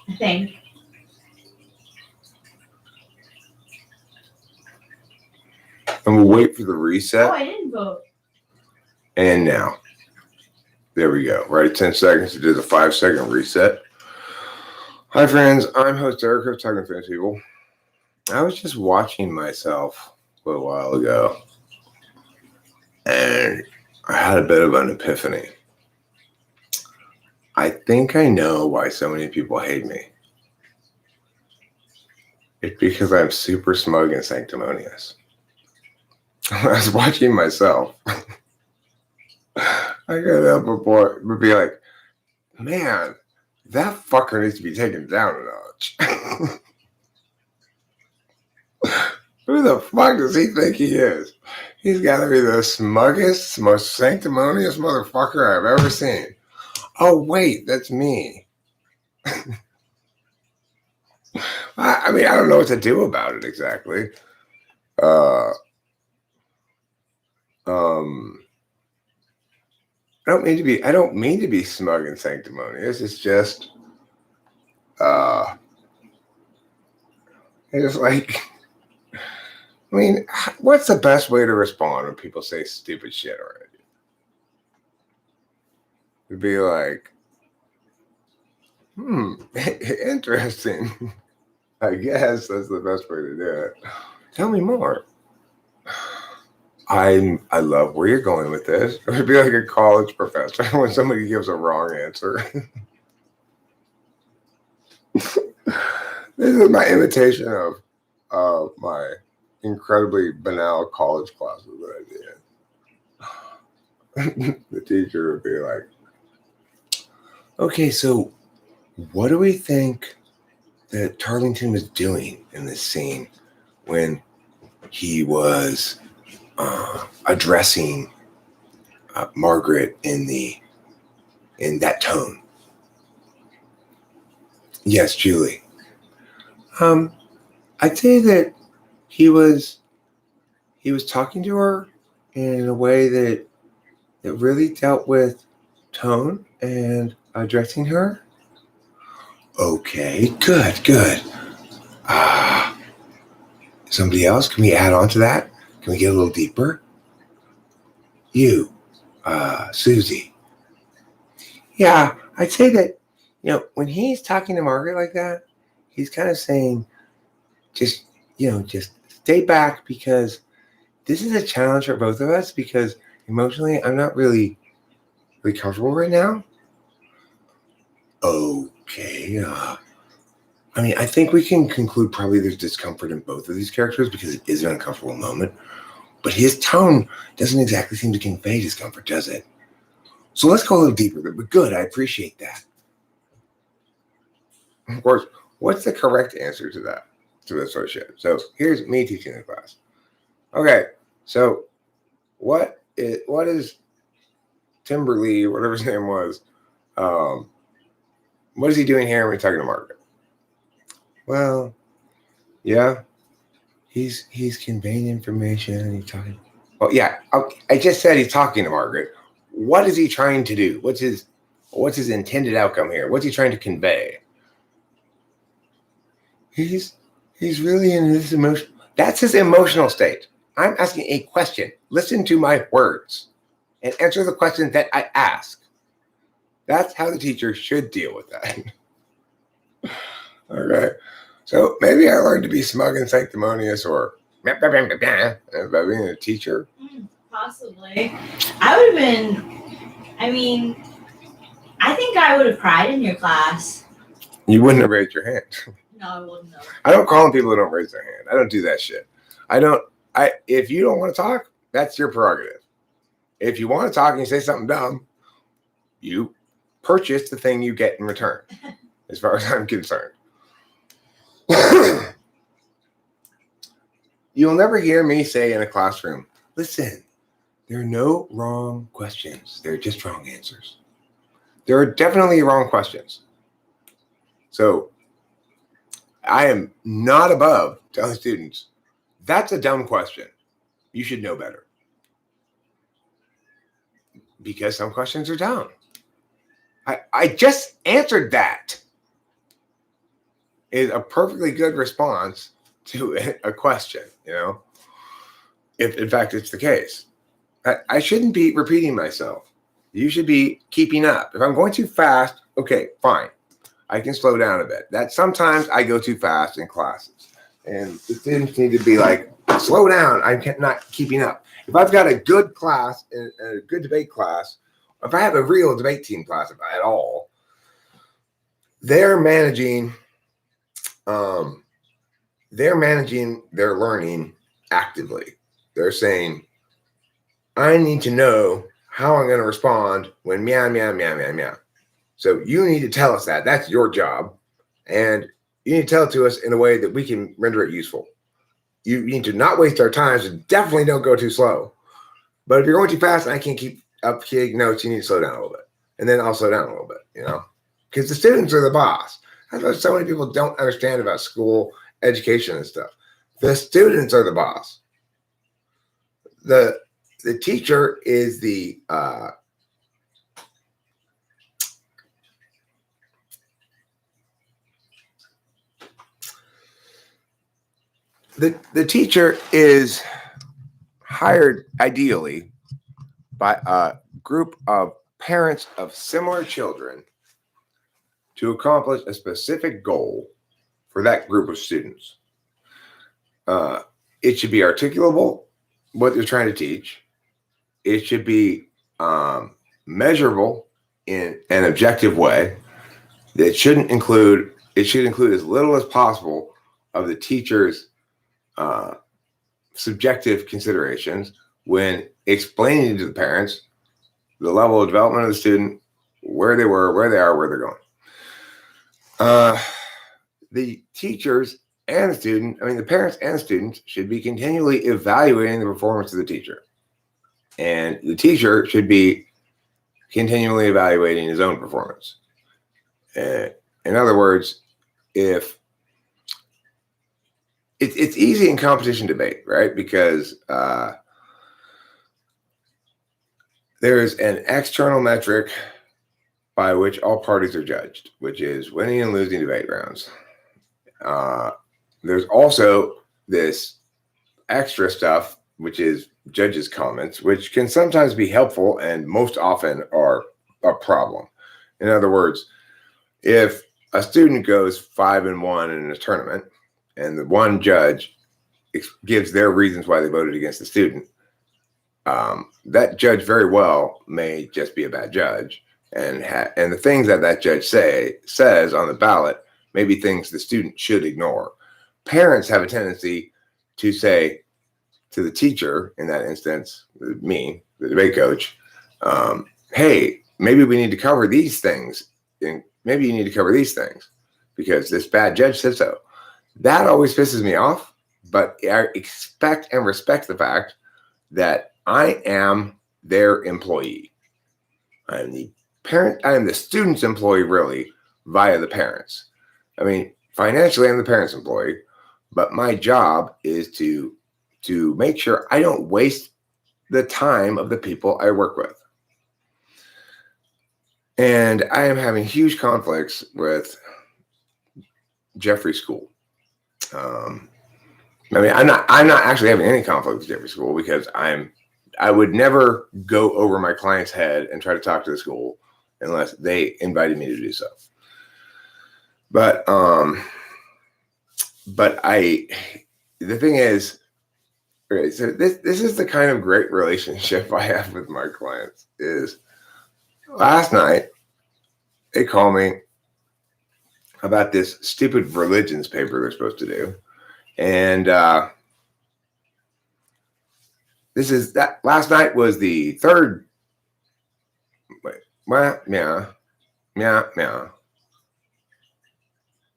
I think. And we'll wait for the reset. Oh, I didn't vote. And now. There we go. Right at 10 seconds to do the 5-second reset. Hi, friends. I'm host Eric of Talking to Fancy People. I was just watching myself a little while ago, and I had a bit of an epiphany. I think I know why so many people hate me. It's because I'm super smug and sanctimonious. I was watching myself. I got up before would be like, man, that fucker needs to be taken down a notch. Who the fuck does he think he is? He's got to be the smuggest, most sanctimonious motherfucker I've ever seen. Oh, wait, that's me. I mean, I don't know what to do about it exactly. I don't mean to be smug and sanctimonious. It's just it's like, I mean, what's the best way to respond when people say stupid shit already? It'd be like, interesting. I guess that's the best way to do it. Tell me more. I love where you're going with this. It would be like a college professor when somebody gives a wrong answer. This is my imitation of my incredibly banal college classes that I did. The teacher would be like, okay, so what do we think that Tarlington was doing in this scene when he was addressing Margaret in that tone? Yes, Julie. I'd say that he was talking to her in a way that really dealt with tone and addressing her. Okay, good. Somebody else? Can we add on to that? Can we get a little deeper? You, Susie. Yeah, I'd say that, when he's talking to Margaret like that, he's kind of saying, just stay back, because this is a challenge for both of us, because emotionally, I'm not really comfortable right now. Okay, I mean, I think we can conclude probably there's discomfort in both of these characters because it is an uncomfortable moment. But his tone doesn't exactly seem to convey discomfort, does it? So let's go a little deeper. But good, I appreciate that. Of course, what's the correct answer to that? To this sort of shit. So here's me teaching the class. Okay, so what is Timberly, whatever his name was, what is he doing here when we're talking to Margaret? Well, yeah, he's conveying information. He's talking. Well, yeah, I just said he's talking to Margaret. What is he trying to do? What's his intended outcome here? What's he trying to convey? He's really in this emotion. That's his emotional state. I'm asking a question. Listen to my words and answer the question that I ask. That's how the teacher should deal with that. Okay. So maybe I learned to be smug and sanctimonious, or by being a teacher. Possibly. I would have been, I think I would have cried in your class. You wouldn't have raised your hand. No, I wouldn't have. I don't call on people who don't raise their hand. I don't do that shit. If you don't want to talk, that's your prerogative. If you want to talk and you say something dumb, you purchase the thing you get in return, as far as I'm concerned. You'll never hear me say in a classroom, listen, there are no wrong questions. There are just wrong answers. There are definitely wrong questions. So I am not above telling students, that's a dumb question. You should know better. Because some questions are dumb. I just answered that. is a perfectly good response to a question, if in fact it's the case. I shouldn't be repeating myself. You should be keeping up. If I'm going too fast, okay, fine. I can slow down a bit. That sometimes I go too fast in classes. And the students need to be like, slow down. I'm not keeping up. If I've got a good class, a good debate class, if I have a real debate team class at all, they're managing their learning actively. They're saying, I need to know how I'm going to respond when meow, meow, meow, meow, meow. So you need to tell us that. That's your job. And you need to tell it to us in a way that we can render it useful. You need to not waste our time, so definitely don't go too slow. But if you're going too fast and I can't keep up taking notes, you need to slow down a little bit. And then I'll slow down a little bit, because the students are the boss. That's what so many people don't understand about school education and stuff. The students are the boss. The teacher is the teacher is hired ideally by a group of parents of similar children to accomplish a specific goal for that group of students. It should be articulable what they're trying to teach. It should be measurable in an objective way. It should include as little as possible of the teacher's subjective considerations when explaining to the parents the level of development of the student, where they were, where they are, where they're going. The teachers and the parents and the students should be continually evaluating the performance of the teacher. And the teacher should be continually evaluating his own performance. In other words, if it's easy in competition debate, right? Because there's an external metric by which all parties are judged, which is winning and losing debate rounds. There's also this extra stuff, which is judges' comments, which can sometimes be helpful and most often are a problem. In other words, if a student goes 5-1 in a tournament and the one judge gives their reasons why they voted against the student, that judge very well may just be a bad judge, and the things that judge says on the ballot may be things the student should ignore. Parents have a tendency to say to the teacher, in that instance, me, the debate coach, hey, maybe we need to cover these things, and maybe you need to cover these things because this bad judge said so. That always pisses me off, but I expect and respect the fact that I am their employee. I am the student's employee, really, via the parents. I mean, financially, I'm the parent's employee, but my job is to make sure I don't waste the time of the people I work with. And I am having huge conflicts with Jeffrey School. I'm not actually having any conflict with Jeffrey School because I would never go over my client's head and try to talk to the school unless they invited me to do so. But the thing is, okay, so this is the kind of great relationship I have with my clients. Is last night they called me about this stupid religions paper they're supposed to do, and last night was the third.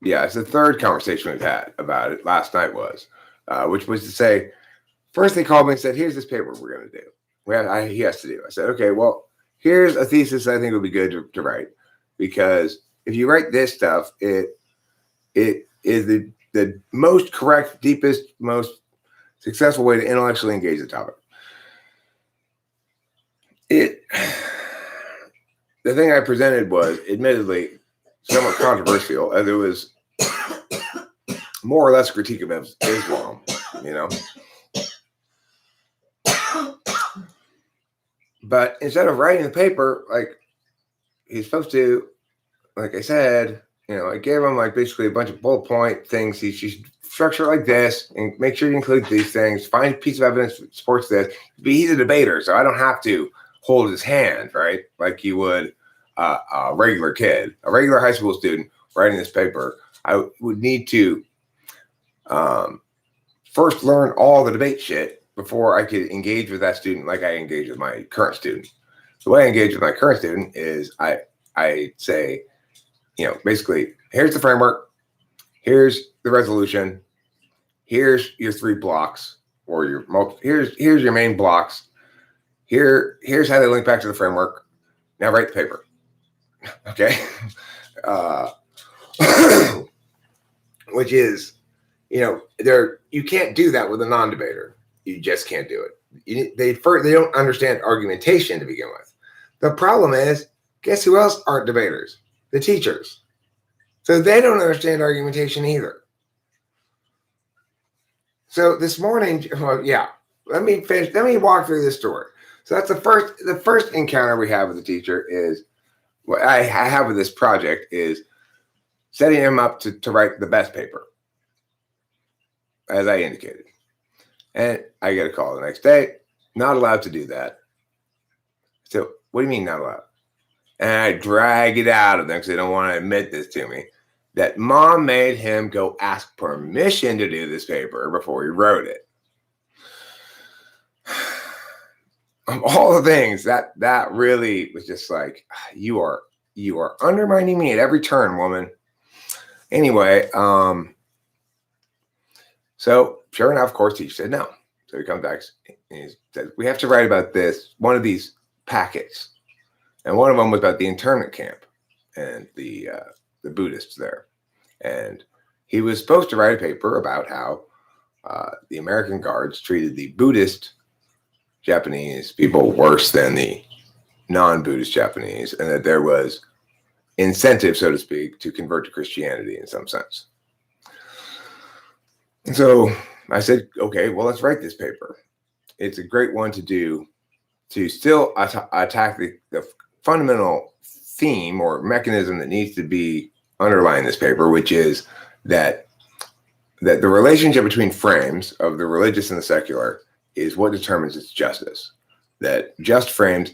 Yeah, it's the third conversation we've had about it. Last night was, which was to say, first they called me and said, "Here's this paper we're going to do." He has to do. I said, "Okay, well, here's a thesis I think would be good to write, because if you write this stuff, it is the most correct, deepest, most successful way to intellectually engage the topic." The thing I presented was admittedly somewhat controversial, as it was more or less critique of Islam, you know. But instead of writing the paper, like he's supposed to, like I said, you know, I gave him like basically a bunch of bullet point things. He should structure it like this and make sure you include these things. Find a piece of evidence that supports this. But he's a debater, so I don't have to hold his hand, right? Like you would a regular kid, a regular high school student writing this paper. I would need to first learn all the debate shit before I could engage with that student like I engage with my current student. The way I engage with my current student is I say, you know, basically, here's the framework, here's the resolution, here's your 3 blocks, or your here's your main blocks. Here's how they link back to the framework. Now write the paper. Okay. Which is, you know, you can't do that with a non-debater. You just can't do it. They don't understand argumentation to begin with. The problem is, guess who else aren't debaters? The teachers. So they don't understand argumentation either. So this morning, well, yeah, let me finish. Let me walk through this story. So that's the first encounter we have with the teacher is what I have with this project is setting him up to write the best paper, as I indicated. And I get a call the next day, not allowed to do that. So what do you mean not allowed? And I drag it out of them because they don't want to admit this to me, that mom made him go ask permission to do this paper before he wrote it. Of all the things, that really was just like, you are undermining me at every turn, woman. Anyway, so sure enough, of course, teacher said no. So he comes back and he says, we have to write about this, one of these packets. And one of them was about the internment camp and the Buddhists there. And he was supposed to write a paper about how the American guards treated the Buddhist Japanese people worse than the non-Buddhist Japanese, and that there was incentive, so to speak, to convert to Christianity in some sense. And so I said, okay, well, let's write this paper. It's a great one to do to still attack the fundamental theme or mechanism that needs to be underlying this paper, which is that the relationship between frames of the religious and the secular is what determines its justice. That just frames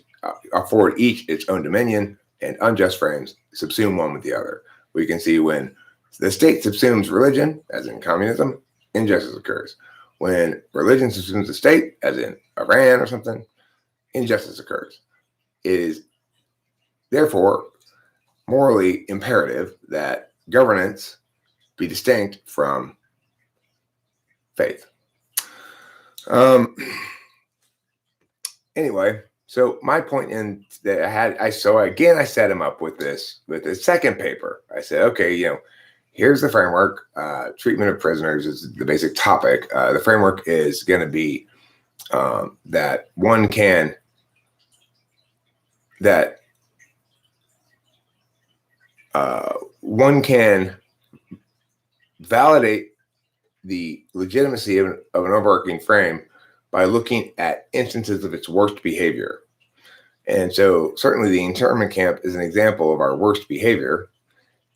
afford each its own dominion, and unjust frames subsume one with the other. We can see when the state subsumes religion, as in communism, injustice occurs. When religion subsumes the state, as in Iran or something, injustice occurs. It is therefore morally imperative that governance be distinct from faith. Anyway, so my point in that I set him up with this second paper. I said, okay, you know, here's the framework. Treatment of prisoners is the basic topic. The framework is going to be that one can validate the legitimacy of an overarching frame by looking at instances of its worst behavior. And so certainly the internment camp is an example of our worst behavior.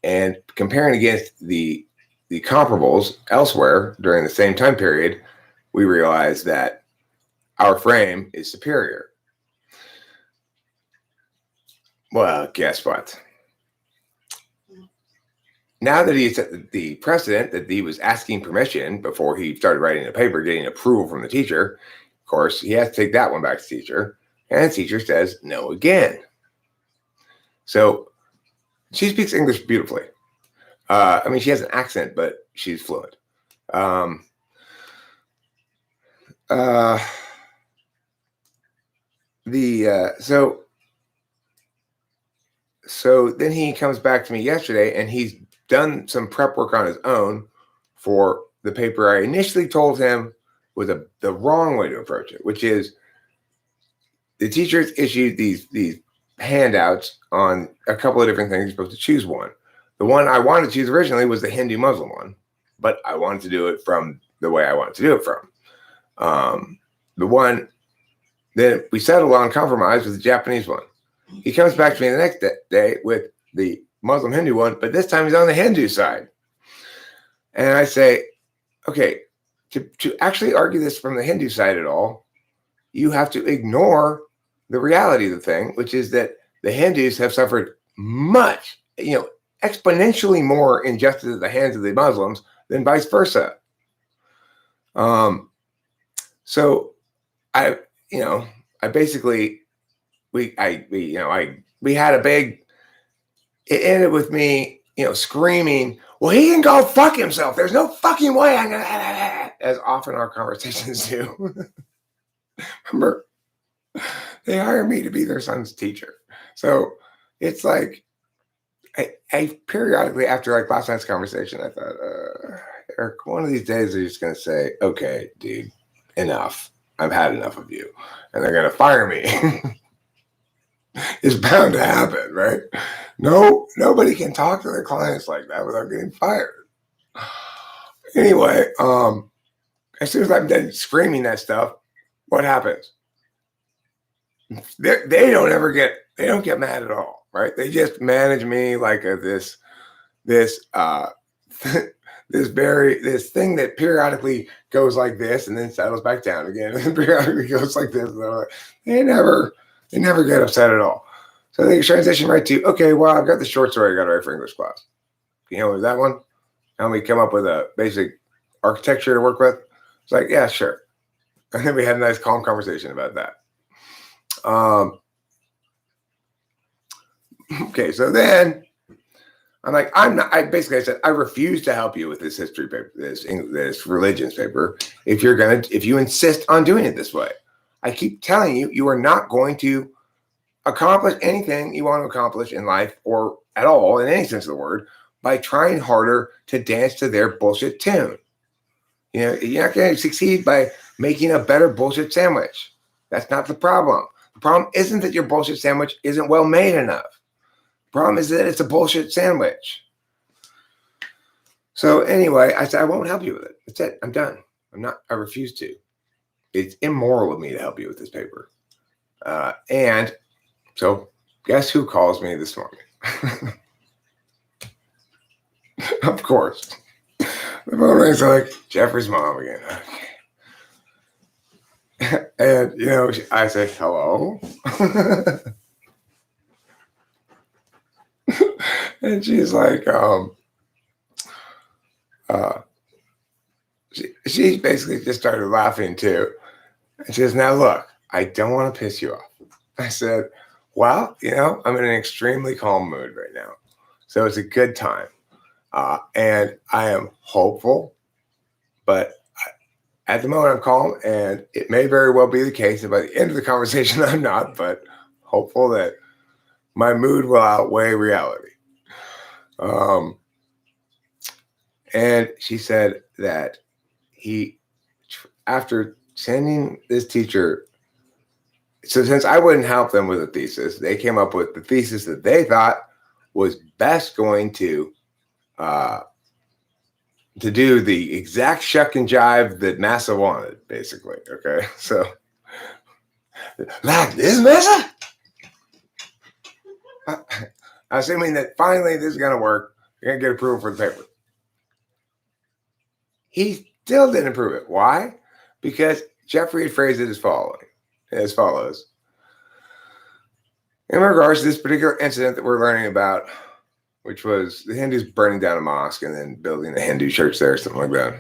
And comparing against the comparables elsewhere during the same time period, we realize that our frame is superior. Well, guess what? Now that he set the precedent that he was asking permission before he started writing the paper, getting approval from the teacher, of course, he has to take that one back to the teacher. And the teacher says no again. So she speaks English beautifully. I mean, she has an accent, but she's fluent. So then he comes back to me yesterday, and he's done some prep work on his own for the paper I initially told him was the wrong way to approach it, which is the teachers issued these handouts on a couple of different things. You're supposed to choose one. The one I wanted to choose originally was the Hindu Muslim one, but I wanted to do it from the way I wanted to do it from. The one, then we settled on compromise with the Japanese one. He comes back to me the next day with the Muslim Hindu one, but this time he's on the Hindu side. And I say, okay, to actually argue this from the Hindu side at all, you have to ignore the reality of the thing, which is that the Hindus have suffered much, exponentially more injustice at the hands of the Muslims than vice versa. So I basically, we had a big, it ended with me, screaming, well, he can go fuck himself. There's no fucking way I'm going to, as often our conversations do. Remember, they hired me to be their son's teacher. So it's like, I periodically, after like last night's conversation, I thought, Eric, one of these days they're just going to say, okay, dude, enough. I've had enough of you. And they're going to fire me. It's bound to happen, right? No, nobody can talk to their clients like that without getting fired. Anyway, as soon as I'm done screaming that stuff, what happens? They don't get mad at all, right? They just manage me like this thing that periodically goes like this and then settles back down again, and then periodically goes like this. They never get upset at all. So they transition right to, okay, well, I've got the short story I got to write for English class. Is that one? Help me come up with a basic architecture to work with. It's like, yeah, sure. And then we had a nice calm conversation about that. Okay, so then I'm like, I said, I refuse to help you with this history paper, this religions paper, if you insist on doing it this way. I keep telling you, you are not going to accomplish anything you want to accomplish in life or at all, in any sense of the word, by trying harder to dance to their bullshit tune. You're not going to succeed by making a better bullshit sandwich. That's not the problem. The problem isn't that your bullshit sandwich isn't well made enough. The problem is that it's a bullshit sandwich. So anyway, I said, I won't help you with it. That's it. I'm done. I refuse to. It's immoral of me to help you with this paper. And so guess who calls me this morning? Of course. The phone rings, like, Jeffrey's mom again. Okay. And, I say, hello. And she's like, she basically just started laughing too. And she says, now look, I don't want to piss you off. I said, well, I'm in an extremely calm mood right now. So it's a good time. And I am hopeful, but at the moment I'm calm, and it may very well be the case that by the end of the conversation I'm not, but hopeful that my mood will outweigh reality. And she said that after sending this teacher, so since I wouldn't help them with a thesis, they came up with the thesis that they thought was best going to do the exact shuck and jive that NASA wanted, basically. Okay, so like this, NASA? Assuming that finally this is going to work, you're going to get approval for the paper. He still didn't approve it. Why? Because Jeffrey had phrased it as follows. In regards to this particular incident that we're learning about, which was the Hindus burning down a mosque and then building a Hindu church there, something like that.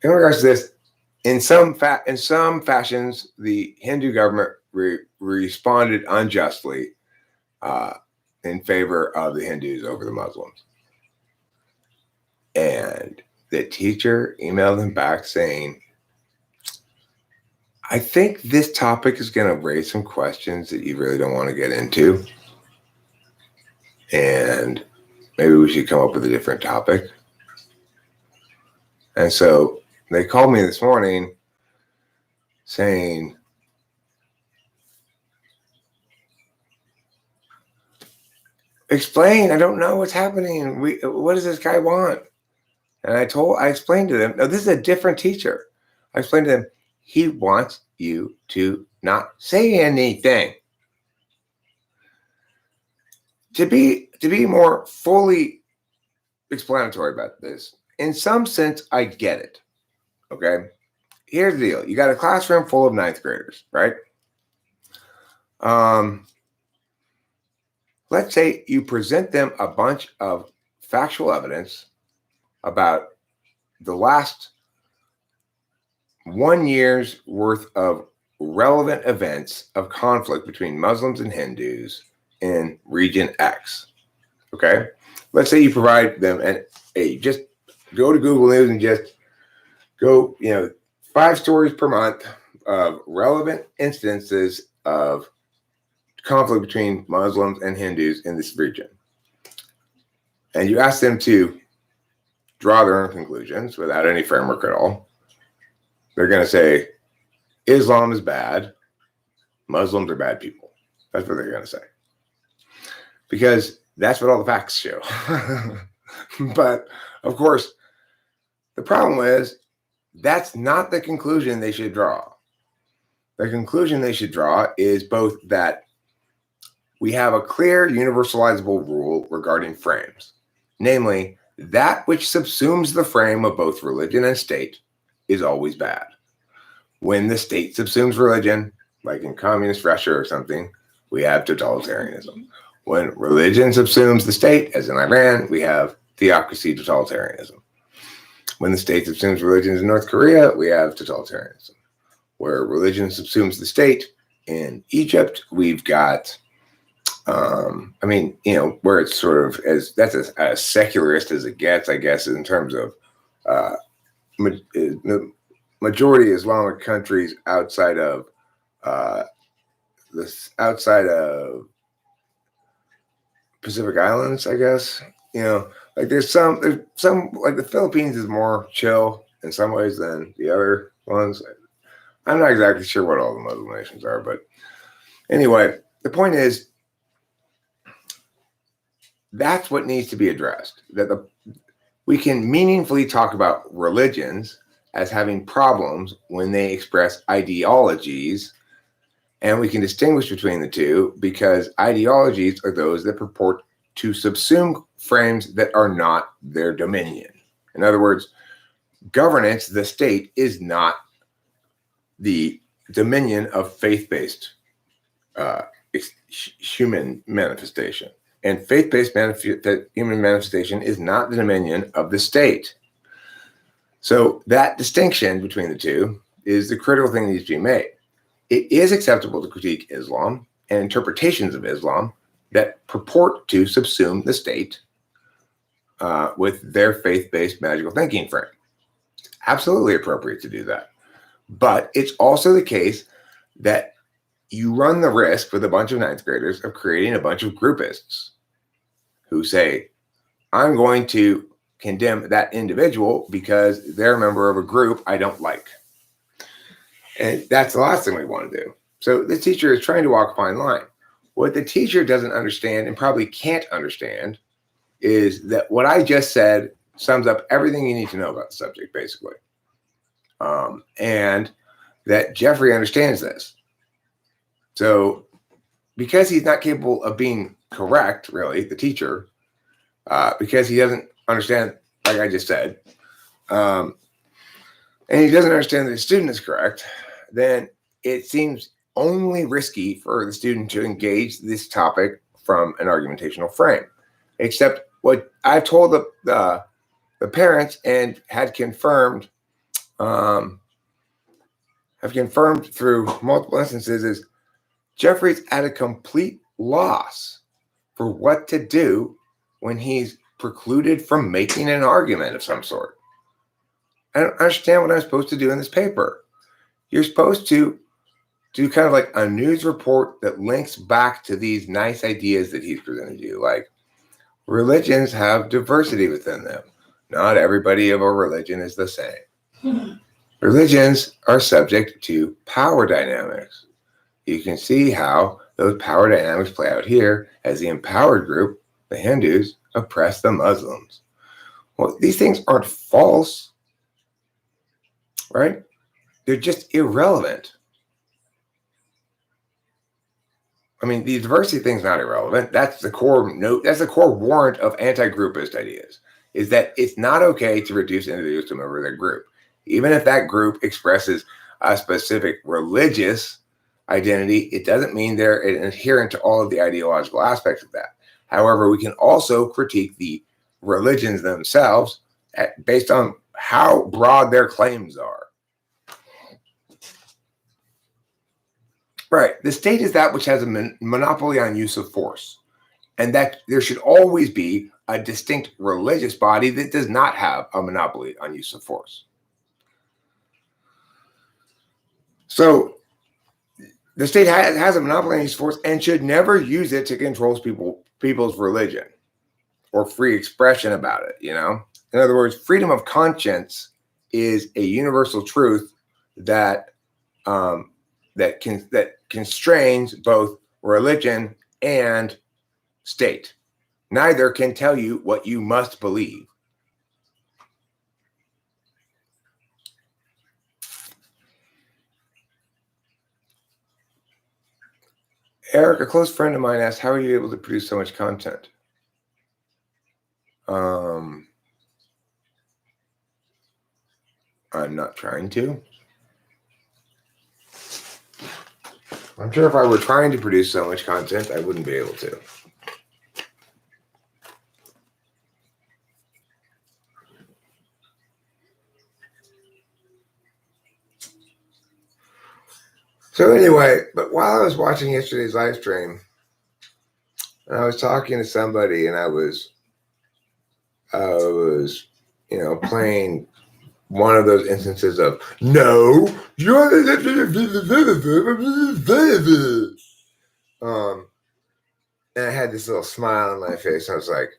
In regards to this, in some fashions, the Hindu government responded unjustly in favor of the Hindus over the Muslims. And the teacher emailed him back saying, I think this topic is going to raise some questions that you really don't want to get into. And maybe we should come up with a different topic. And so they called me this morning saying, explain. I don't know what's happening. What does this guy want? And I explained to them, no, this is a different teacher. I explained to them, he wants you to not say anything. To be more fully explanatory about this, in some sense, I get it. Okay. Here's the deal. You got a classroom full of ninth graders, right? Let's say you present them a bunch of factual evidence about the last 1 year's worth of relevant events of conflict between Muslims and Hindus in region X. Okay. Let's say you provide them just go to Google News and just go, 5 stories per month of relevant instances of conflict between Muslims and Hindus in this region. And you ask them to draw their own conclusions without any framework at all. They're going to say, Islam is bad. Muslims are bad people. That's what they're going to say. Because that's what all the facts show. But, of course, the problem is that's not the conclusion they should draw. The conclusion they should draw is both that we have a clear universalizable rule regarding frames, namely, that which subsumes the frame of both religion and state is always bad. When the state subsumes religion, like in communist Russia or something, we have totalitarianism. When religion subsumes the state, as in Iran, we have theocracy totalitarianism. When the state subsumes religion in North Korea, we have totalitarianism. Where religion subsumes the state in Egypt, we've got where it's sort of that's as secularist as it gets, I guess, in terms of majority Islamic countries outside of Pacific Islands, I guess. Like there's some like the Philippines is more chill in some ways than the other ones. I'm not exactly sure what all the Muslim nations are, but anyway, the point is that's what needs to be addressed. That we can meaningfully talk about religions as having problems when they express ideologies, and we can distinguish between the two because ideologies are those that purport to subsume frames that are not their dominion. In other words, governance, the state, is not the dominion of faith-based human manifestation. And faith-based human manifestation is not the dominion of the state. So that distinction between the two is the critical thing that needs to be made. It is acceptable to critique Islam and interpretations of Islam that purport to subsume the state with their faith-based magical thinking frame. It's absolutely appropriate to do that. But it's also the case that you run the risk with a bunch of ninth graders of creating a bunch of groupists who say, I'm going to condemn that individual because they're a member of a group I don't like. And that's the last thing we want to do. So the teacher is trying to walk a fine line. What the teacher doesn't understand and probably can't understand is that what I just said sums up everything you need to know about the subject, basically. And that Jeffrey understands this. So because he's not capable of being correct, really, the teacher, because he doesn't understand, like I just said, and he doesn't understand that the student is correct, then it seems only risky for the student to engage this topic from an argumentational frame. Except what I've told the parents and had confirmed, through multiple instances is Jeffrey's at a complete loss for what to do when he's precluded from making an argument of some sort. I don't understand what I'm supposed to do in this paper. You're supposed to do kind of like a news report that links back to these nice ideas that he's presented you. Like, religions have diversity within them. Not everybody of a religion is the same. Religions are subject to power dynamics. You can see how those power dynamics play out here as the empowered group the Hindus oppress the Muslims. Well, these things aren't false, right? They're just irrelevant. I mean, the diversity thing's not irrelevant. That's the core note. That's the core warrant of anti-groupist ideas, is that it's not okay to reduce individuals to a member of their group. Even if that group expresses a specific religious identity, it doesn't mean they're adherent to all of the ideological aspects of that. However, we can also critique the religions themselves based on how broad their claims are. Right. The state is that which has a monopoly on use of force, and that there should always be a distinct religious body that does not have a monopoly on use of force. So the state has a monopoly on use of force and should never use it to control people's religion or free expression about it, you know? In other words, freedom of conscience is a universal truth that that constrains both religion and state. Neither can tell you what you must believe. Eric, a close friend of mine asked, how are you able to produce so much content? I'm not trying to. I'm sure if I were trying to produce so much content, I wouldn't be able to. So anyway, but while I was watching yesterday's live stream, and I was talking to somebody, and I was, playing one of those instances of no, you're and I had this little smile on my face. I was like,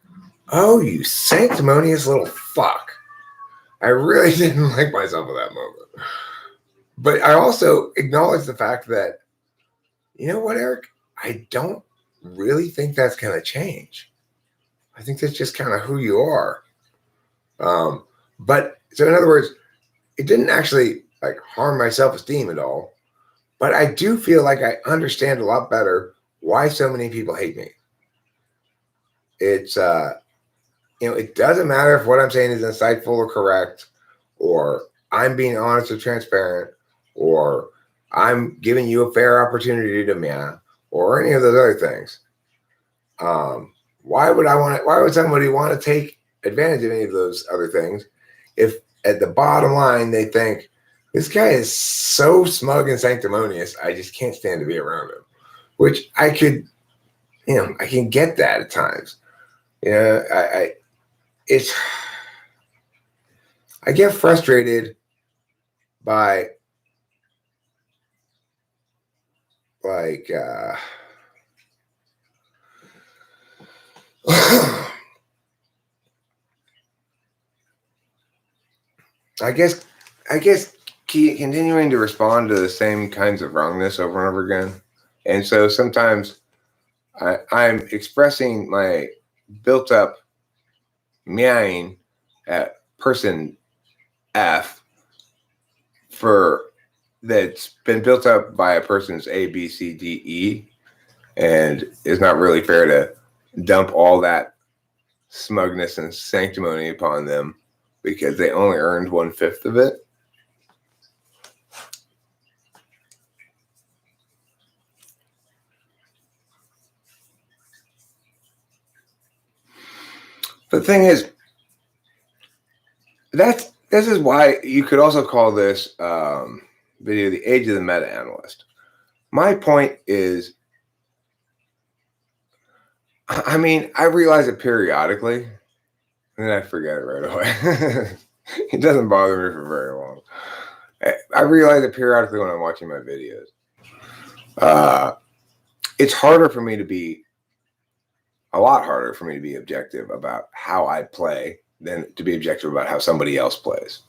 "Oh, you sanctimonious little fuck!" I really didn't like myself at that moment, but I also acknowledged the fact that, you know what, Eric, I don't really think that's going to change. I think that's just kind of who you are. But so in other words, it didn't actually like harm my self-esteem at all, but I do feel like I understand a lot better why so many people hate me. It's it doesn't matter if what I'm saying is insightful or correct, or I'm being honest or transparent, or I'm giving you a fair opportunity to meow, or any of those other things. Why would somebody want to take advantage of any of those other things if at the bottom line they think this guy is so smug and sanctimonious, I just can't stand to be around him? Which I could, I can get that at times. I get frustrated by like I guess continuing to respond to the same kinds of wrongness over and over again. And so sometimes I'm expressing my built up meowing at person F that's been built up by a person's A, B, C, D, E, and it's not really fair to dump all that smugness and sanctimony upon them because they only earned 1/5 of it. The thing is, this is why you could also call this video the age of the meta-analyst. My point is, I mean, I realize it periodically, and then I forget it right away. It doesn't bother me for very long. I realize it periodically when I'm watching my videos. It's a lot harder for me to be objective about how I play than to be objective about how somebody else plays.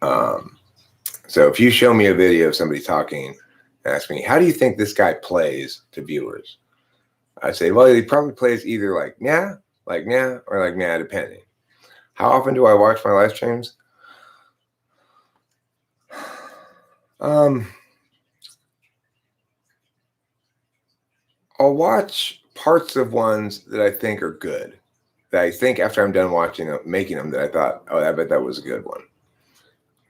So if you show me a video of somebody talking and ask me, how do you think this guy plays to viewers? I say, well, he probably plays either like nah, or like nah, depending. How often do I watch my live streams? I'll watch parts of ones that I think are good. That I think after I'm done watching them, making them, that I thought, oh, I bet that was a good one.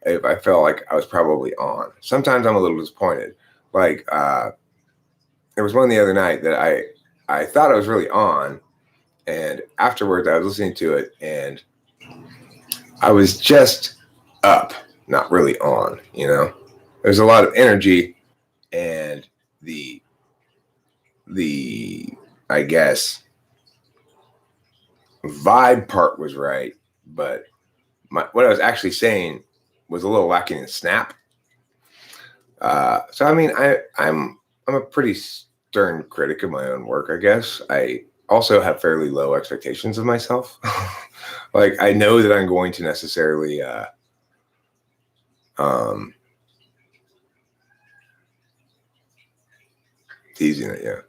If I felt like I was probably on. Sometimes I'm a little disappointed. Like there was one the other night that I thought I was really on, and afterwards I was listening to it and I was just up, not really on. There's a lot of energy, and the I guess vibe part was right, but what I was actually saying was a little lacking in snap. So I mean, I'm a pretty stern critic of my own work, I guess. I also have fairly low expectations of myself. Like I know that I'm going to necessarily teasing it, yeah.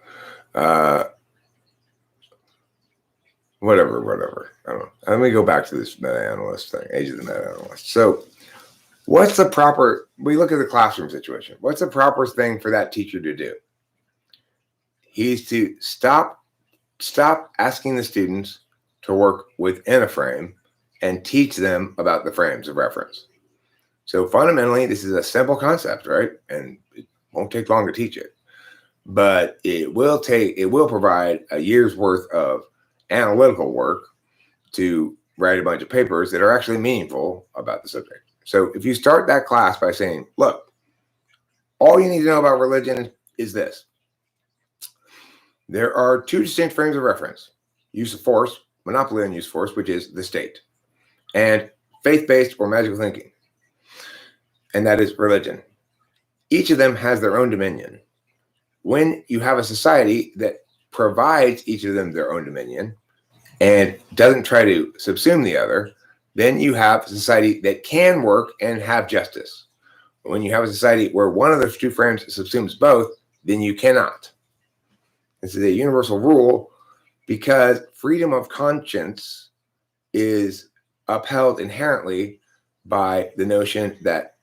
Whatever. I don't know. Let me go back to this meta-analyst thing, age of the meta-analyst. So what's the proper, we look at the classroom situation. What's the proper thing for that teacher to do? He's to stop asking the students to work within a frame and teach them about the frames of reference. So fundamentally, this is a simple concept, right? And it won't take long to teach it. But it will provide a year's worth of analytical work to write a bunch of papers that are actually meaningful about the subject. So if you start that class by saying, look, all you need to know about religion is this. There are two distinct frames of reference: use of force, monopoly on use of force, which is the state, and faith-based or magical thinking, and that is religion. Each of them has their own dominion. When you have a society that provides each of them their own dominion and doesn't try to subsume the other, then you have a society that can work and have justice. When you have a society where one of those two frames subsumes both, then you cannot. This is a universal rule because freedom of conscience is upheld inherently by the notion that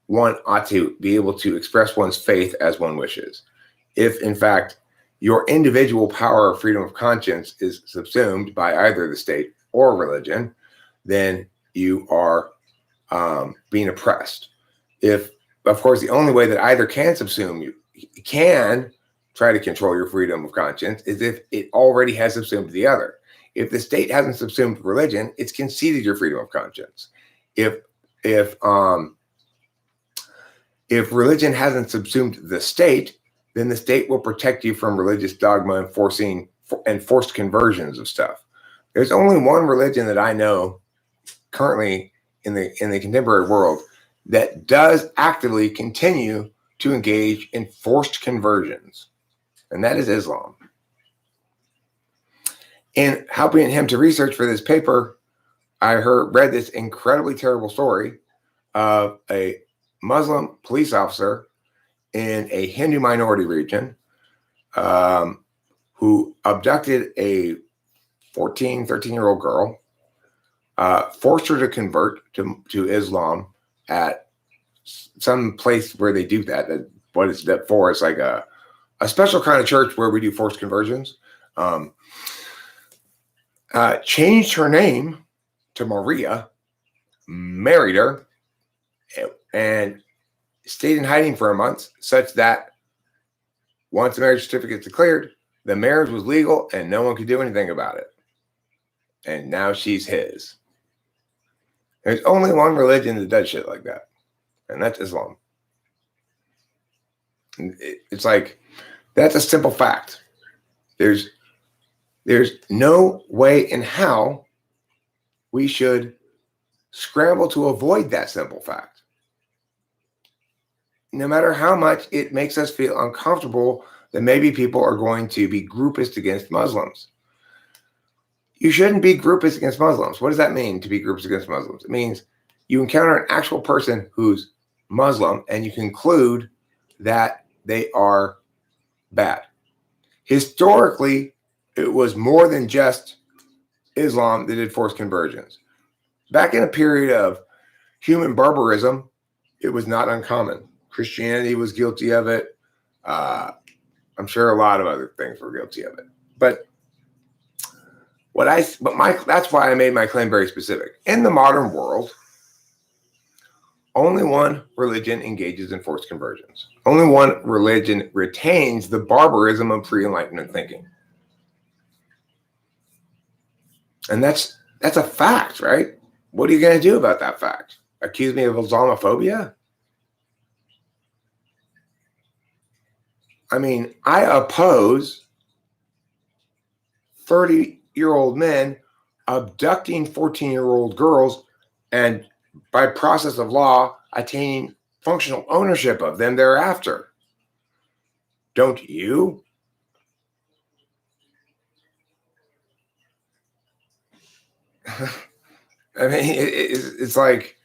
one ought to be able to express one's faith as one wishes. If, in fact, your individual power of freedom of conscience is subsumed by either the state or religion, then you are being oppressed. If, of course, the only way that either can subsume you, can try to control your freedom of conscience, is if it already has subsumed the other. If the state hasn't subsumed religion, it's conceded your freedom of conscience. If religion hasn't subsumed the state, then the state will protect you from religious dogma and forced conversions of stuff. There's only one religion that I know currently in the contemporary world that does actively continue to engage in forced conversions, and that is Islam. In helping him to research for this paper, I read this incredibly terrible story of a Muslim police officer in a Hindu minority region who abducted a 13-year-old girl, forced her to convert to Islam at some place where they do that. What is that for? It's like a special kind of church where we do forced conversions. Changed her name to Maria, married her, and stayed in hiding for a month, such that once the marriage certificate is declared, the marriage was legal and no one could do anything about it. And now she's his. There's only one religion that does shit like that, and that's Islam. It's like, that's a simple fact. There's no way in how we should scramble to avoid that simple fact. No matter how much it makes us feel uncomfortable that maybe people are going to be groupist against Muslims. You shouldn't be groupist against Muslims. What does that mean, to be groupist against Muslims? It means you encounter an actual person who's Muslim and you conclude that they are bad. Historically, it was more than just Islam that did forced conversions. Back in a period of human barbarism, it was not uncommon. Christianity was guilty of it. I'm sure a lot of other things were guilty of it. But that's why I made my claim very specific. In the modern world, only one religion engages in forced conversions. Only one religion retains the barbarism of pre-Enlightenment thinking. And that's a fact, right? What are you going to do about that fact? Accuse me of Islamophobia? I mean, I oppose 30-year-old men abducting 14-year-old girls and by process of law attaining functional ownership of them thereafter. Don't you? I mean, it's like,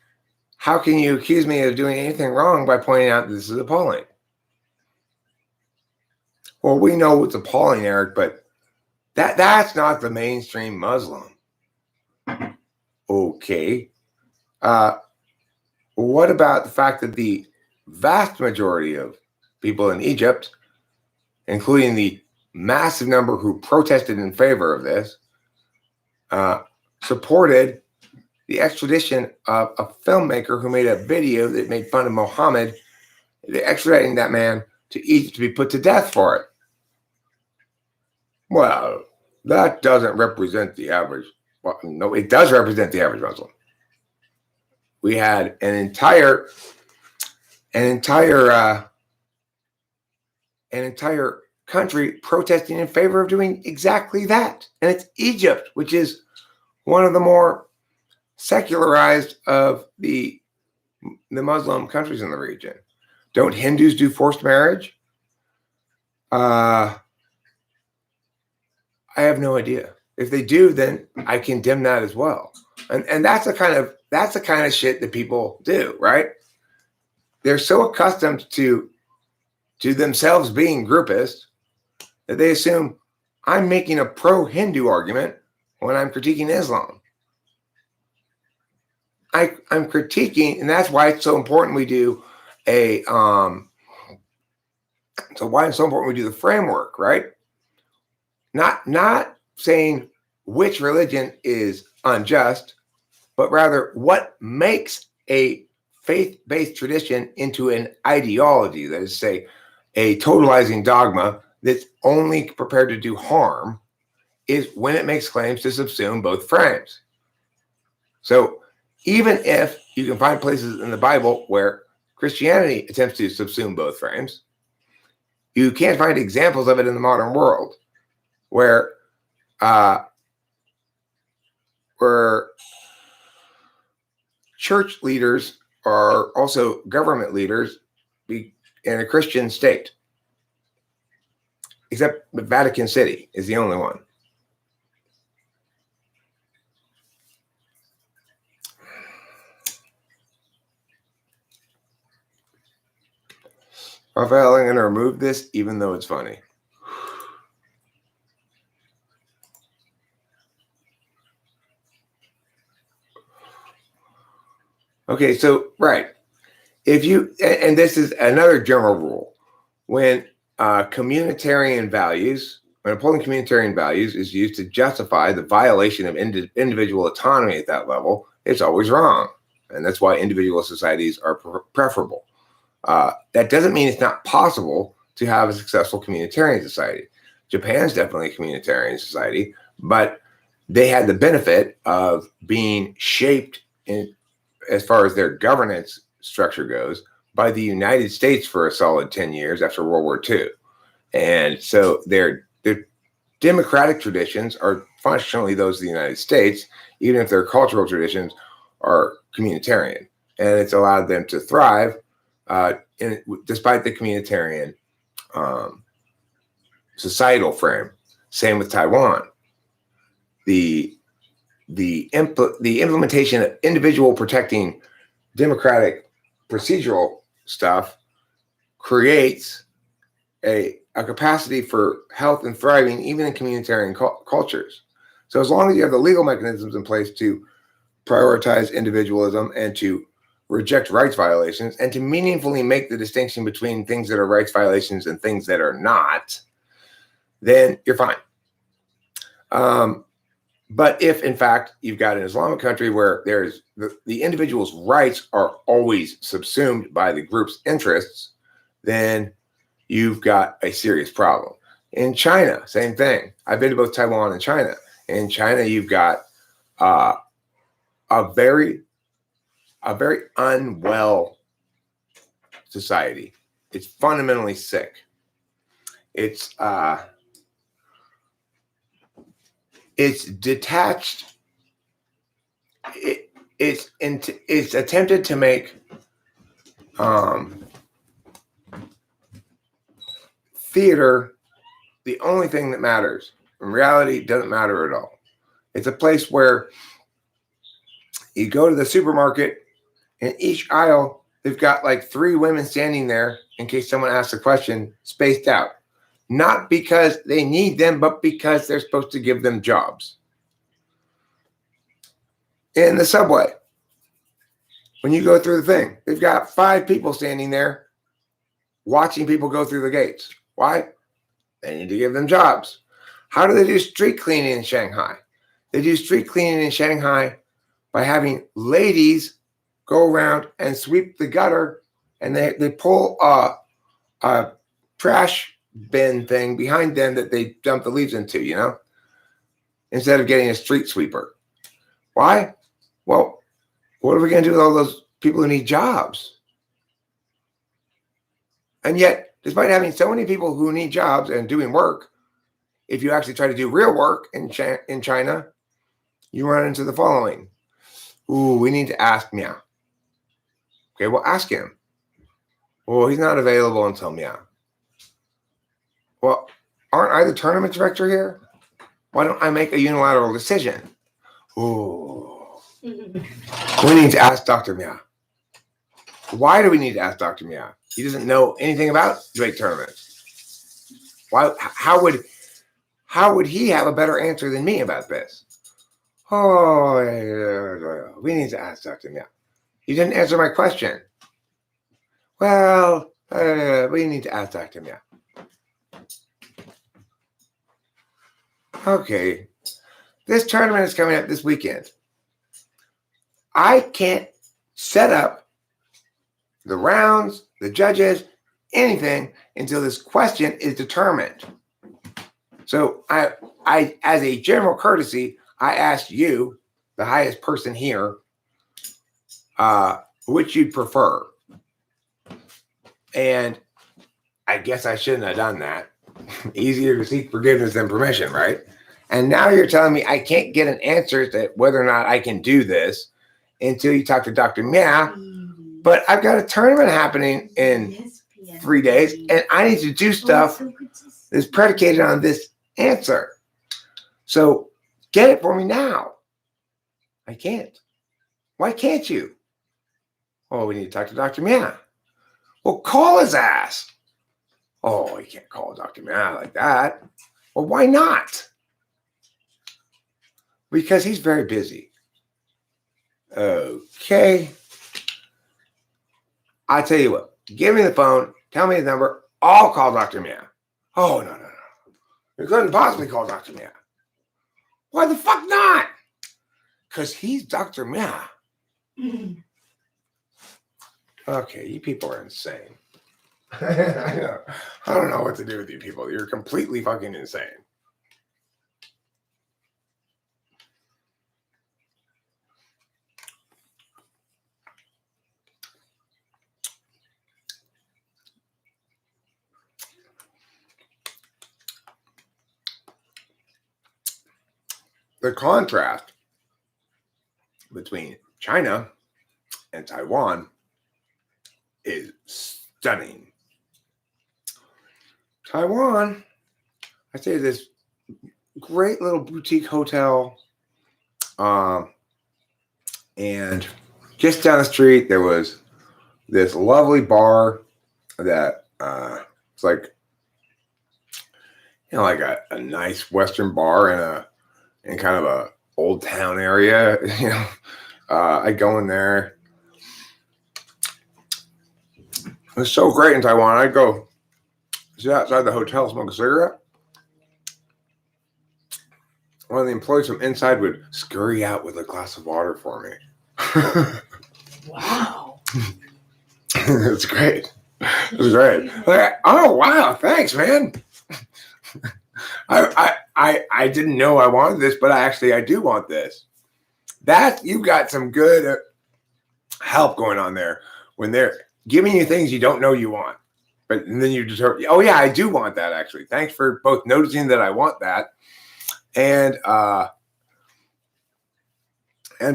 how can you accuse me of doing anything wrong by pointing out this is appalling? Well, we know it's appalling, Eric, but that's not the mainstream Muslim. Okay. What about the fact that the vast majority of people in Egypt, including the massive number who protested in favor of this, supported the extradition of a filmmaker who made a video that made fun of Muhammad, extraditing that man to Egypt to be put to death for it? Well, that doesn't represent the average. Well, no, it does represent the average Muslim. We had an entire country protesting in favor of doing exactly that. And it's Egypt, which is one of the more secularized of the Muslim countries in the region. Don't Hindus do forced marriage? I have no idea. If they do, then I condemn that as well. And that's the kind of shit that people do, right? They're so accustomed to themselves being groupist that they assume I'm making a pro-Hindu argument when I'm critiquing Islam. I'm critiquing, and that's why it's so important we do the framework, right? Not saying which religion is unjust, but rather what makes a faith-based tradition into an ideology, that is, say, a totalizing dogma that's only prepared to do harm, is when it makes claims to subsume both frames. So even if you can find places in the Bible where Christianity attempts to subsume both frames, you can't find examples of it in the modern world where church leaders are also government leaders in a Christian state. Except the Vatican City is the only one. Raphael, I'm going to remove this even though it's funny. Okay, so, right. If you, and this is another general rule, when communitarian values, when upholding communitarian values is used to justify the violation of individual autonomy at that level, it's always wrong. And that's why individual societies are preferable. That doesn't mean it's not possible to have a successful communitarian society. Japan's definitely a communitarian society, but they had the benefit of being shaped in, as far as their governance structure goes, by the United States for a solid 10 years after World War II. And so their democratic traditions are functionally those of the United States, even if their cultural traditions are communitarian. And it's allowed them to thrive despite the communitarian societal frame. Same with Taiwan. The implementation of individual protecting democratic procedural stuff creates a a capacity for health and thriving, even in communitarian cultures. So as long as you have the legal mechanisms in place to prioritize individualism and to reject rights violations and to meaningfully make the distinction between things that are rights violations and things that are not, then you're fine. But if, in fact, you've got an Islamic country where there's the individual's rights are always subsumed by the group's interests, then you've got a serious problem. In China, same thing. I've been to both Taiwan and China. In China, you've got a very unwell society. It's fundamentally sick. It's detached. It's attempted to make theater the only thing that matters. In reality, it doesn't matter at all. It's a place where you go to the supermarket, and each aisle, they've got like 3 women standing there in case someone asks a question, spaced out. Not because they need them, but because they're supposed to give them jobs. In the subway, when you go through the thing, they've got 5 people standing there watching people go through the gates. Why? They need to give them jobs. How do they do street cleaning in Shanghai? They do street cleaning in Shanghai by having ladies go around and sweep the gutter, and they pull a trash bin thing behind them that they dump the leaves into, instead of getting a street sweeper. Why? Well, what are we going to do with all those people who need jobs? And yet, despite having so many people who need jobs and doing work, if you actually try to do real work in China, you run into the following. Ooh, we need to ask Meow. Okay, well, ask him. Well, he's not available until Meow. Well, aren't I the tournament director here? Why don't I make a unilateral decision? Ooh. We need to ask Dr. Meow. Why do we need to ask Dr. Meow? He doesn't know anything about Drake tournaments. Why? How would he have a better answer than me about this? Oh, we need to ask Dr. Meow. You didn't answer my question. Well, we need to ask Dr. Meow. Okay, this tournament is coming up this weekend. I can't set up the rounds, the judges, anything until this question is determined. So I, as a general courtesy, I asked you, the highest person here, which you'd prefer. And I guess I shouldn't have done that. Easier to seek forgiveness than permission, right? And now you're telling me I can't get an answer to whether or not I can do this until you talk to Dr. Meow. But I've got a tournament happening in 3 days, and I need to do stuff that's predicated on this answer. So get it for me now. I can't. Why can't you? Oh, we need to talk to Dr. Meow. Well, call his ass. Oh, you can't call Dr. Meow like that. Well, why not? Because he's very busy. Okay. I tell you what, give me the phone, tell me the number, I'll call Dr. Meow. Oh, no. You couldn't possibly call Dr. Meow. Why the fuck not? Because he's Dr. Meow. Okay, you people are insane. I don't know what to do with you people. You're completely fucking insane. The contrast between China and Taiwan is stunning. Taiwan, I say this great little boutique hotel, and just down the street there was this lovely bar that it's like like a nice Western bar in kind of a old town area. I go in there. It's so great in Taiwan. I go sit outside the hotel, smoke a cigarette. One of the employees from inside would scurry out with a glass of water for me. Wow. It's great. It's great. Like, oh wow, thanks, man. I didn't know I wanted this, but I do want this. That you got some good help going on there when they're giving you things you don't know you want, but then you just heard, oh yeah, I do want that actually. Thanks for both noticing that I want that and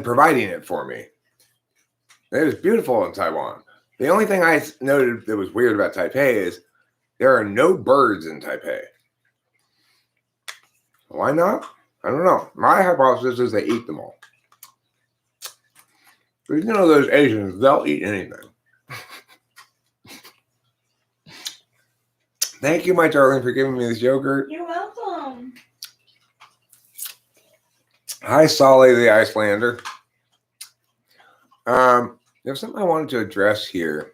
providing it for me. It was beautiful in Taiwan. The only thing I noted that was weird about Taipei is there are no birds in Taipei. Why not? I don't know. My hypothesis is they eat them all. But those Asians, they'll eat anything. Thank you, my darling, for giving me this yogurt. You're welcome. Hi, Solly the Icelander. There's something I wanted to address here.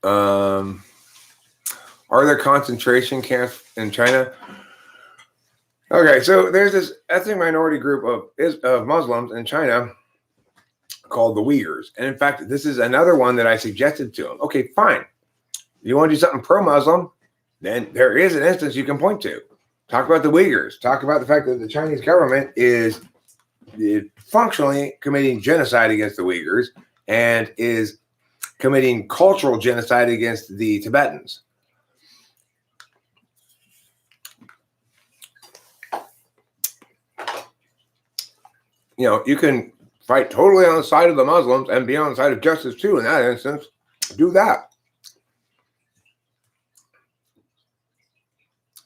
Are there concentration camps in China? Okay, so there's this ethnic minority group of Muslims in China called the Uyghurs. And in fact, this is another one that I suggested to them. Okay, fine. You want to do something pro-Muslim? Then there is an instance you can point to. Talk about the Uyghurs. Talk about the fact that the Chinese government is functionally committing genocide against the Uyghurs and is committing cultural genocide against the Tibetans. You can fight totally on the side of the Muslims and be on the side of justice too in that instance. Do that.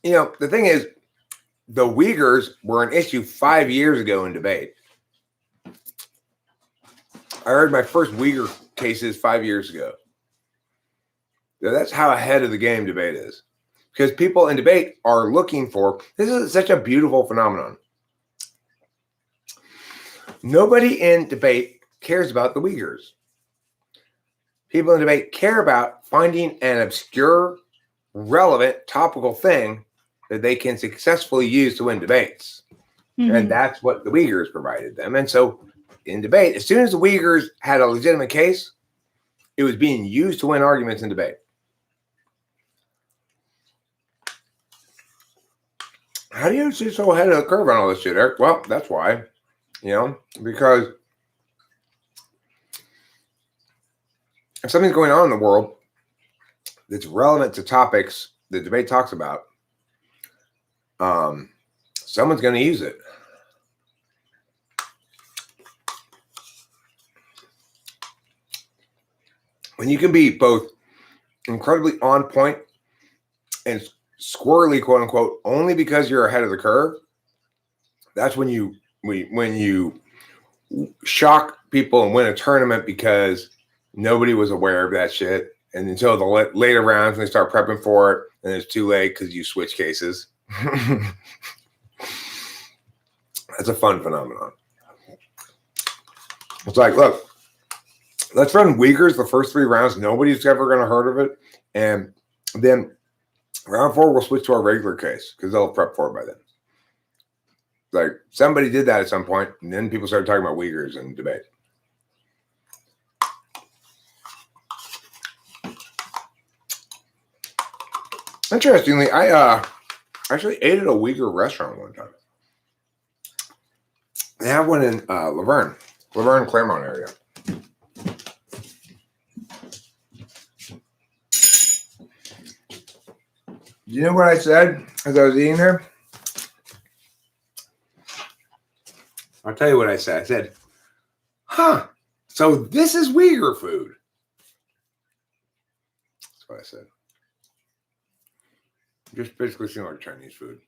The thing is, the Uyghurs were an issue 5 years ago in debate. I heard my first Uyghur cases 5 years ago. So that's how ahead of the game debate is. Because people in debate are looking for, this is such a beautiful phenomenon. Nobody in debate cares about the Uyghurs. People in debate care about finding an obscure, relevant, topical thing that they can successfully use to win debates. Mm-hmm. And that's what the Uyghurs provided them. And so in debate, as soon as the Uyghurs had a legitimate case, it was being used to win arguments in debate. How do you see so ahead of the curve on all this shit, Eric? Well, that's why, because if something's going on in the world that's relevant to topics the debate talks about, someone's going to use it. When you can be both incredibly on point and squirrely, quote unquote, only because you're ahead of the curve, that's when you shock people and win a tournament because nobody was aware of that shit. And until the later rounds, and they start prepping for it, and it's too late because you switch cases. That's a fun phenomenon. It's like, look, let's run Uyghurs the first 3 rounds. Nobody's ever going to heard of it. And then round 4, we'll switch to our regular case because they'll prep for it by then. Like somebody did that at some point, and then people started talking about Uyghurs in debate. Interestingly, I actually ate at a Uyghur restaurant one time. They have one in Laverne, Claremont area. You know what I said as I was eating there? I'll tell you what I said. I said, so this is Uyghur food. That's what I said. Just basically similar to Chinese food.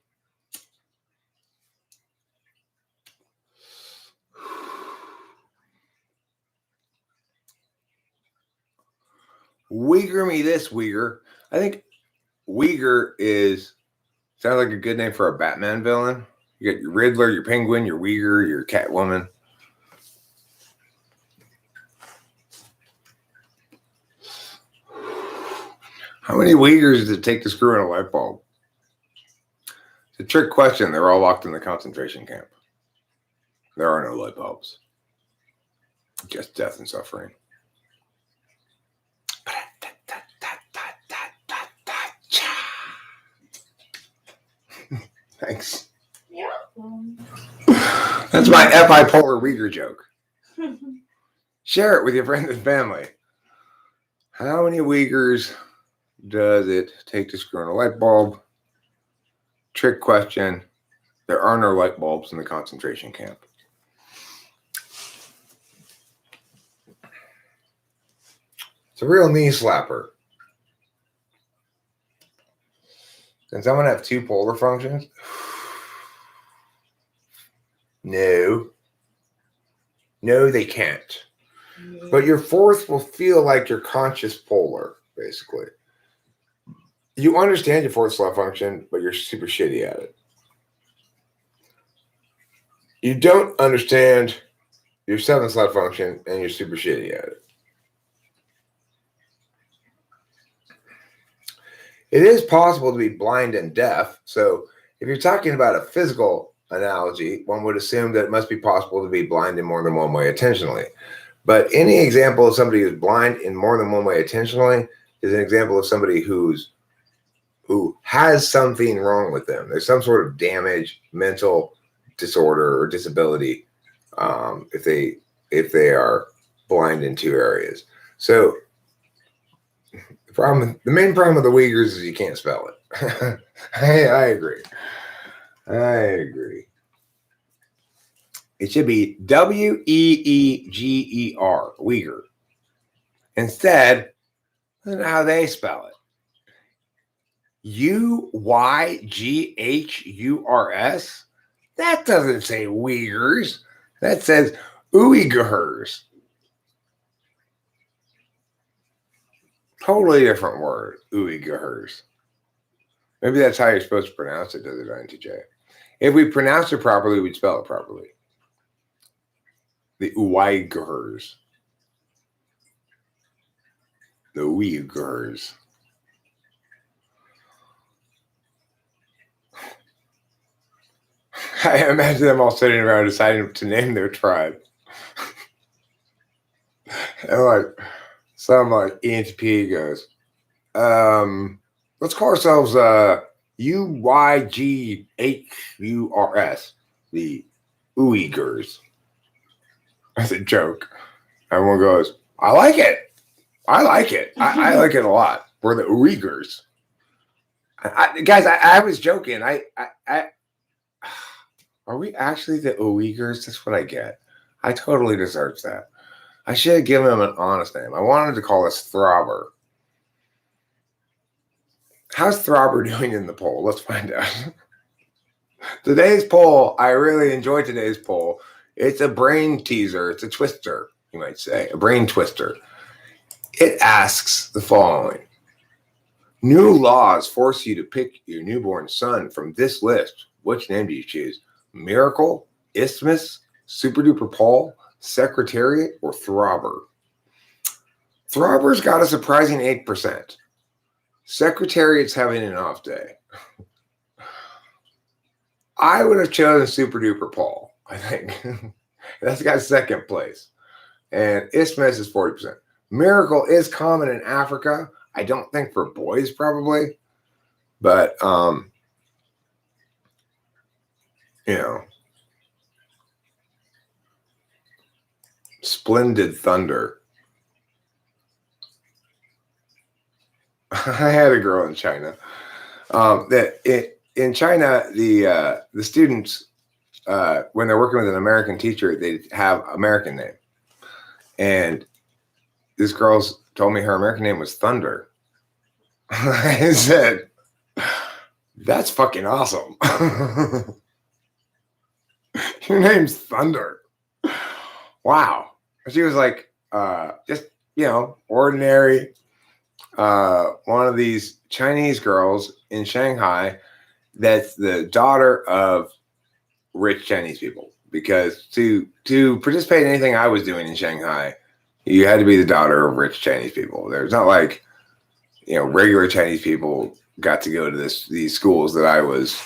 Uyghur me this, Uyghur. I think Uyghur sounds like a good name for a Batman villain. You got your Riddler, your Penguin, your Uyghur, your Catwoman. How many Uyghurs does it take to screw in a light bulb? It's a trick question. They're all locked in the concentration camp. There are no light bulbs. Just death and suffering. Thanks. Yeah. That's my bipolar Uyghur joke. Share it with your friends and family. How many Uyghurs does it take to screw in a light bulb? Trick question. There are no light bulbs in the concentration camp. It's a real knee slapper. Can someone have two polar functions? No. No, they can't. But your fourth will feel like your conscious polar, basically. You understand your fourth slap function, but you're super shitty at it. You don't understand your seventh slap function, and you're super shitty at it. It is possible to be blind and deaf. So if you're talking about a physical analogy, one would assume that it must be possible to be blind in more than one way intentionally. But any example of somebody who's blind in more than one way intentionally is an example of somebody who has something wrong with them. There's some sort of damage, mental disorder, or disability if they are blind in two areas. So the main problem with the Uyghurs is you can't spell it. I agree. It should be Weeger, Uyghur. Instead, listen to how they spell it. Uyghurs? That doesn't say Uyghurs. That says Uyghurs. Totally different word, Uyghurs. Maybe that's how you're supposed to pronounce it, does it, INTJ? If we pronounce it properly, we'd spell it properly. The Uyghurs. The Uyghurs. I imagine them all sitting around deciding to name their tribe. And some ENTP goes, let's call ourselves UYGHURS, the Uyghurs. That's a joke. Everyone goes, I like it. I like it a lot. We're the Uyghurs. Guys, I was joking. Are we actually the Uyghurs? That's what I get. I totally deserve that. I should have given him an honest name. I wanted to call us Throbber. How's Throbber doing in the poll? Let's find out. Today's poll, I really enjoyed today's poll. It's a brain teaser. It's a twister, you might say. A brain twister. It asks the following. New laws force you to pick your newborn son from this list. Which name do you choose? Miracle, Isthmus, Super Duper Paul, Secretariat, or Throbber? Throbber's got a surprising 8%. Secretariat's having an off day. I would have chosen Super Duper Paul, I think. That's got second place. And Isthmus is 40%. Miracle is common in Africa. I don't think for boys, probably. But, Splendid Thunder. I had a girl in China. In China, the students, when they're working with an American teacher, they have American name. And this girl told me her American name was Thunder. I said, that's fucking awesome. Your name's Thunder. Wow. She was like, just, ordinary, one of these Chinese girls in Shanghai that's the daughter of rich Chinese people. Because to participate in anything I was doing in Shanghai, you had to be the daughter of rich Chinese people. There's not like, regular Chinese people got to go to these schools that I was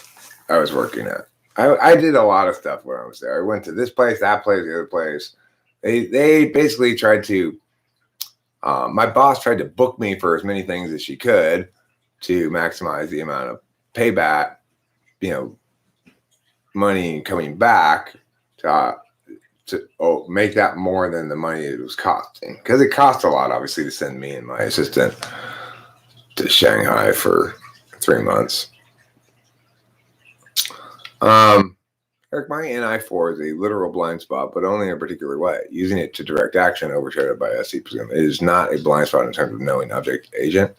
working at. I did a lot of stuff when I was there. I went to this place, that place, the other place. They basically tried to. My boss tried to book me for as many things as she could to maximize the amount of payback, money coming back to make that more than the money it was costing. Because it cost a lot, obviously, to send me and my assistant to Shanghai for 3 months. Eric, my NI4 is a literal blind spot, but only in a particular way. Using it to direct action overshadowed by SC presume. It is not a blind spot in terms of knowing object agent.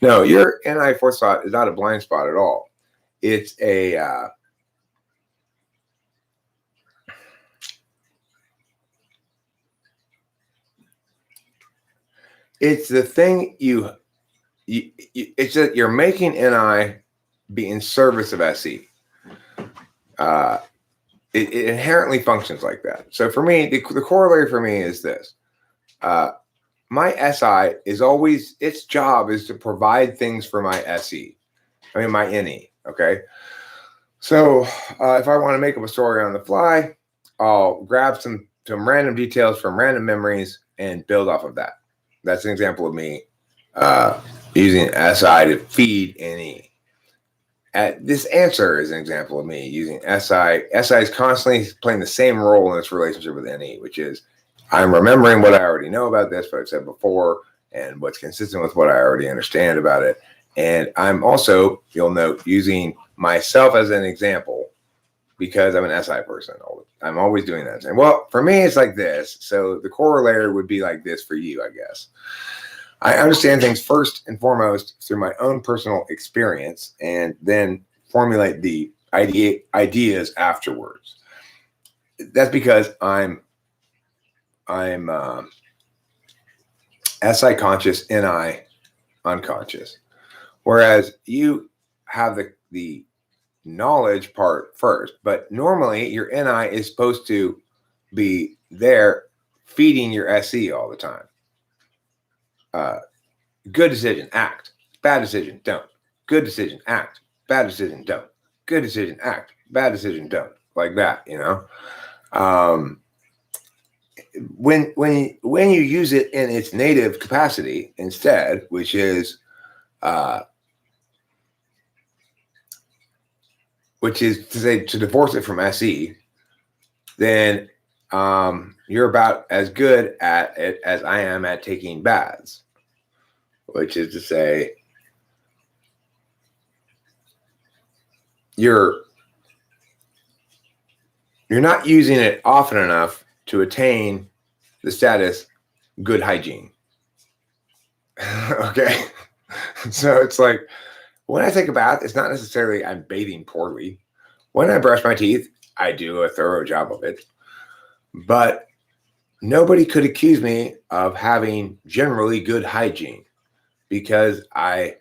No, your NI4 spot is not a blind spot at all. It's a it's the thing it's that you're making NI be in service of SC. It inherently functions like that. So for me, the corollary for me is this. My SI is always, its job is to provide things for my SE. My NE, okay? So if I want to make up a story on the fly, I'll grab some random details from random memories and build off of that. That's an example of me using SI to feed NE. This answer is an example of me using SI. SI is constantly playing the same role in its relationship with NE, which is I'm remembering what I already know about this, what I've said before, and what's consistent with what I already understand about it. And I'm also, you'll note, using myself as an example because I'm an SI person. I'm always doing that. And well, for me, it's like this. So the corollary would be like this for you, I guess. I understand things first and foremost through my own personal experience and then formulate the ideas afterwards. That's because I'm SI conscious, NI unconscious. Whereas you have the knowledge part first, but normally your NI is supposed to be there feeding your SE all the time. Good decision, act. Bad decision, don't. Good decision, act. Bad decision, don't. Good decision, act. Bad decision, don't. Like that, When you use it in its native capacity instead, which is to say to divorce it from SE, then you're about as good at it as I am at taking baths. Which is to say, you're not using it often enough to attain the status good hygiene. Okay? So it's like, when I take a bath, it's not necessarily I'm bathing poorly. When I brush my teeth, I do a thorough job of it. But nobody could accuse me of having generally good hygiene. Because I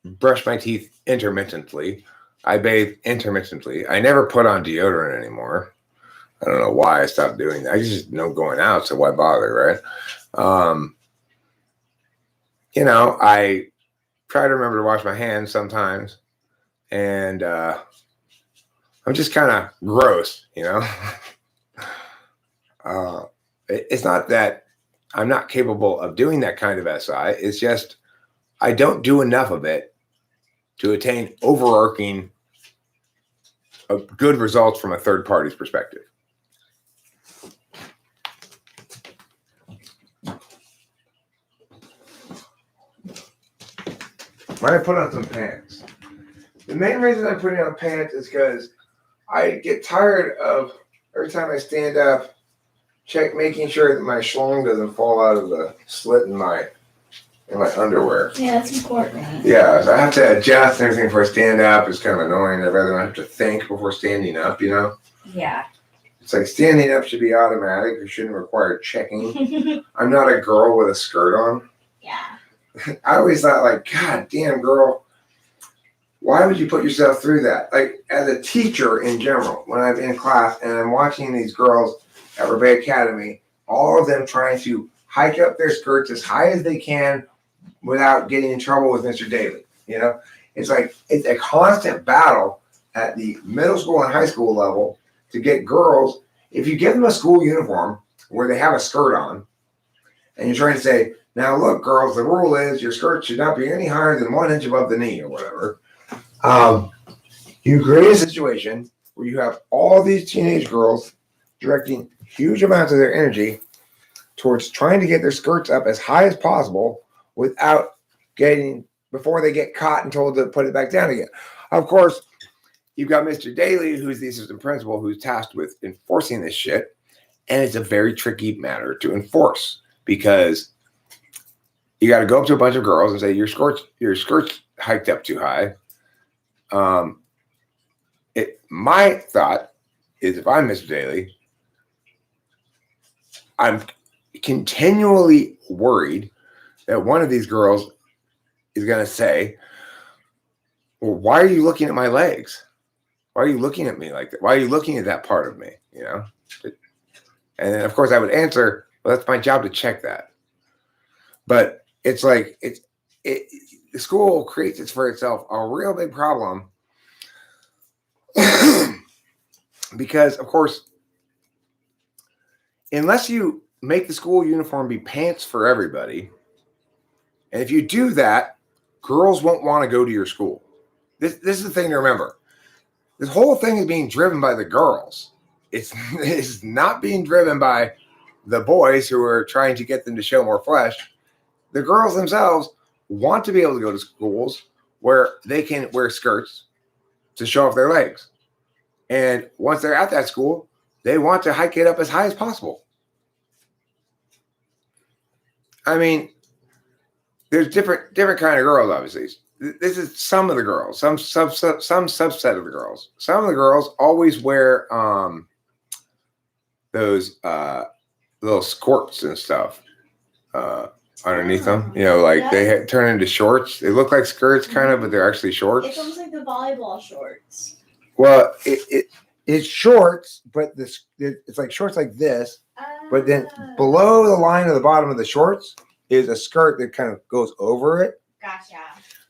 brush my teeth intermittently. I bathe intermittently. I never put on deodorant anymore. I don't know why I stopped doing that. I just know going out, so why bother, right? I try to remember to wash my hands sometimes. And I'm just kind of gross, It's not that I'm not capable of doing that kind of SI. It's just I don't do enough of it to attain overarching good results from a third party's perspective. When I put on some pants, the main reason I'm putting on pants is because I get tired of every time I stand up, making sure that my schlong doesn't fall out of the slit in my underwear. Yeah, that's important. Yeah, so I have to adjust everything before I stand up. It's kind of annoying. I'd rather not have to think before standing up, Yeah. It's like standing up should be automatic. It shouldn't require checking. I'm not a girl with a skirt on. Yeah. I always thought, like, God damn, girl, why would you put yourself through that? Like, as a teacher in general, when I'm in class and I'm watching these girls at Rebay Academy, all of them trying to hike up their skirts as high as they can without getting in trouble with Mr. Daly. You know, it's like it's a constant battle at the middle school and high school level to get girls. If you give them a school uniform where they have a skirt on, and you're trying to say, now look, girls, the rule is your skirt should not be any higher than 1 inch above the knee or whatever. You create a situation where you have all these teenage girls directing huge amounts of their energy towards trying to get their skirts up as high as possible without getting, before they get caught and told to put it back down again. Of course, you've got Mr. Daly, who's the assistant principal, who's tasked with enforcing this shit. And it's a very tricky matter to enforce because you got to go up to a bunch of girls and say, your skirt's hiked up too high. My thought is, if I'm Mr. Daly, I'm continually worried that one of these girls is going to say, well, why are you looking at my legs? Why are you looking at me like that? Why are you looking at that part of me? You know? And then, of course, I would answer, well, that's my job to check that. But it's like, the school creates it for itself a real big problem because, of course, unless you make the school uniform be pants for everybody, and if you do that, girls won't want to go to your school. This is the thing to remember. This whole thing is being driven by the girls. It's not being driven by the boys who are trying to get them to show more flesh. The girls themselves want to be able to go to schools where they can wear skirts to show off their legs. And once they're at that school, they want to hike it up as high as possible. I mean, there's different kind of girls, obviously. This is some of the girls, some subset of the girls. Some of the girls always wear those little skirts and stuff underneath them. You know, like they turn into shorts. They look like skirts, kind of, but they're actually shorts. It's almost like the volleyball shorts. Well, it's shorts, but it's like shorts like this. But then below the line of the bottom of the shorts is a skirt that kind of goes over it. Gotcha.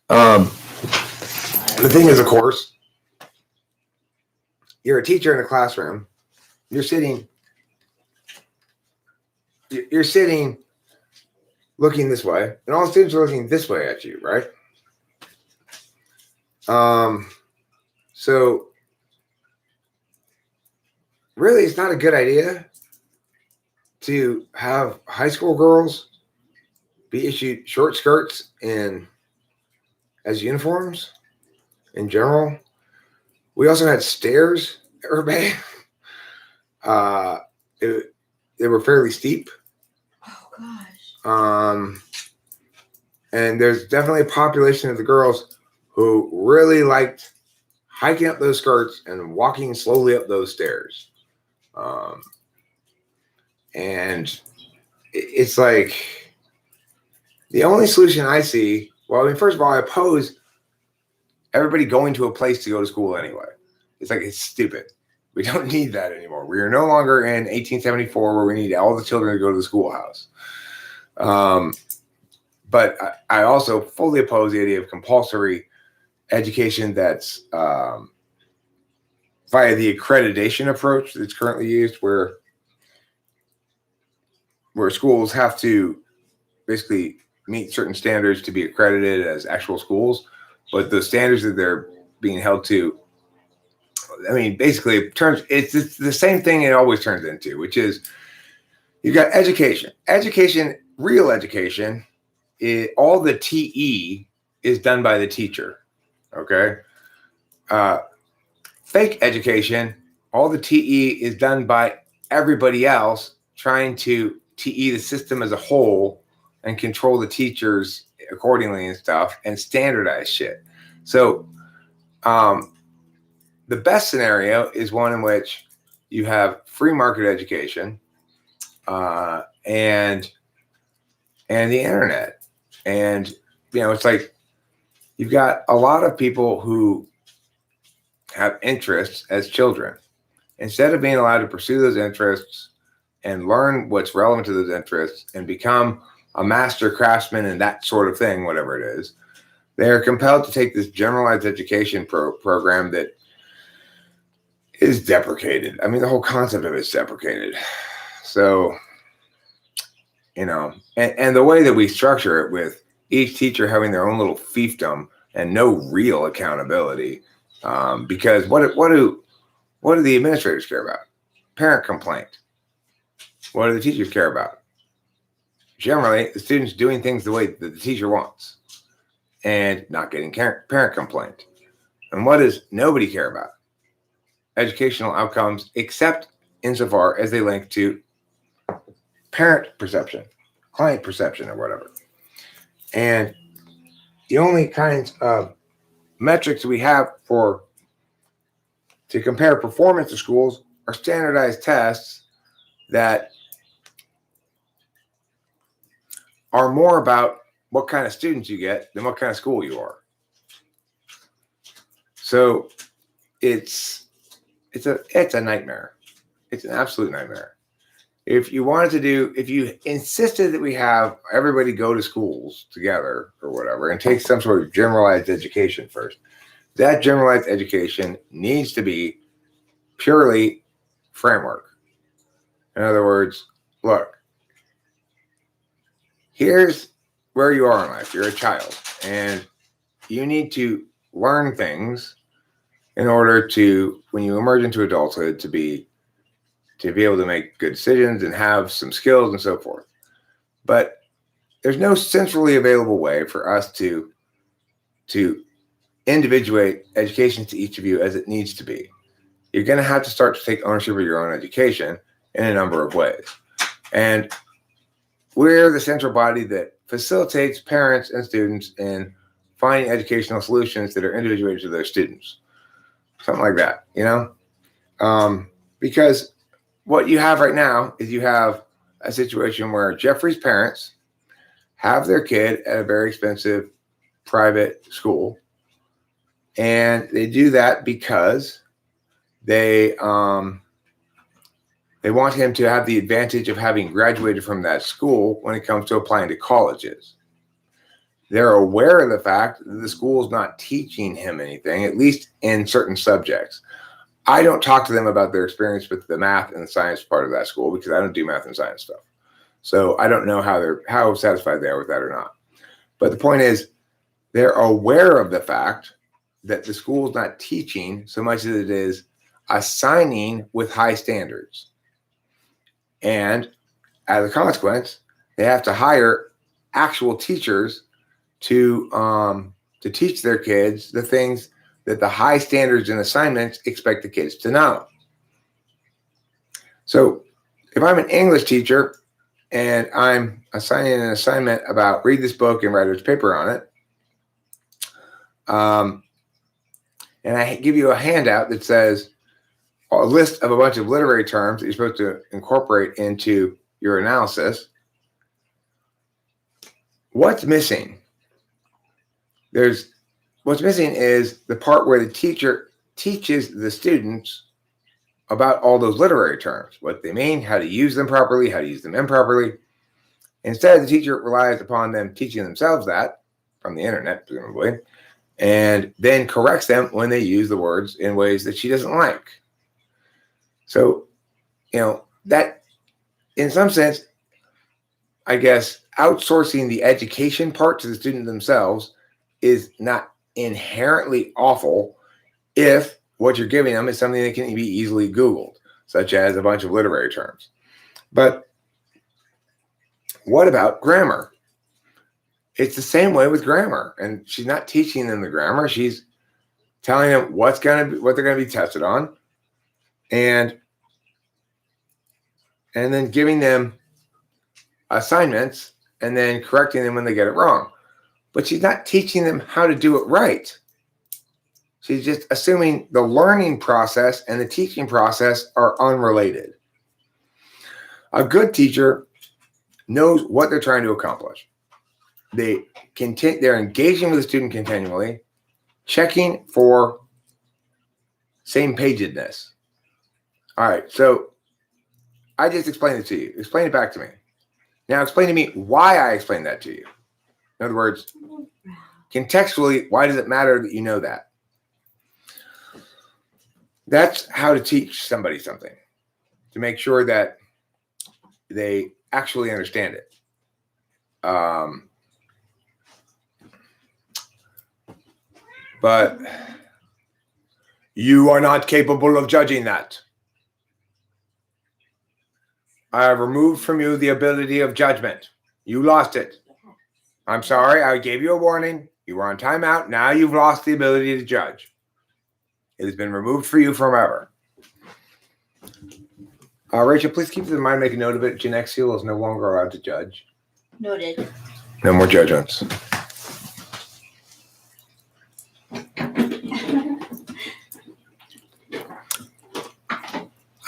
The thing is, of course, you're a teacher in a classroom. You're sitting looking this way, and all the students are looking this way at you, right? So really, it's not a good idea to have high school girls be issued short skirts as uniforms in general. We also had stairs at Rebay. They were fairly steep. Oh gosh. And there's definitely a population of the girls who really liked hiking up those skirts and walking slowly up those stairs. And it's like the only solution I see, well, I mean, first of all, I oppose everybody going to a place to go to school anyway. It's like, it's stupid. We don't need that anymore. We are no longer in 1874 where we need all the children to go to the schoolhouse. But I also fully oppose the idea of compulsory education that's via the accreditation approach that's currently used, where schools have to basically meet certain standards to be accredited as actual schools, but the standards that they're being held to, I mean, basically it's the same thing it always turns into, which is you've got education, real education. All the TE is done by the teacher. Okay. Fake education, all the TE is done by everybody else trying to TE the system as a whole and control the teachers accordingly and stuff and standardize shit. So the best scenario is one in which you have free market education and the internet. And, it's like you've got a lot of people who have interests as children. Instead of being allowed to pursue those interests and learn what's relevant to those interests and become a master craftsman and that sort of thing, whatever it is, they're compelled to take this generalized education program that is deprecated. I mean, the whole concept of it is deprecated. So, and the way that we structure it with each teacher having their own little fiefdom and no real accountability, because what do the administrators care about? Parent complaint. What do the teachers care about? Generally, the students doing things the way that the teacher wants and not getting parent complaint. And what does nobody care about? Educational outcomes, except insofar as they link to parent perception, client perception, or whatever. And the only kinds of metrics we have to compare performance of schools are standardized tests that are more about what kind of students you get than what kind of school you are. So it's a nightmare. It's an absolute nightmare. If you insisted that we have everybody go to schools together or whatever and take some sort of generalized education first, that generalized education needs to be purely framework. In other words, look, here's where you are in life. You're a child and you need to learn things in order to, when you emerge into adulthood, to be able to make good decisions and have some skills and so forth. But there's no centrally available way for us to individuate education to each of you as it needs to be. You're going to have to start to take ownership of your own education in a number of ways. And we're the central body that facilitates parents and students in finding educational solutions that are individuated to their students. Something like that, because what you have right now is you have a situation where Jeffrey's parents have their kid at a very expensive private school. And they do that because they want him to have the advantage of having graduated from that school when it comes to applying to colleges. They're aware of the fact that the school is not teaching him anything, at least in certain subjects. I don't talk to them about their experience with the math and the science part of that school because I don't do math and science stuff. So I don't know how satisfied they are with that or not. But the point is, they're aware of the fact that the school is not teaching so much as it is assigning with high standards. And as a consequence, they have to hire actual teachers to teach their kids the things that the high standards and assignments expect the kids to know. So if I'm an English teacher and I'm assigning an assignment about read this book and write a paper on it, and I give you a handout that says a list of a bunch of literary terms that you're supposed to incorporate into your analysis, what's missing? What's missing is the part where the teacher teaches the students about all those literary terms, what they mean, how to use them properly, how to use them improperly. Instead, the teacher relies upon them teaching themselves that from the internet, presumably, and then corrects them when they use the words in ways that she doesn't like. So, that in some sense, I guess, outsourcing the education part to the student themselves is not inherently awful if what you're giving them is something that can be easily Googled, such as a bunch of literary terms. But what about grammar? It's the same way with grammar. And she's not teaching them the grammar. She's telling them what they're going to be tested on, and then giving them assignments and then correcting them when they get it wrong. But she's not teaching them how to do it right. She's just assuming the learning process and the teaching process are unrelated. A good teacher knows what they're trying to accomplish. they're engaging with the student continually, checking for same pagedness. All right, so I just explained it to you. Explain it back to me. Now explain to me why I explained that to you. In other words, contextually, why does it matter that you know that? That's how to teach somebody something, to make sure that they actually understand it. But you are not capable of judging that. I have removed from you the ability of judgment. You lost it. I'm sorry. I gave you a warning. You were on timeout. Now you've lost the ability to judge. It has been removed for you forever. Rachel, please keep in mind, make a note of it. Genexial is no longer allowed to judge. Noted. No more judgments.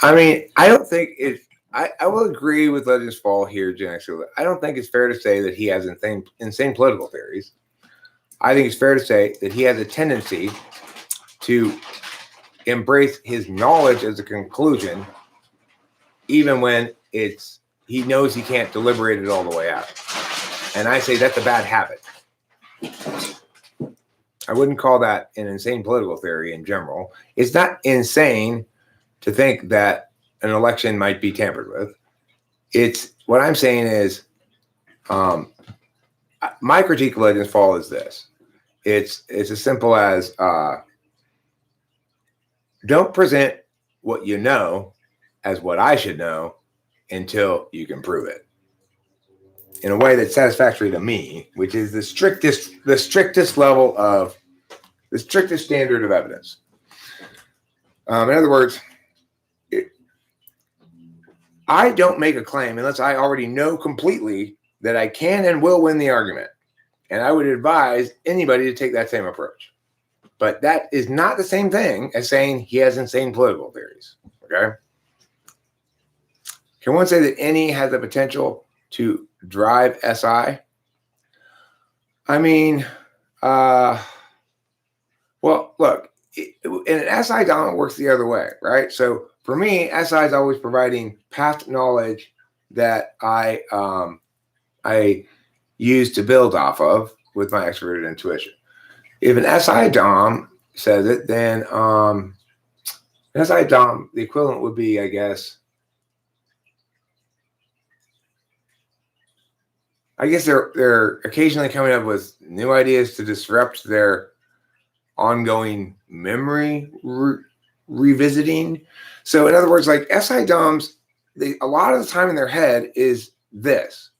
I mean, I don't think it. I will agree with Legends Fall here, Genexial. I don't think it's fair to say that he has insane political theories. I think it's fair to say that he has a tendency to embrace his knowledge as a conclusion, even when he knows he can't deliberate it all the way out. And I say that's a bad habit. I wouldn't call that an insane political theory in general. It's not insane to think that an election might be tampered with. It's what I'm saying is, my critique of Legends Fall is this. It's as simple as don't present what you know as what I should know until you can prove it in a way that's satisfactory to me, which is the strictest level of the strictest standard of evidence. In other words, I don't make a claim unless I already know completely that I can and will win the argument. And I would advise anybody to take that same approach. But that is not the same thing as saying he has insane political theories. Okay? Can one say that any has the potential to drive SI? I mean, well, look, an SI dominant works the other way, right? So for me, SI is always providing past knowledge that I use to build off of with my extroverted intuition. If an SI dom says it, then an SI dom, the equivalent would be, I guess they're occasionally coming up with new ideas to disrupt their ongoing memory revisiting. So in other words, like SI DOMs, a lot of the time in their head is this.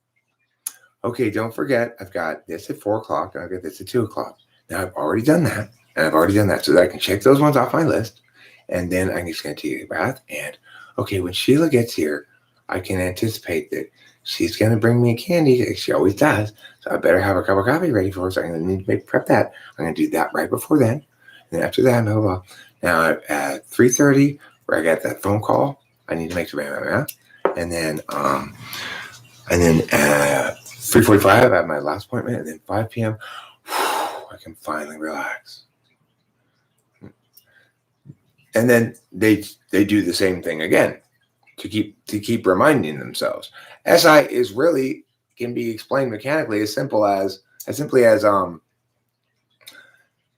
Okay, don't forget, I've got this at 4 o'clock and I've got this at 2 o'clock. Now I've already done that, and I've already done that, so that I can check those ones off my list, and then I'm just going to take a bath. And okay, when Sheila gets here, I can anticipate that she's going to bring me a candy, like she always does. So I better have a cup of coffee ready for her. So I'm going to need to prep that. I'm going to do that right before then. And after that, blah, blah, blah. Now at 3:30, where I got that phone call, I need to make sure. And then at 3:45, I have my last appointment. And then 5 p.m., I can finally relax. And then they do the same thing again to keep reminding themselves. SI is really can be explained mechanically as simply as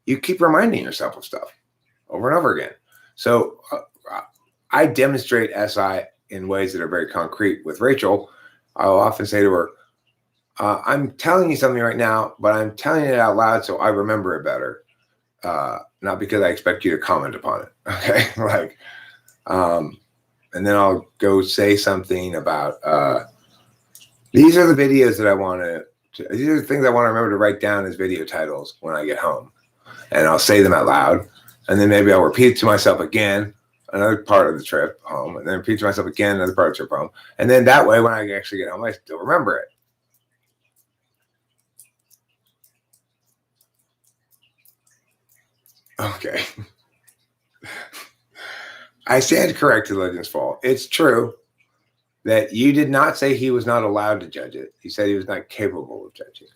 you keep reminding yourself of stuff over and over again. So I demonstrate SI in ways that are very concrete with Rachel. I'll often say to her, I'm telling you something right now, but I'm telling it out loud so I remember it better. Not because I expect you to comment upon it. Okay. And then I'll go say something about, these are the videos that I want these are the things I want to remember to write down as video titles when I get home. And I'll say them out loud. And then maybe I'll repeat it to myself again, another part of the trip home, and then repeat it to myself again, another part of the trip home. And then that way, when I actually get home, I still remember it. Okay. I stand corrected, Legends Fall. It's true that you did not say he was not allowed to judge it. You said he was not capable of judging it.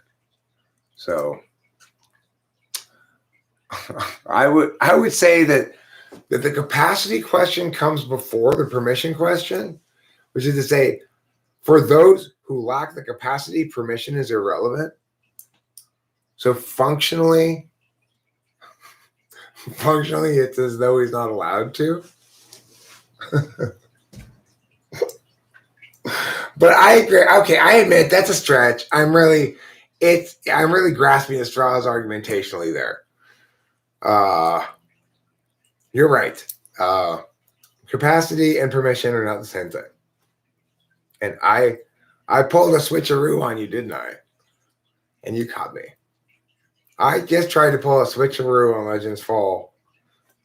So I would say that the capacity question comes before the permission question, which is to say, for those who lack the capacity, permission is irrelevant. So functionally, it's as though he's not allowed to. But I agree. Okay, I admit that's a stretch. I'm really grasping at straws argumentationally there. You're right. Capacity and permission are not the same thing. And I pulled a switcheroo on you, didn't I? And you caught me. I just tried to pull a switcheroo on Legends Fall.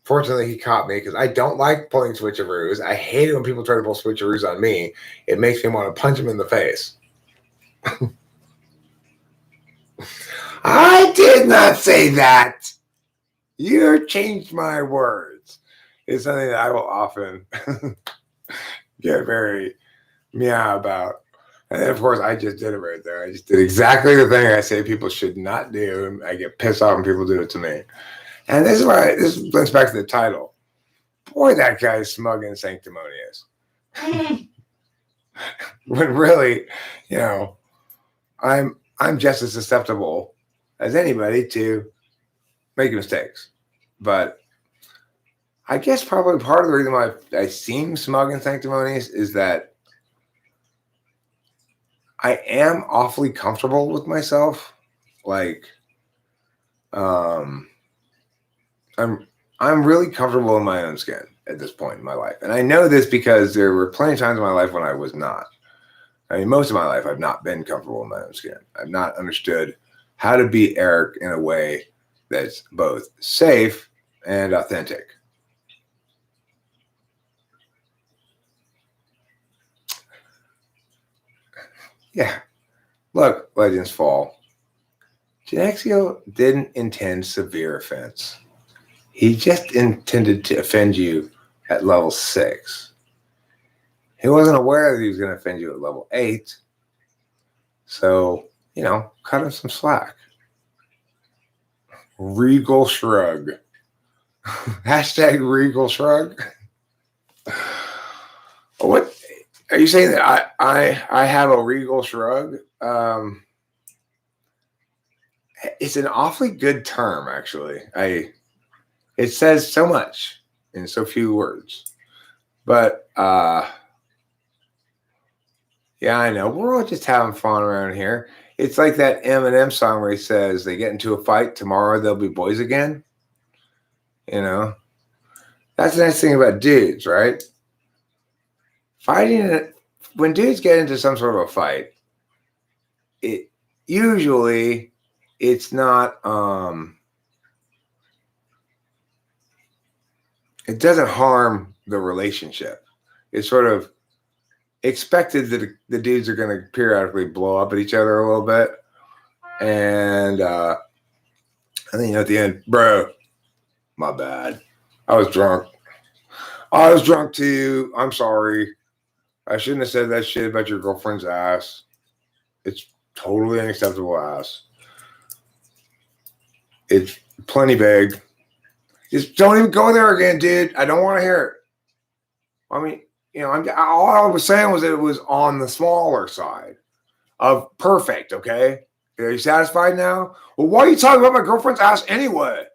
Fortunately, he caught me because I don't like pulling switcheroos. I hate it when people try to pull switcheroos on me. It makes me want to punch them in the face. I did not say that. You changed my words. It's something that I will often get very meow about. And then, of course, I just did it right there. I just did exactly the thing I say people should not do. And I get pissed off when people do it to me. And this links back to the title. Boy, that guy is smug and sanctimonious. When really, I'm just as susceptible as anybody to making mistakes. But I guess probably part of the reason why I seem smug and sanctimonious is that I am awfully comfortable with myself. Like, I'm really comfortable in my own skin at this point in my life. And I know this because there were plenty of times in my life when I was not. I mean, most of my life, I've not been comfortable in my own skin. I've not understood how to be Eric in a way that's both safe and authentic. Yeah. Look, Legends Fall. Genexio didn't intend severe offense. He just intended to offend you at level 6. He wasn't aware that he was going to offend you at level 8. So, cut him some slack. Regal shrug. Hashtag regal shrug. What are you saying that I have a regal shrug? It's an awfully good term, actually. It says so much in so few words. But yeah, I know. We're all just having fun around here. It's like that Eminem song where he says they get into a fight, tomorrow they'll be boys again. That's the nice thing about dudes, right? When dudes get into some sort of a fight, it's not it doesn't harm the relationship. It's sort of expected that the dudes are going to periodically blow up at each other a little bit. And then, at the end, bro, my bad. I was drunk. I was drunk too. I'm sorry. I shouldn't have said that shit about your girlfriend's ass. It's totally unacceptable ass. It's plenty big. Just don't even go there again, dude. I don't want to hear it. I mean, all I was saying was that it was on the smaller side of perfect, okay? Are you satisfied now? Well, why are you talking about my girlfriend's ass anyway?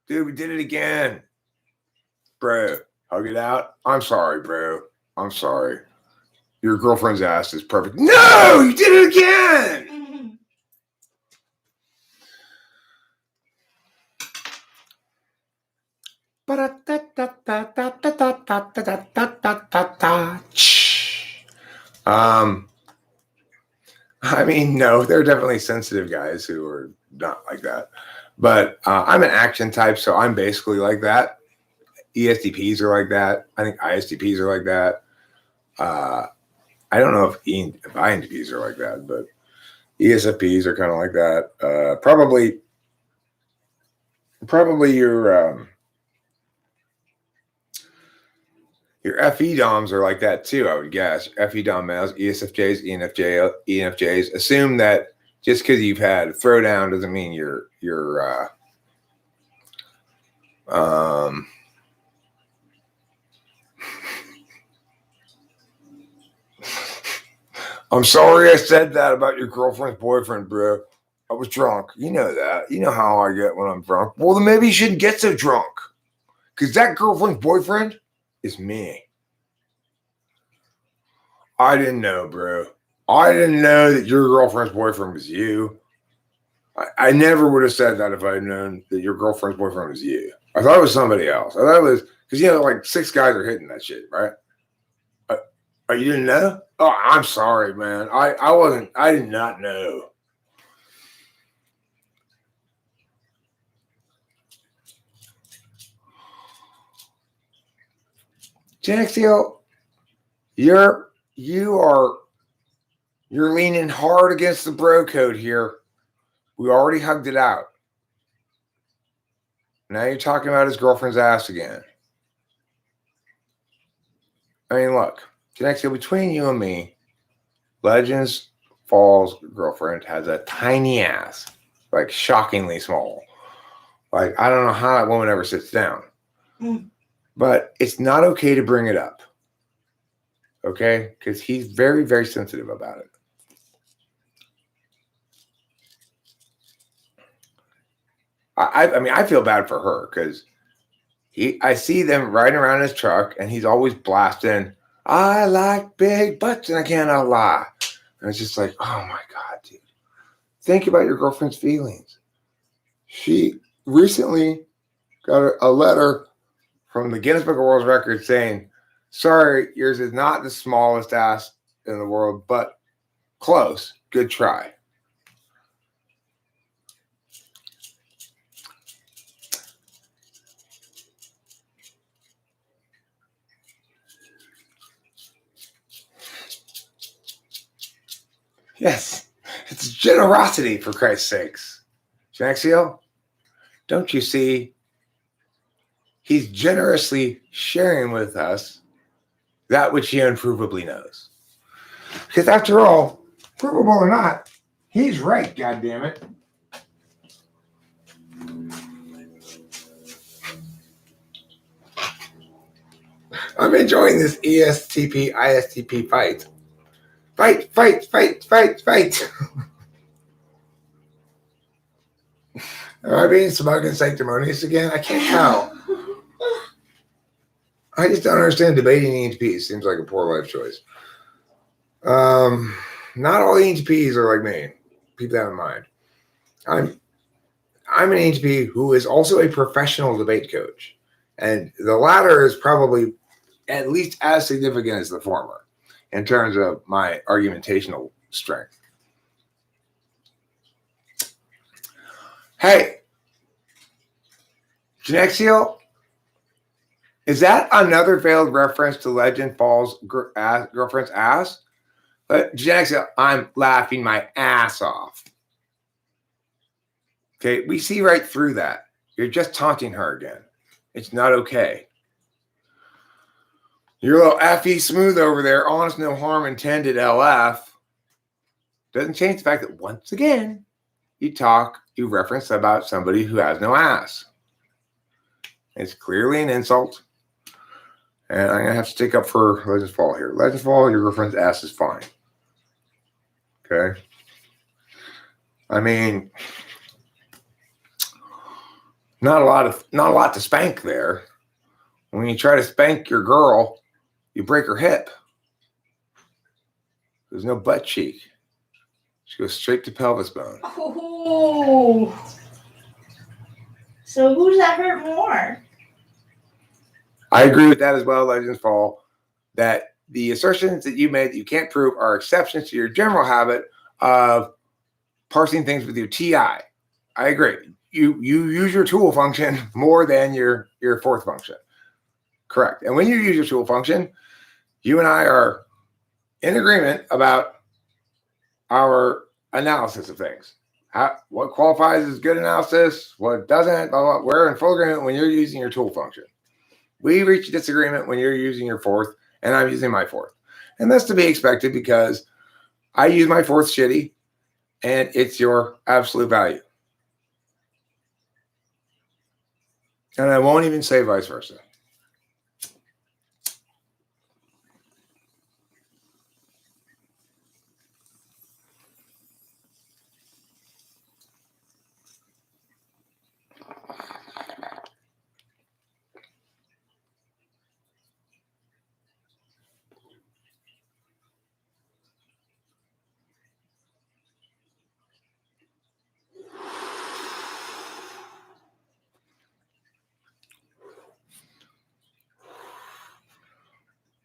Dude, we did it again. Bro, hug it out. I'm sorry, bro. I'm sorry. Your girlfriend's ass is perfect. No, you did it again. I mean, no, there are definitely sensitive guys who are not like that. But I'm an action type, so I'm basically like that. ESTPs are like that. I think ISTPs are like that. I don't know if INTPs are like that, but ESFPs are kind of like that. Probably your Your FE DOMs are like that too, I would guess. FE DOM males, ESFJs, ENFJs assume that just because you've had a throwdown doesn't mean you're I'm sorry I said that about your girlfriend's boyfriend, bro. I was drunk. You know that. You know how I get when I'm drunk. Well, then maybe you shouldn't get so drunk. Because that girlfriend's boyfriend is me. I didn't know, bro. I didn't know that your girlfriend's boyfriend was you. I never would have said that if I had known that your girlfriend's boyfriend was you. I thought it was somebody else. I thought it was, because, like 6 guys are hitting that shit, right? Oh, you didn't know? Oh, I'm sorry, man. I did not know. Jaxiel, you're leaning hard against the bro code here. We already hugged it out. Now you're talking about his girlfriend's ass again. I mean, look, Jaxiel, between you and me, Legends Falls' girlfriend has a tiny ass, like shockingly small. Like, I don't know how that woman ever sits down. But it's not okay to bring it up. Okay? Because he's very, very sensitive about it. I mean, I feel bad for her because I see them riding around in his truck and he's always blasting, I like big butts and I cannot lie. And it's just like, oh my God, dude. Think about your girlfriend's feelings. She recently got a letter from the Guinness Book of World Records saying, sorry, yours is not the smallest ass in the world, but close. Good try. Yes, it's generosity, for Christ's sakes. Jaxiel, don't you see? He's generously sharing with us that which he unprovably knows. Because after all, provable or not, he's right, goddammit. I'm enjoying this ESTP, ISTP fight. Fight, fight, fight, fight, fight. Am I being smug and sanctimonious again? I can't tell. I just don't understand debating ENTPs. Seems like a poor life choice. Not all ENTPs are like me. Keep that in mind. I'm an ENTP who is also a professional debate coach. And the latter is probably at least as significant as the former in terms of my argumentational strength. Hey, Jaxiel, is that another veiled reference to Legend Falls' girlfriend's ass? But Jaxiel, I'm laughing my ass off. Okay, we see right through that. You're just taunting her again. It's not okay. Your little FE smooth over there, honest, no harm intended LF, doesn't change the fact that once again, you reference about somebody who has no ass. It's clearly an insult. And I'm going to have to stick up for Legends Fall here. Legends Fall, your girlfriend's ass is fine. Okay? I mean, not a lot to spank there. When you try to spank your girl, you break her hip. There's no butt cheek. She goes straight to pelvis bone. Oh. So who's that hurt more? I agree with that as well, Legends Fall, that the assertions that you made that you can't prove are exceptions to your general habit of parsing things with your TI. I agree. You use your tool function more than your fourth function. Correct. And when you use your tool function, you and I are in agreement about our analysis of things. What qualifies as good analysis, what doesn't, blah, blah. We're in full agreement when you're using your tool function. We reach a disagreement when you're using your fourth and I'm using my fourth. And that's to be expected because I use my fourth shitty and it's your absolute value. And I won't even say vice versa.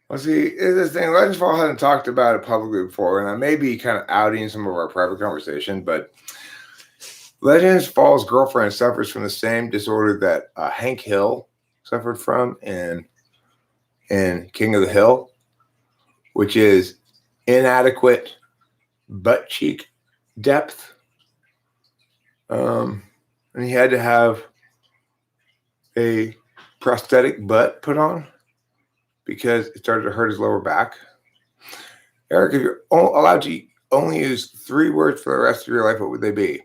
Well, see, this thing, Legends Fall hasn't talked about it publicly before, and I may be kind of outing some of our private conversation, but Legends Fall's girlfriend suffers from the same disorder that Hank Hill suffered from in King of the Hill, which is inadequate butt cheek depth. And he had to have a prosthetic butt put on because it started to hurt his lower back. Eric, if you're allowed to only use 3 words for the rest of your life, what would they be?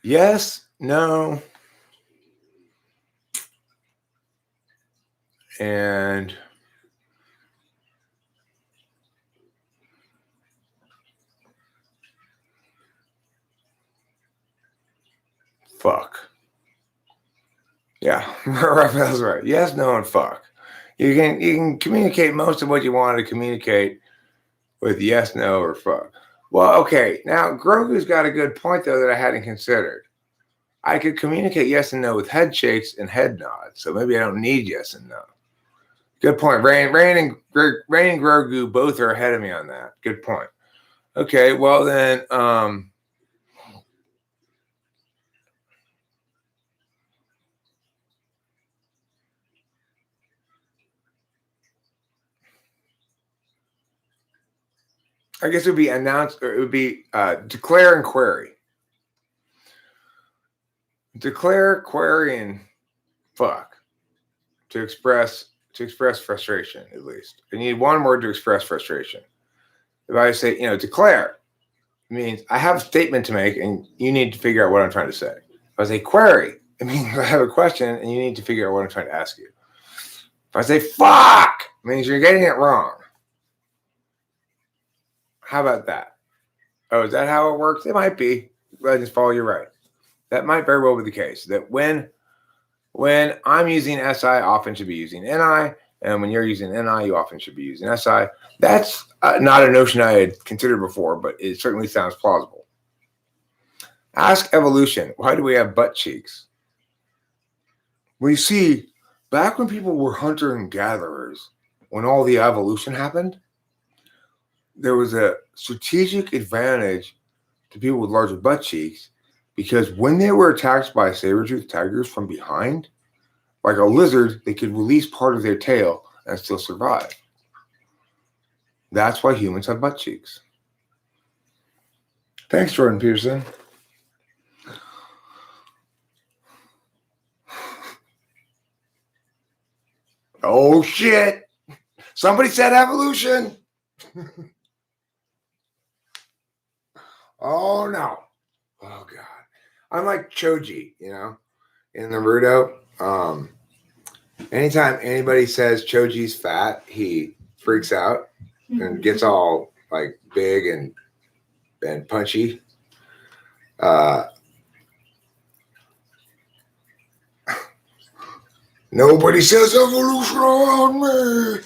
Yes, no, and fuck. Yeah, Raphael's right. Yes, no, and fuck. You can communicate most of what you want to communicate with yes, no, or fuck. Well, okay. Now Grogu's got a good point though that I hadn't considered. I could communicate yes and no with head shakes and head nods, so maybe I don't need yes and no. Good point. Rain and Grogu both are ahead of me on that. Good point. Okay, well then, I guess it would be announced, or it would be declare and query. Declare, query, and fuck to express frustration. At least I need one word to express frustration. If I say, declare, it means I have a statement to make, and you need to figure out what I'm trying to say. If I say query, it means I have a question, and you need to figure out what I'm trying to ask you. If I say fuck, it means you're getting it wrong. How about that? Oh, is that how it works? It might be. Legends Fall, you're right. That might very well be the case. That when I'm using SI, I often should be using NI, and when you're using NI, you often should be using SI. That's not a notion I had considered before, but it certainly sounds plausible. Ask evolution. Why do we have butt cheeks? We see, back when people were hunter and gatherers, when all the evolution happened, there was a strategic advantage to people with larger butt cheeks because when they were attacked by saber-toothed tigers from behind, like a lizard, they could release part of their tail and still survive. That's why humans have butt cheeks. Thanks, Jordan Peterson. Oh, shit. Somebody said evolution. Oh, no. Oh, God. I'm like Choji, in Naruto. Anytime anybody says Choji's fat, he freaks out and gets all like big and punchy. Nobody says evolution on me.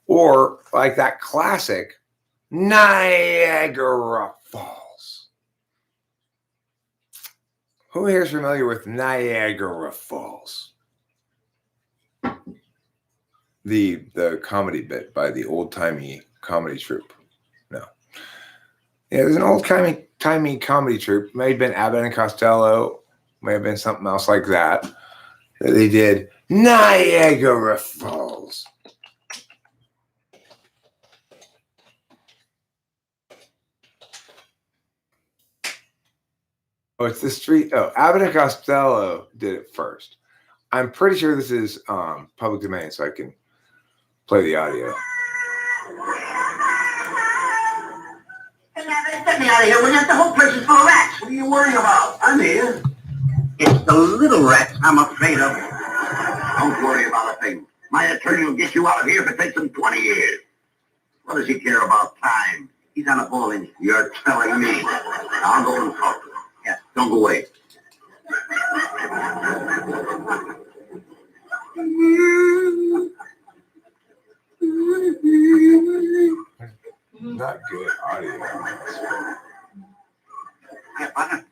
Or like that classic Niagara Falls. Who here is familiar with Niagara Falls? The comedy bit by the old-timey comedy troupe. No. Yeah, there's an old-timey comedy troupe. May have been Abbott and Costello. May have been something else like that. They did Niagara Falls. Oh, it's the street. Oh, Abbott and Costello did it first. I'm pretty sure this is public domain, so I can play the audio. Hey, Abbott, get me out of here, will you? The whole place is full of rats. What are you worrying about? I'm here. It's the little rats I'm afraid of. Don't worry about a thing. My attorney will get you out of here if it takes him 20 years. What does he care about time? He's on a bowling. You're telling me. I'll go and talk to him. Yeah, don't go away. Not good audio. Hi, partner.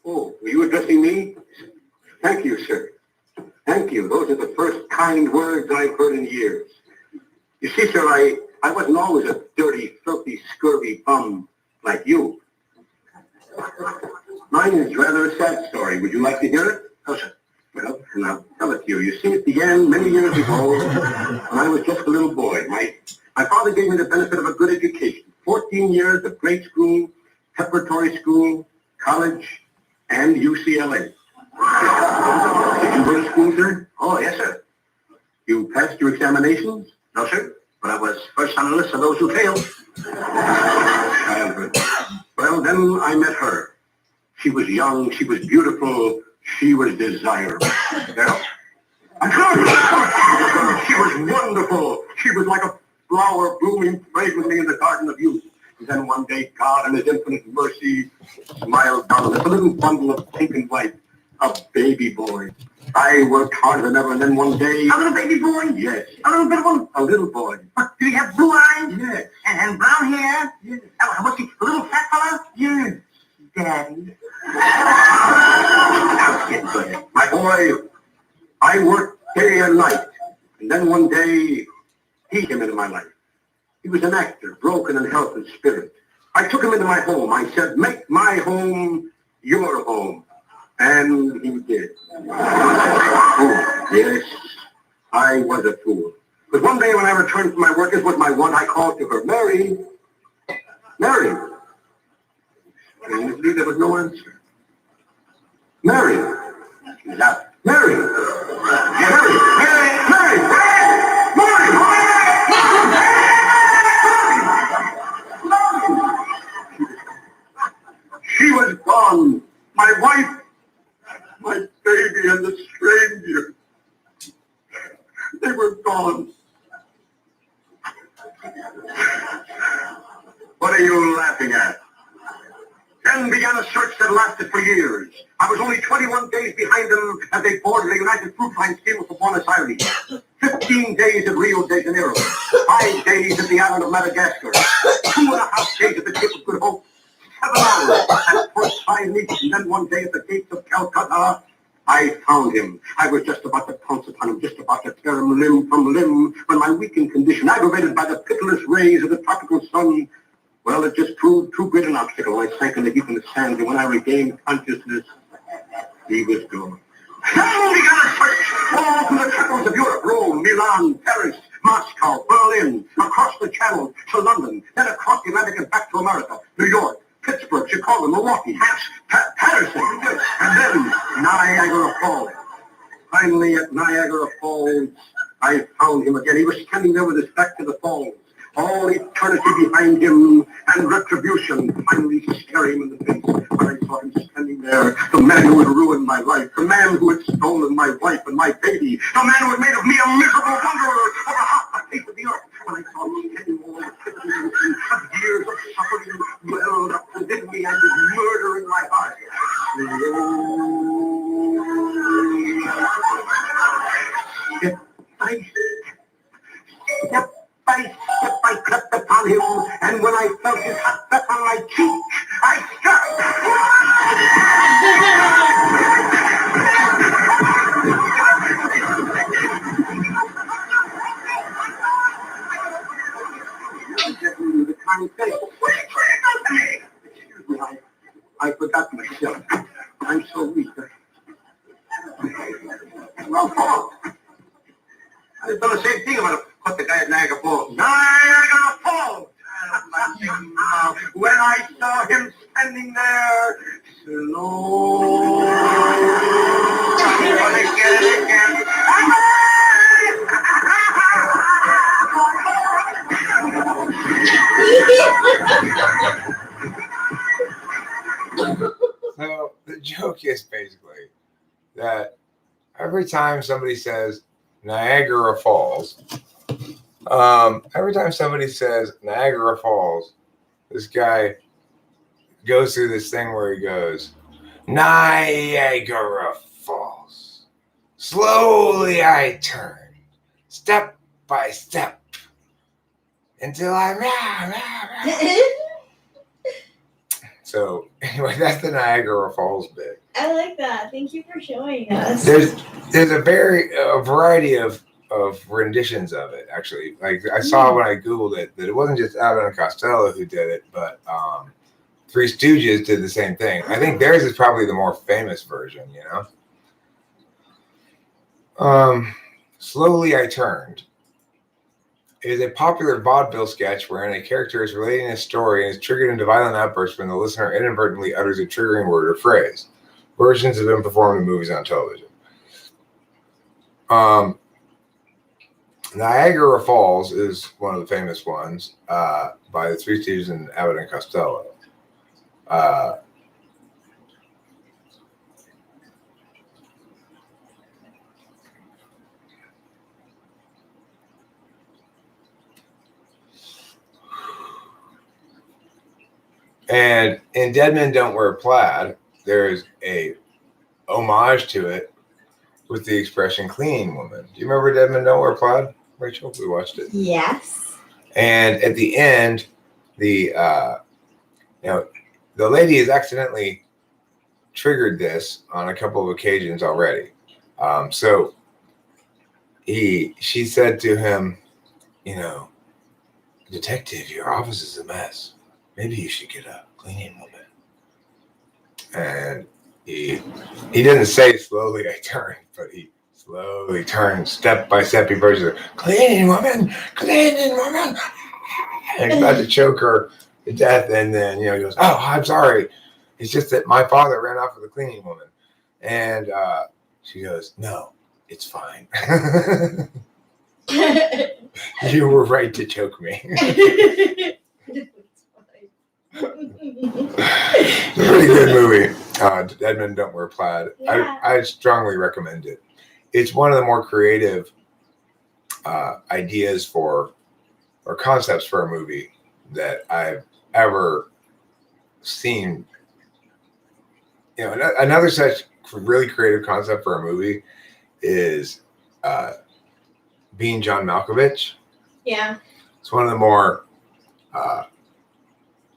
Oh, were you addressing me? Thank you, sir. Thank you. Those are the first kind words I've heard in years. You see, sir, I wasn't always a dirty, filthy, scurvy bum like you. Mine is rather a sad story. Would you like to hear it? Oh, sir. Well, and I'll tell it to you. You see, it began many years ago when I was just a little boy. My father gave me the benefit of a good education. 14 years of grade school, preparatory school, college, and UCLA. Did you go to school, sir? Oh, yes, sir. You passed your examinations? No, sir. But I was first on the list of those who failed. Childhood. Well, then I met her. She was young, she was beautiful, she was desirable. Well, she was wonderful. She was like a flower blooming fragrantly in the garden of youth. And then one day, God in his infinite mercy smiled down on us, a little bundle of pink and white, a baby boy. I worked harder than ever, and then one day... A little baby boy? Yes. A little bit of one? A little boy. What, do you have blue eyes? Yes. And brown hair? Yes. What's he, a little fat fella? Yes. Daddy. Now, get good. My boy, I worked day and night, and then one day, he came into my life. He was an actor, broken in health and spirit. I took him into my home. I said, make my home your home. And he did. Oh, yes, I was a fool. But one day when I returned from my work, as was my wont, I called to her, Mary, Mary. Strangely, there was no answer. Mary. She was out. Mary. Mary. Mary. Mary. Mary. She was gone. My wife, my baby, and the stranger. They were gone. What are you laughing at? Then began a search that lasted for years. I was only 21 days behind them as they boarded the United Fruit Line steamer for Buenos Aires. 15 days at Rio de Janeiro. 5 days at the island of Madagascar. 2.5 days at the Cape of Good Hope. 7 hours at Port Said, and then one day at the gates of Calcutta, I found him. I was just about to pounce upon him, just about to tear him limb from limb, when my weakened condition, aggravated by the pitiless rays of the tropical sun, well, it just proved too great an obstacle. I sank in the heap in the sand, and when I regained consciousness, he was gone. Then we began a search all through the capitals of Europe, Rome, Milan, Paris, Moscow, Berlin, across the Channel to London, then across the Atlantic and back to America, New York, Pittsburgh, Chicago, Milwaukee, Patterson, and then Niagara Falls. Finally, at Niagara Falls, I found him again. He was standing there with his back to the falls, all eternity behind him, and retribution finally staring him in the face. When I saw him standing there, the man who had ruined my life, the man who had stolen my wife and my baby, the man who had made of me a miserable wanderer over half the face of the earth. When I saw him standing all the years of suffering welled up within me and was murdering my heart. Step by step, I crept upon him, and when I felt his hot breath on my cheek, I struck. The kind face. Excuse me, I forgot myself. I'm so weak. No fault. I've done the same thing about to put the guy at Niagara Falls. Niagara Falls! When I saw him standing there, Hello. I'm gonna get it again. So the joke is basically that every time somebody says Niagara Falls, this guy goes through this thing where he goes, Niagara Falls. Slowly I turn, step by step, until I So anyway, that's the Niagara Falls bit. I like that. Thank you for showing us. There's a variety of renditions of it, actually. Like I saw when I Googled it that it wasn't just Abbott and Costello who did it, but Three Stooges did the same thing. I think theirs is probably the more famous version, you know? Slowly I Turned is a popular vaudeville sketch wherein a character is relating a story and is triggered into violent outbursts when the listener inadvertently utters a triggering word or phrase. Versions have been performed in movies on television. Niagara Falls is one of the famous ones by the Three Stooges and Abbott and Costello. And in Dead Men Don't Wear Plaid, there's a homage to it with the expression cleaning woman. Do you remember Dead Men Don't Wear Plaid, Rachel? We watched it. Yes. And at the end, the lady has accidentally triggered this on a couple of occasions already. So she said to him, you know, detective, your office is a mess. Maybe you should get a cleaning woman. And he didn't say slowly I turned, but he slowly turned step by step. He versus her, cleaning woman. And he's about to choke her to death. And then, he goes, oh, I'm sorry. It's just that my father ran off with a cleaning woman. And she goes, no, it's fine. You were right to choke me. It's a pretty good movie. Dead Men Don't Wear Plaid. Yeah. I strongly recommend it. It's one of the more creative ideas or concepts for a movie that I've ever seen. Another such really creative concept for a movie is Being John Malkovich. Yeah. It's one of the more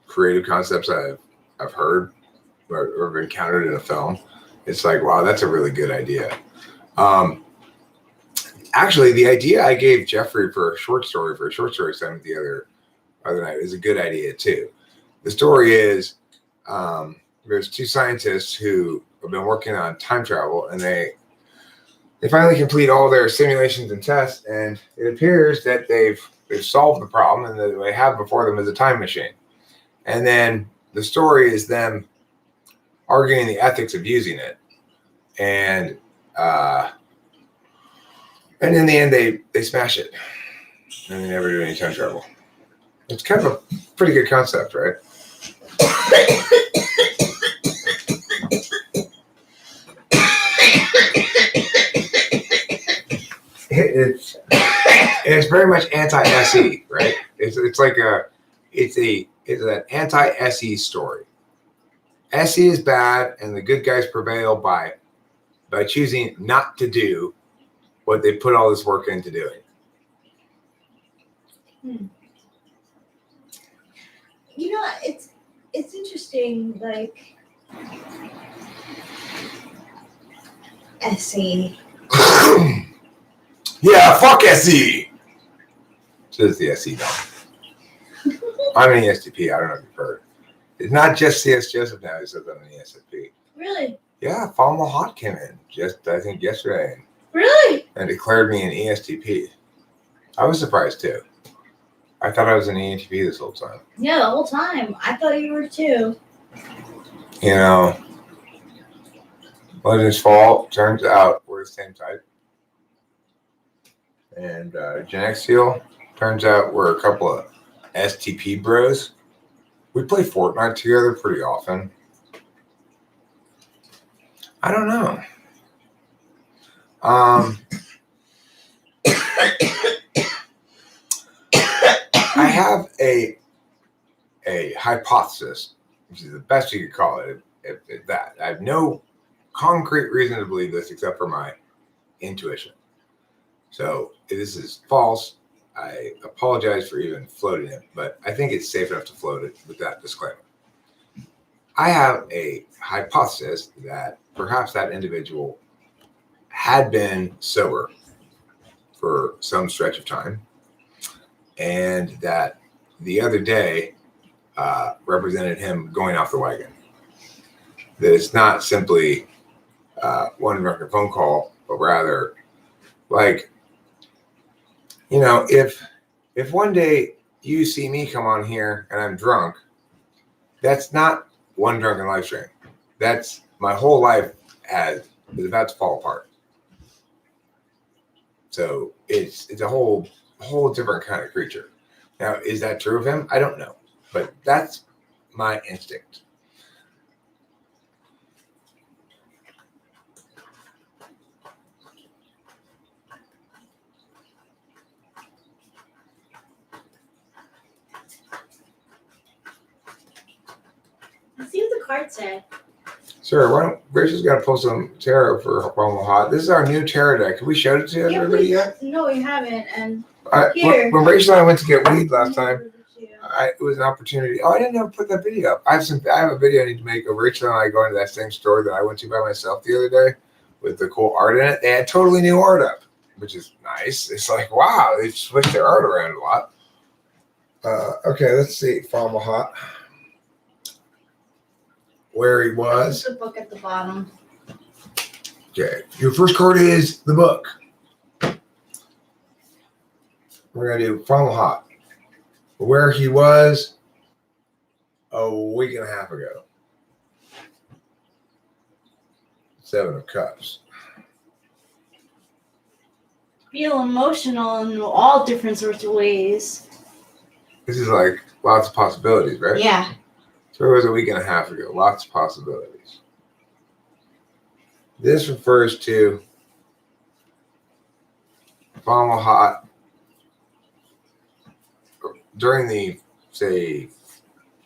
creative concepts I've heard or encountered in a film. It's like, wow, that's a really good idea. Actually, the idea I gave Jeffrey for a short story assignment the other night is a good idea too. The story is there's two scientists who have been working on time travel, and they finally complete all their simulations and tests, and it appears that they've solved the problem, and that they have before them is a time machine. And then the story is them arguing the ethics of using it. And in the end, they smash it. And they never do any time travel. It's kind of a pretty good concept, right? It's very much anti-SE, right? It's an anti-SE story. SE is bad, and the good guys prevail by choosing not to do what they put all this work into doing. It's interesting, like SE. Yeah, fuck SE. Says the SE dog. I'm an ESTP. I don't know if you've heard. It's not just C.S. Joseph now. He says I'm an ESTP. Really? Yeah, Falmouth Hot came in I think yesterday. Really? And declared me an ESTP. I was surprised too. I thought I was an ENTP this whole time. Yeah, the whole time. I thought you were too. Legends Fall, turns out we're the same type. And Genexial, turns out we're a couple of STP bros. We play Fortnite together pretty often. I don't know. I have a hypothesis, which is the best you could call it, if that. I have no concrete reason to believe this except for my intuition. So if this is false, I apologize for even floating it, but I think it's safe enough to float it with that disclaimer. I have a hypothesis that perhaps that individual had been sober for some stretch of time, and that the other day represented him going off the wagon. That it's not simply one drunken phone call, but rather, like, you know, if one day you see me come on here and I'm drunk, that's not one drunken live stream. That's my whole life is about to fall apart. So it's a whole different kind of creature. Now, is that true of him? I don't know, but that's my instinct. Let's see what the card said. Sir, why don't Rachel's got to pull some tarot for Oklahoma Hot. This is our new tarot deck. Have we showed it to everybody yet? No, we haven't. And when Rachel and I went to get weed last time, it was an opportunity. Oh, I didn't ever put that video up. I have a video I need to make of Rachel and I going to that same store that I went to by myself the other day with the cool art in it. They had totally new art up, which is nice. It's like, wow, they switched their art around a lot. Okay, let's see. Oklahoma Hot. Where he was. The book at the bottom. Okay, your first card is the book. We're going to do Funnel Hot. Where he was a week and a half ago. 7 of Cups. Feel emotional in all different sorts of ways. This is like lots of possibilities, right? Yeah. So it was a week and a half ago. Lots of possibilities. This refers to Funnel Hot during the, say,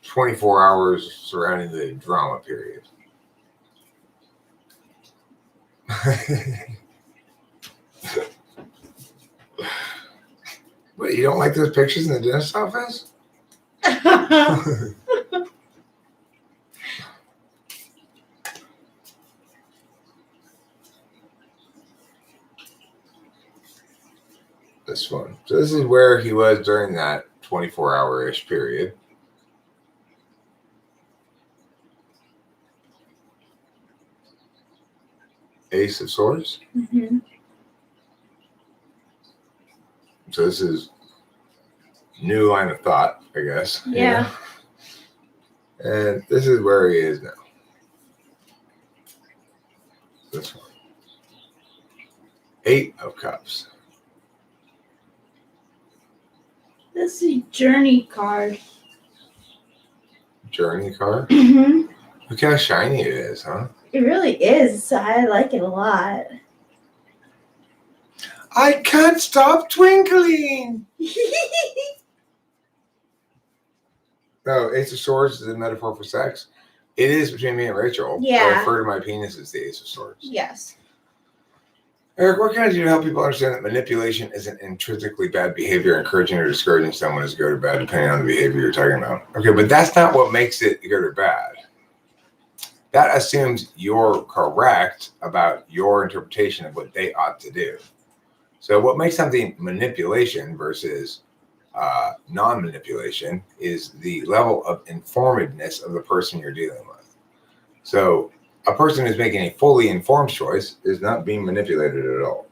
24 hours surrounding the drama period. But you don't like those pictures in the dentist's office? This one. So this is where he was during that 24-hour-ish period. Ace of Swords. Mm-hmm. So this is new line of thought, I guess. Yeah. And this is where he is now. This one. 8 of Cups. This is a journey card. Journey card. Mm-hmm. Look how shiny it is, huh? It really is. I like it a lot. I can't stop twinkling. No, Ace of Swords is a metaphor for sex. It is between me and Rachel. Yeah. I refer to my penis as the Ace of Swords. Yes. Eric, what can I do to help people understand that manipulation isn't intrinsically bad behavior? Encouraging or discouraging someone is good or bad, depending on the behavior you're talking about. Okay, but that's not what makes it good or bad. That assumes you're correct about your interpretation of what they ought to do. So what makes something manipulation versus non-manipulation is the level of informedness of the person you're dealing with. So a person who's making a fully informed choice is not being manipulated at all.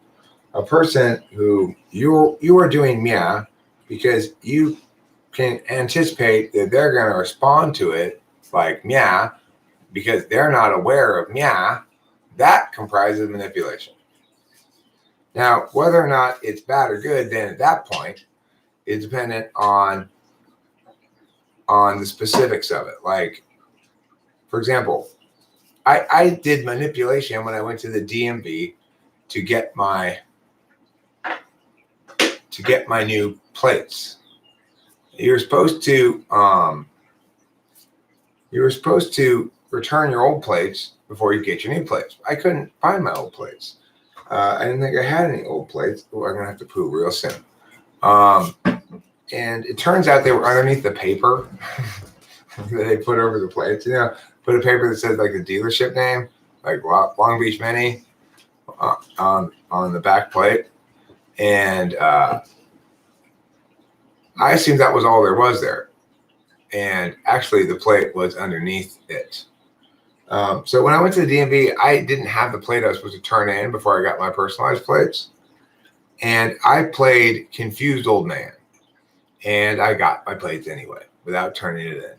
A person who you are doing mia because you can anticipate that they're going to respond to it like mia because they're not aware of mia, that comprises manipulation. Now, whether or not it's bad or good, then at that point, is dependent on the specifics of it. Like, for example, I did manipulation when I went to the DMV to get my new plates. You were supposed to return your old plates before you get your new plates. I couldn't find my old plates. I didn't think I had any old plates. Oh, I'm gonna have to poo real soon. And it turns out they were underneath the paper that they put over the plates. You know, put a paper that says like the dealership name, like Long Beach Mini, on the back plate. And I assumed that was all there was there. And actually, the plate was underneath it. So when I went to the DMV, I didn't have the plate I was supposed to turn in before I got my personalized plates. And I played confused old man. And I got my plates anyway without turning it in.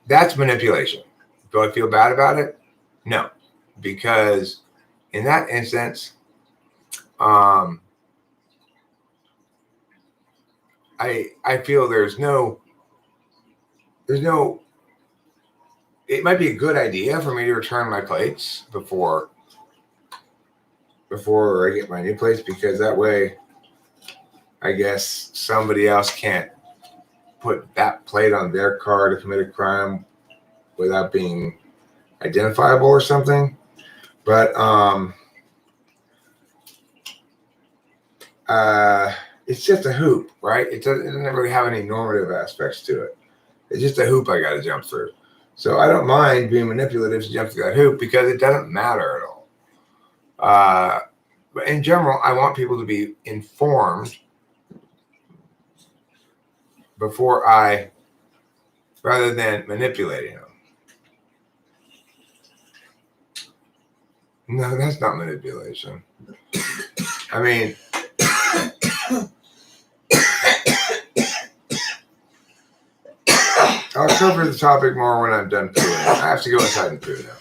That's manipulation. Do I feel bad about it? No, because in that instance, I feel there's no. It might be a good idea for me to return my plates before I get my new plates, because that way, I guess somebody else can't put that plate on their car to commit a crime without being identifiable or something. But it's just a hoop, right? It doesn't really have any normative aspects to it. It's just a hoop I got to jump through. So I don't mind being manipulative to jump through that hoop because it doesn't matter at all. But in general, I want people to be informed rather than manipulating them. No, that's not manipulation. I mean, I'll cover the topic more when I'm done pooing. I have to go inside and poo now.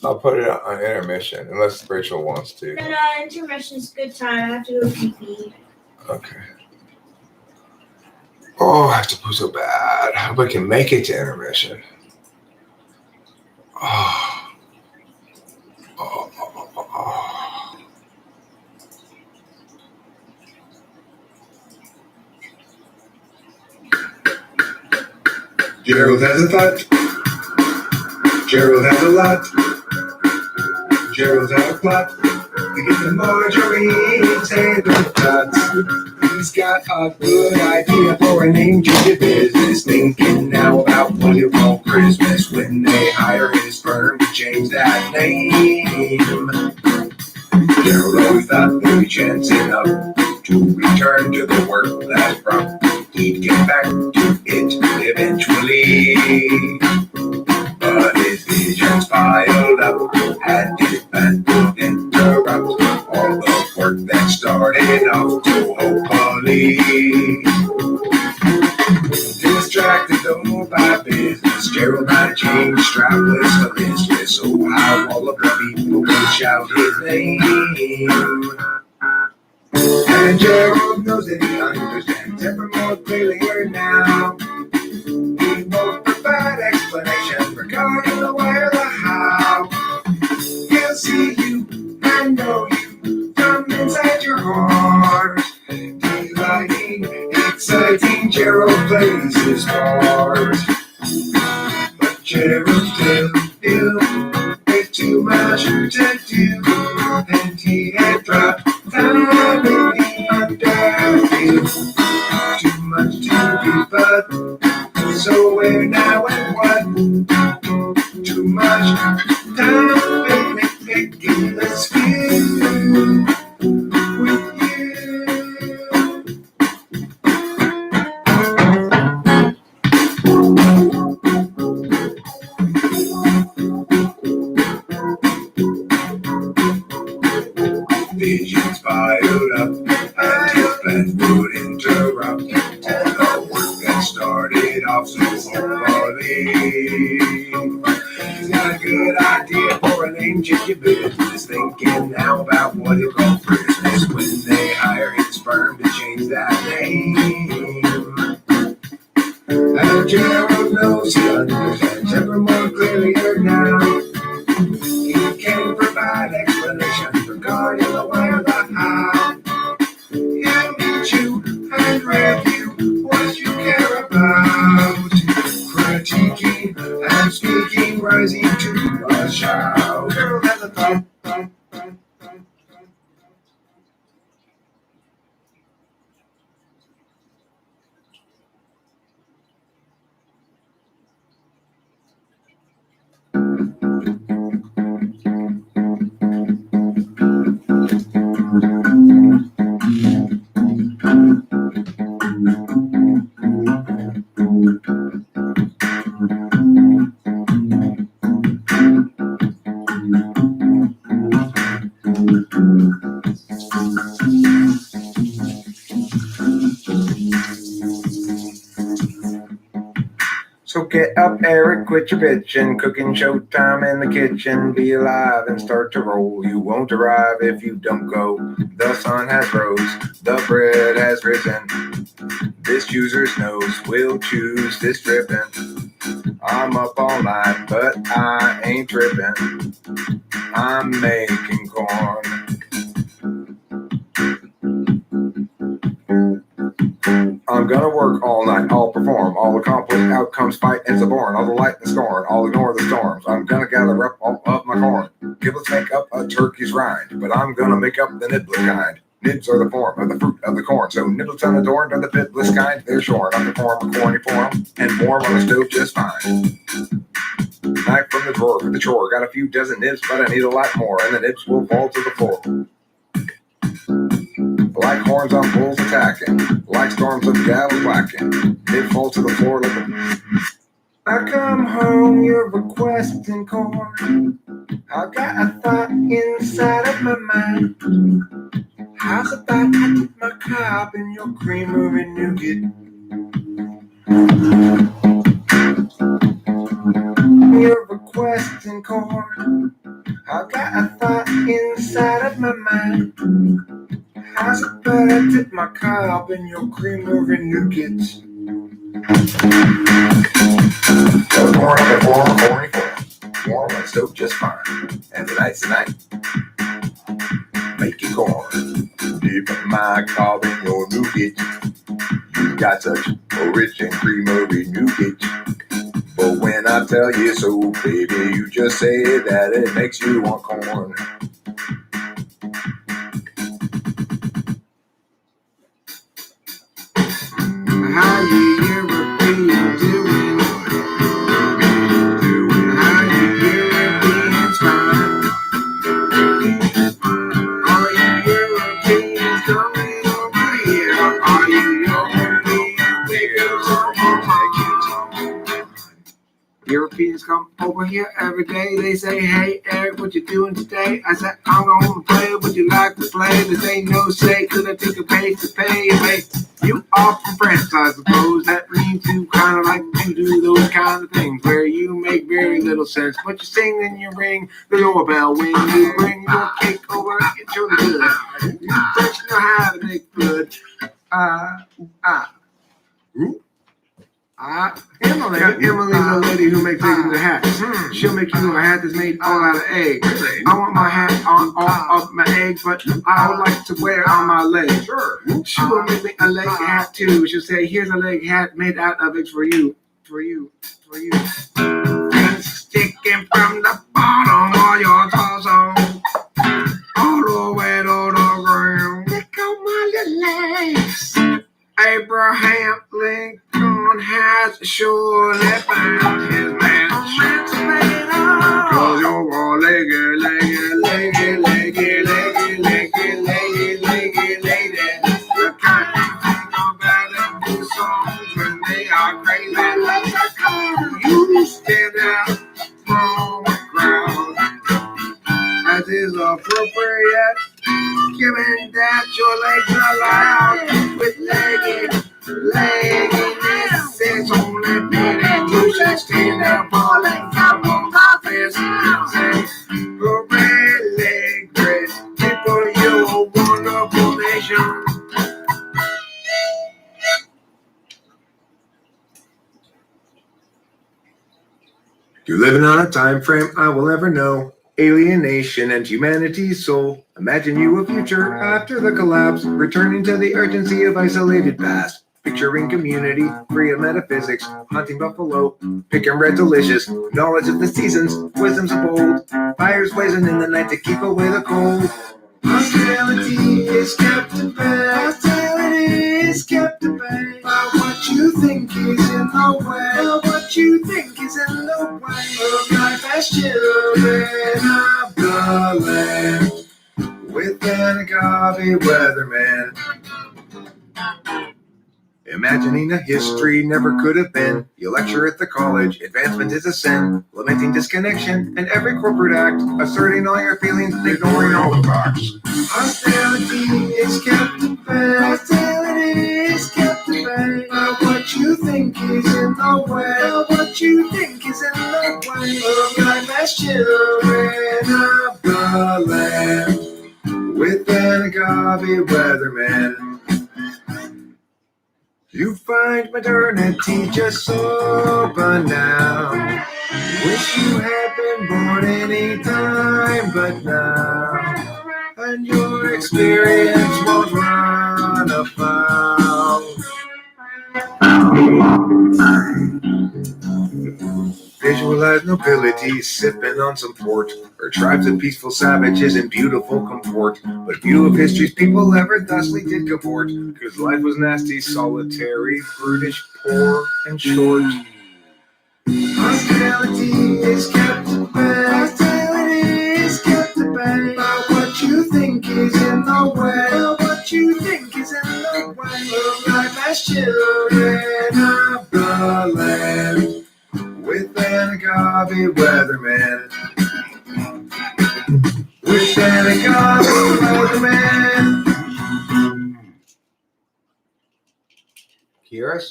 I'll put it on intermission, unless Rachel wants to. No, intermission's good time. I have to go pee. Okay. Oh, I have to poo so bad. I hope I can make it to intermission. Oh. Gerald has a thought. Gerald has a lot. Gerald has a plot. To get the Marjorie's and the dots. He's got a good idea for a name to the business. Thinking now about what it won't Christmas when they hire his firm to change that name. Gerald always thought there'd be chance enough to return to the work that's brought. He'd get back to it eventually. But his visions piled up, and his plan would interrupt all the work that started off so hopefully. Distracted though by business, Gerald might change strapless to listless, so how all of the people would shout his name. And Gerald knows that he understands ever more clearly here now. He won't provide explanation regarding the why or the how. He'll see you and know you from inside your heart. Delighting, exciting, Gerald plays his part. But Gerald still is too much to do, and he had dropped time in the underfield. Too much to do, but so where now and what? Too much time in this field with you. Vision Just thinking now about what he'll go for business when they hire his firm to change that name. And Gerald knows he understands ever more clearly now. He can provide explanations regarding the why or the how. He'll meet you and review what you care about. Critiquing and speaking, rising to a shout. Gerald has a thought. So get up, Eric, quit your bitching, cooking showtime in the kitchen. Be alive and start to roll. You won't arrive if you don't go. The sun has rose, the bread has risen. This user's nose will choose this dripping. I'm up all night, but I ain't tripping. I'm making corn. I'm gonna work all night, I'll perform, I'll accomplish outcomes, fight and suborn, all the light and scorn, I'll ignore the storms. I'm gonna gather up all of my corn. Giblets make up a turkey's rind, but I'm gonna make up the nibbler kind. Nibs are the form of the fruit of the corn, so niblets unadorned are the pitless kind. They're shorn, I perform a corny form, and warm on the stove just fine. Knife from the drawer for the chore, got a few dozen nibs, but I need a lot more, and the nibs will fall to the floor. Like horns on bulls attacking, like storms of gavels whacking, they fall to the floor like a... I come home, you're requesting corn. I've got a thought inside of my mind. How's about I dip my cob in your creamer and nougat? You're requesting corn. I've got a thought inside of my mind. How's it about I dip my cob in your creamer and nougat? Corn on the floor, corny form. Warm on the stove just fine. And the night's the night. Making corn. Dip my cob in your nougat. You got such a rich and creamery nougat. But when I tell you so, baby, you just say that it makes you want corn. How you European doing? How you Europeans fine? Are you Europeans coming over here? Are you European niggas Europeans come over here every day. They say, hey, Eric, what you doing today? I said, I'm gonna play. Would you like to play? This ain't no say. Could I take a page to pay? You are from France, I suppose. That means you kind of like to do those kind of things where you make very little sense. But you sing and you ring the doorbell when you bring your cake over. It's really good. You French know how to make good. Emily's a lady who makes eggs into hats. She'll make you a hat that's made all out of eggs. I want my hat on all of my eggs, but I would like to wear it on my legs. She will make me a leg hat too. She'll say, here's a leg hat made out of eggs for you. Things sticking from the bottom of your torso all the way to the ground. Look at my little legs. Abraham Lincoln has surely found his man. Cause you're all leggy. The kind of thing about them new songs when they are crazy. You stand out from the crowd as is appropriate. Given that your legs are loud with legginess, it's only fitting you should stand up, falling from the office. Say, hooray, You're living on a time frame I will never know. Alienation and humanity's soul. Imagine you a future after the collapse, returning to the urgency of isolated past. Picturing community, free of metaphysics, hunting buffalo, picking red delicious, knowledge of the seasons, wisdoms of old, fires blazing in the night to keep away the cold. Hostility is kept at bay. Hostility is kept at bay. By what you think is in the way. By what you think is in the way of life as children of the land. With an agave weatherman. Imagining a history never could have been. You lecture at the college, advancement is a sin. Lamenting disconnection and every corporate act. Asserting all your feelings and ignoring all the facts. Hostility is kept at bay. Hostility is kept at bay. By what you think is in the way. By what you think is in the way of life as children of the land. With an agave weatherman. You find modernity just so banal. Wish you had been born any time but now. And your experience won't run afoul. Visualize nobility sipping on some port, or tribes of peaceful savages in beautiful comport. But few of history's people ever thusly did comport, cause life was nasty, solitary, brutish, poor, and short. Hostility is kept at bay. Hostility is kept at bay. By what you think is in the way. By what you think is in the way of life as children of the land. With an agave weatherman. With an agave weatherman. Kyrus?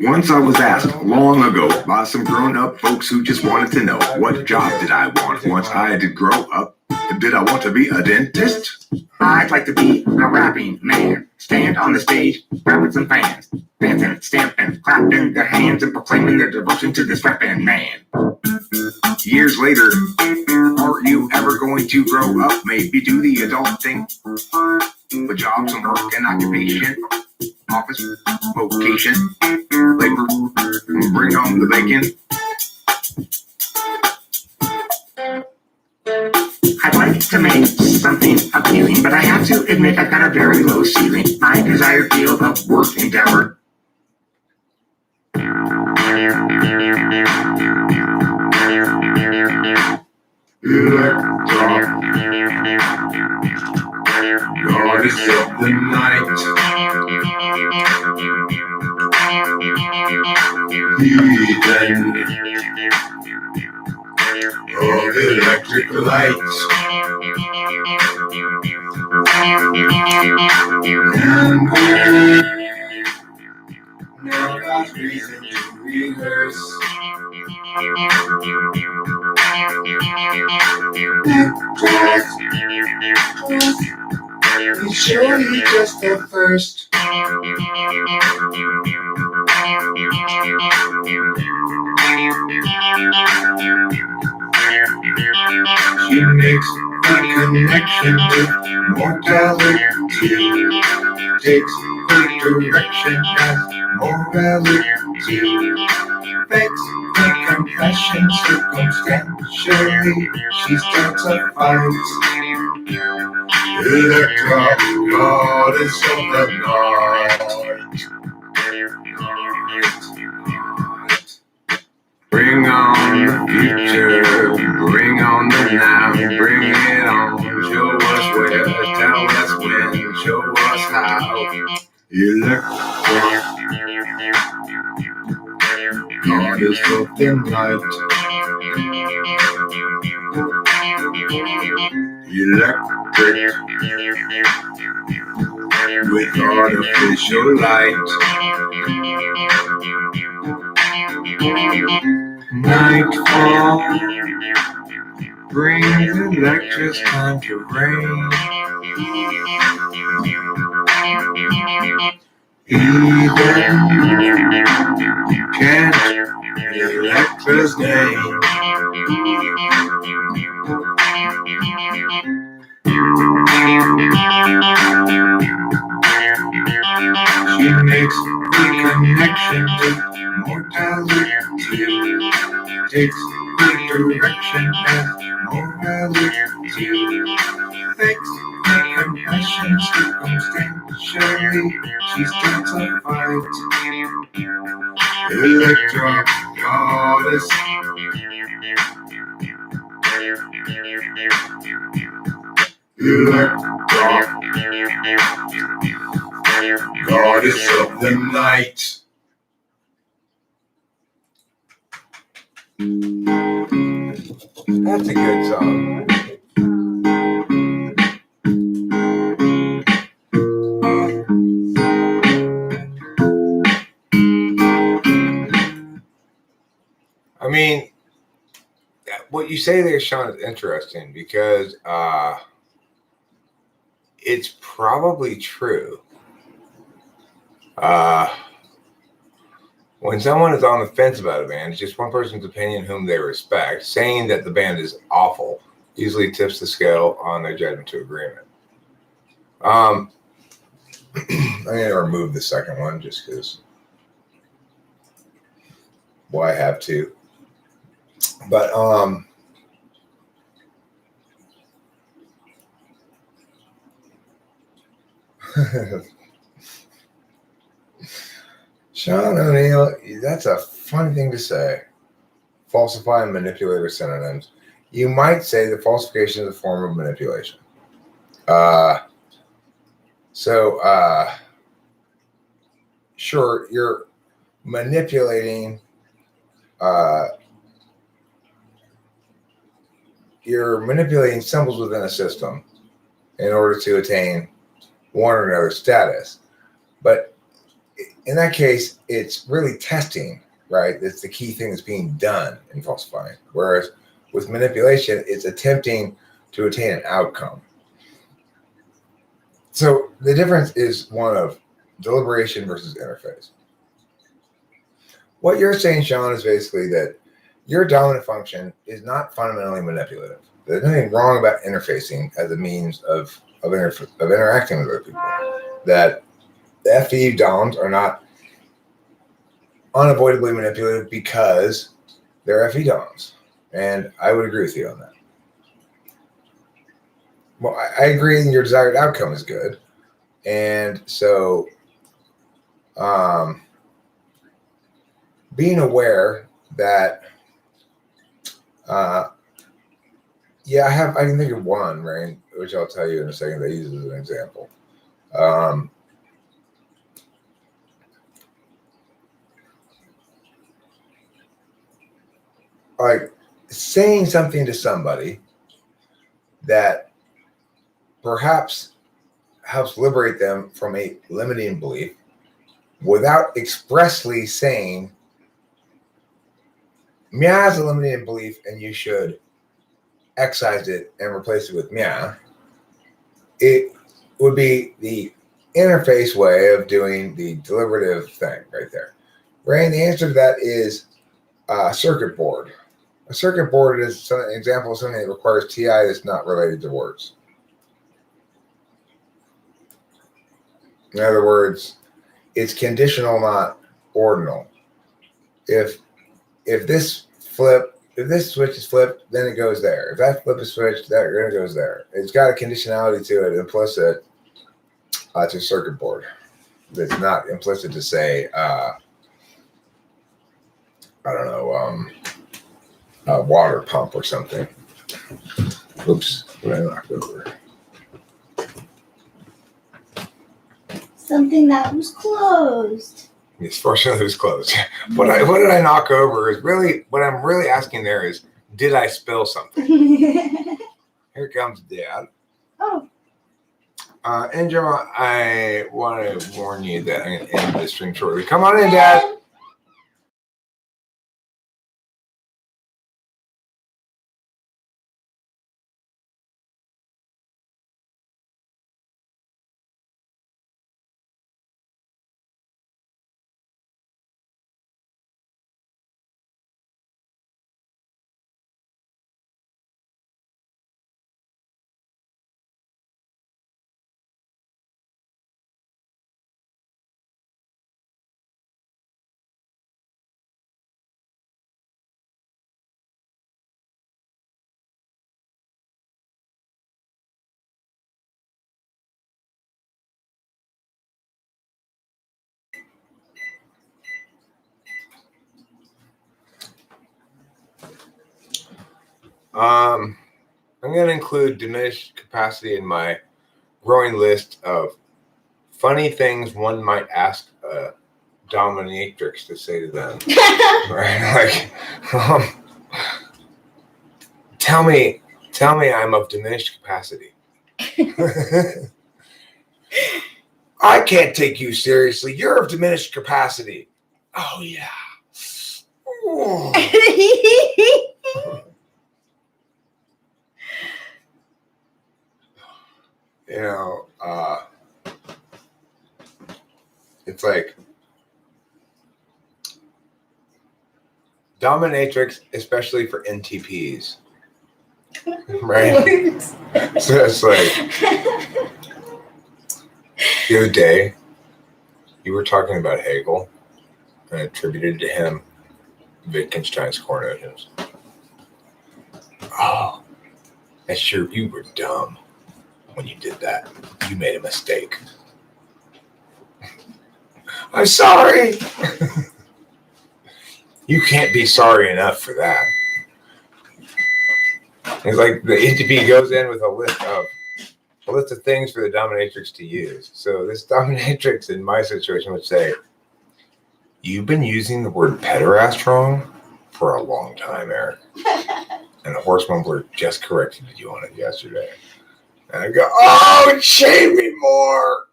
Once I was asked long ago by some grown-up folks who just wanted to know what job did I want once I did grow up. Did I want to be a dentist? I'd like to be a rapping man. Stand on the stage, grabbing some fans, dancing, stamping, clapping their hands, and proclaiming their devotion to this rapping man. Years later, are you ever going to grow up? Maybe do the adult thing. But jobs and work and occupation, office, vocation, labor, bring home the bacon. I'd like to make something appealing, but I have to admit I've got a very low ceiling. My desired field of work endeavor. Goddess of the night. Heathen of electric lights. And now God's reason to rehearse. He's surely just the first. She makes the connection with mortality. Takes the direction as morality. Makes the confession circumstantially. She starts a fight. Electra, goddess of the night. Bring on the future, bring on the now, bring it on. Show us where, tell us when, show us how. Electra, goddess of the night. Electric, with artificial light. Nightfall brings electric time to rain. Even can't Electra's name. She makes the connection with mortality. Takes the direction as morality. Fakes the compassion circumstantially. She starts a fight. Electra goddess. Electra goddess of the night. That's a good song. I mean, what you say there, Sean, is interesting because it's probably true. When someone is on the fence about a band, it's just one person's opinion whom they respect. Saying that the band is awful usually tips the scale on their judgment to agreement. I'm going to remove the second one just because, well, I have to. But Sean O'Neill, that's a funny thing to say. Falsify and manipulate are synonyms. You might say that falsification is a form of manipulation. Sure, you're manipulating. You're manipulating symbols within a system in order to attain one or another status. But in that case, it's really testing, right? It's the key thing that's being done in falsifying. Whereas with manipulation, it's attempting to attain an outcome. So the difference is one of deliberation versus interface. What you're saying, Sean, is basically that your dominant function is not fundamentally manipulative. There's nothing wrong about interfacing as a means of interacting with other people. That the FE DOMs are not unavoidably manipulative because they're FE DOMs. And I would agree with you on that. Well, I agree that your desired outcome is good. And so being aware that I can think of one, right, which I'll tell you in a second that I use as an example. Like saying something to somebody that perhaps helps liberate them from a limiting belief without expressly saying, Mia is a limiting belief and you should excise it and replace it with Mia. It would be the interface way of doing the deliberative thing right there. Right? And the answer to that is a circuit board. A circuit board is an example of something that requires TI that's not related to words. In other words, it's conditional, not ordinal. If this switch is flipped, then it goes there. If that flip is switched, then it goes there. It's got a conditionality to it, implicit to circuit board. That's not implicit to say, a water pump or something. Oops, what did I knock over? Something that was closed. Yes, fortunately it was closed. What did I knock over is really, what I'm really asking there is, did I spill something? Here comes Dad. Oh. And Joe, I want to warn you that I'm going to end this stream shortly. Come on in, Dad. I'm going to include diminished capacity in my growing list of funny things one might ask a dominatrix to say to them. Right? Like, tell me I'm of diminished capacity. I can't take you seriously. You're of diminished capacity. Oh, yeah. Ooh. You know, it's like dominatrix, especially for NTPs. Right? So it's like the other day, you were talking about Hegel and attributed to him Wittgenstein's coordinations. Oh, that's sure you were dumb when you did that. You made a mistake. I'm sorry. You can't be sorry enough for that. It's like the ENTP goes in with a list of things for the dominatrix to use. So this dominatrix in my situation would say, you've been using the word pederast wrong for a long time, Eric. And the horse mumbler just corrected you on it yesterday. And I go, oh, shame me more.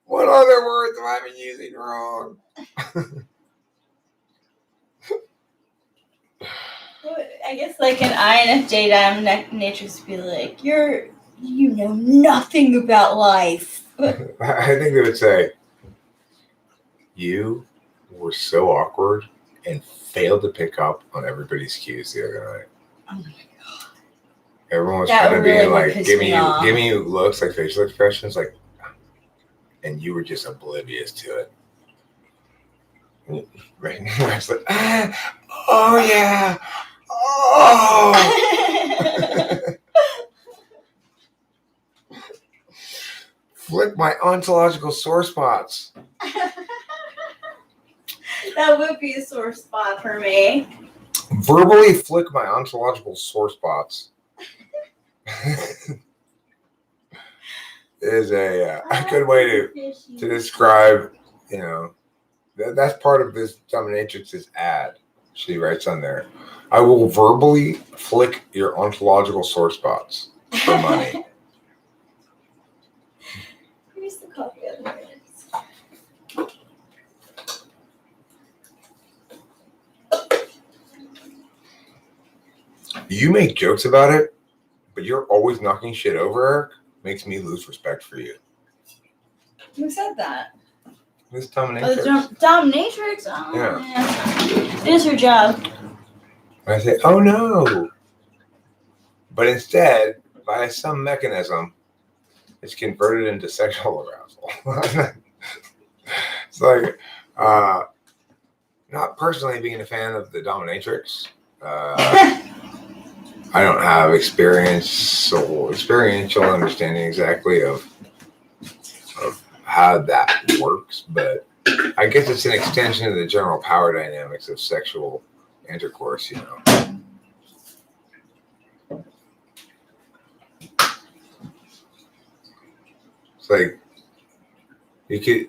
What other words have I been using wrong? I guess like an INFJ dominatrix would be like, you know nothing about life. I think they would say, you were so awkward and failed to pick up on everybody's cues the other night. Oh my god. Everyone was That kind of really being would like, piss giving me you looks, like facial expressions, like, and you were just oblivious to it. Right? It's like, oh yeah. Oh. Flick my ontological sore spots. That would be a sore spot for me. Verbally flick my ontological sore spots. Is a good way to describe, you know, that's part of this dominatrix's ad. She writes on there, I will verbally flick your ontological sore spots for money. Here's the copy of the minutes. You make jokes about it, but you're always knocking shit over, Eric. Makes me lose respect for you. Who said that? This Oh, dominatrix. the dominatrix? Oh, Yeah. It is her job. And I say, oh no. But instead, by some mechanism, it's converted into sexual arousal. It's like, not personally being a fan of the dominatrix. I don't have experiential understanding exactly of how that works, but I guess it's an extension of the general power dynamics of sexual intercourse, you know. It's like you could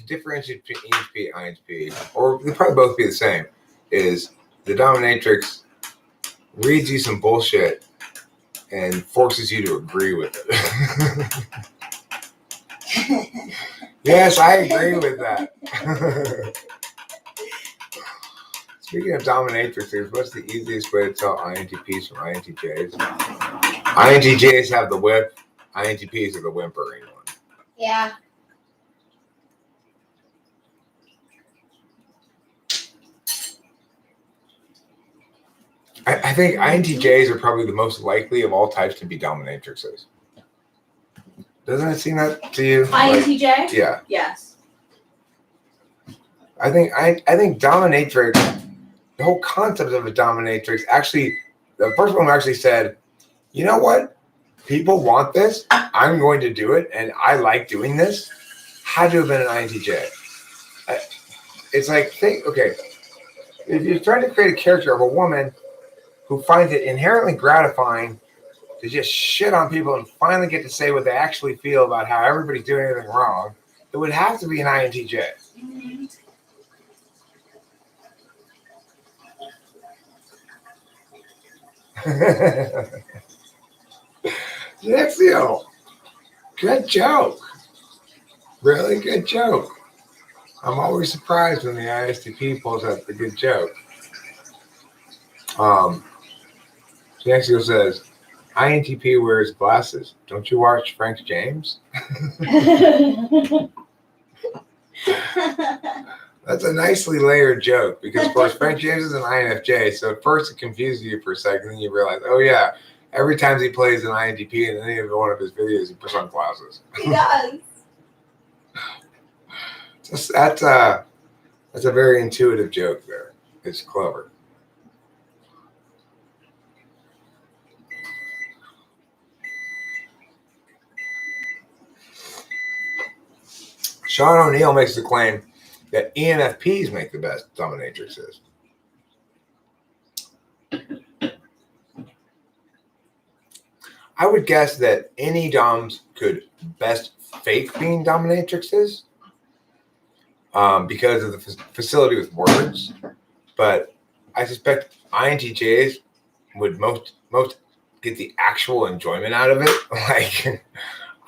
differentiate between ENTP and INTP, or they probably both be the same, is the dominatrix reads you some bullshit and forces you to agree with it. Yes, I agree with that. Speaking of dominatrixes, what's the easiest way to tell INTPs from INTJs? INTJs have the whip, INTPs are the whimpering one. Yeah. I think INTJs are probably the most likely of all types to be dominatrixes. Doesn't it seem that to you? INTJ? Like, yeah. Yes. I think dominatrix, the whole concept of a dominatrix, actually, the first one actually said, you know what? People want this. I'm going to do it, and I like doing this. Had to have been an INTJ. It's like, okay, If you're trying to create a character of a woman who finds it inherently gratifying to just shit on people and finally get to say what they actually feel about how everybody's doing everything wrong, it would have to be an INTJ. Nexio, good joke. Really good joke. I'm always surprised when the ISTP pulls up the good joke. Nexio says, INTP wears glasses. Don't you watch Frank James? That's a nicely layered joke because, of course, Frank James is an INFJ. So at first it confuses you for a second, then you realize, oh yeah, every time he plays an INTP in any of one of his videos, he puts on glasses. He does. That's a very intuitive joke there. It's clever. Sean O'Neill makes the claim that ENFPs make the best dominatrixes. I would guess that any DOMs could best fake being dominatrixes because of the facility with words, but I suspect INTJs would most get the actual enjoyment out of it. Like,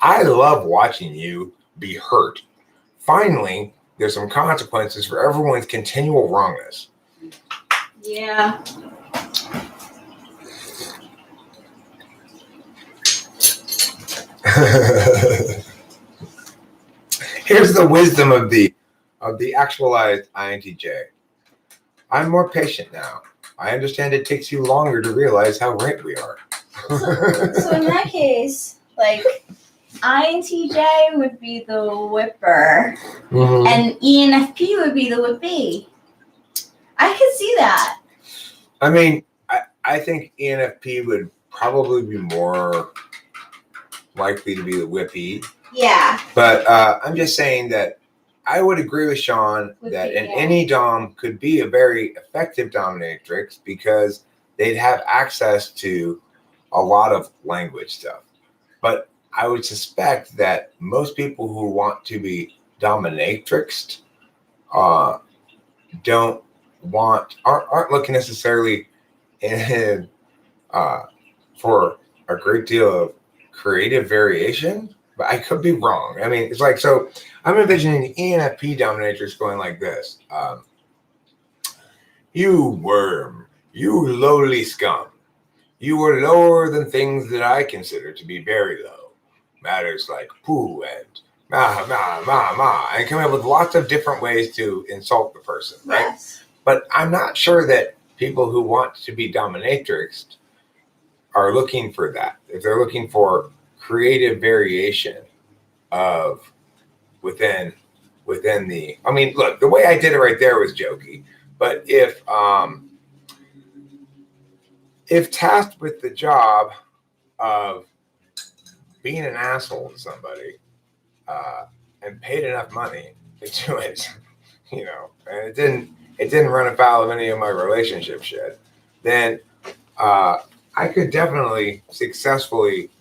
I love watching you be hurt. Finally, there's some consequences for everyone's continual wrongness. Yeah. Here's the wisdom of the actualized INTJ. I'm more patient now. I understand it takes you longer to realize how right we are. So in that case, like, INTJ would be the whipper, and ENFP would be the whippy. I could see that. I mean, I think ENFP would probably be more likely to be the whippy. Yeah. But I'm just saying that I would agree with Sean that any DOM could be a very effective dominatrix because they'd have access to a lot of language stuff. But I would suspect that most people who want to be dominatrixed aren't looking necessarily in for a great deal of creative variation. But I could be wrong. I mean, it's like, so I'm envisioning the ENFP dominatrix going like this. You worm, you lowly scum. You are lower than things that I consider to be very low. Matters like poo and ma, ma, ma, ma. And coming up with lots of different ways to insult the person, right? Yes. But I'm not sure that people who want to be dominatrixed are looking for that. If they're looking for creative variation of within the, I mean, look, the way I did it right there was jokey, but if tasked with the job of being an asshole to somebody and paid enough money to do it, you know, and it didn't run afoul of any of my relationship shit, then I could definitely successfully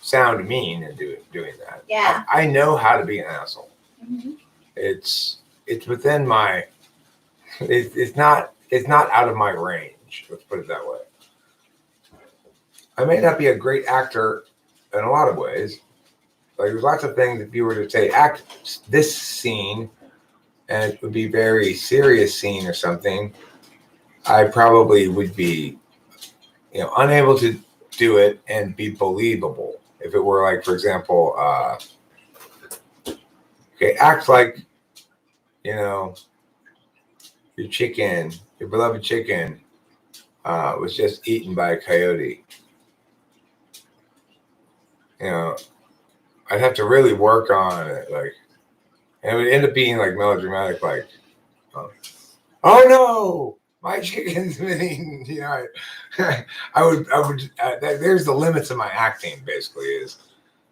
sound mean in doing that. Yeah. I know how to be an asshole. Mm-hmm. It's within my. It's not out of my range. Let's put it that way. I may not be a great actor in a lot of ways. Like, there's lots of things, if you were to say act this scene, and it would be very serious scene or something, I probably would be, you know, unable to do it and be believable. If it were like, for example, okay, act like, you know, your chicken, your beloved chicken, was just eaten by a coyote. You know, I'd have to really work on it, like, and it would end up being like melodramatic, like, oh no, my chicken's been eaten. You know, I would. There's the limits of my acting. Basically, is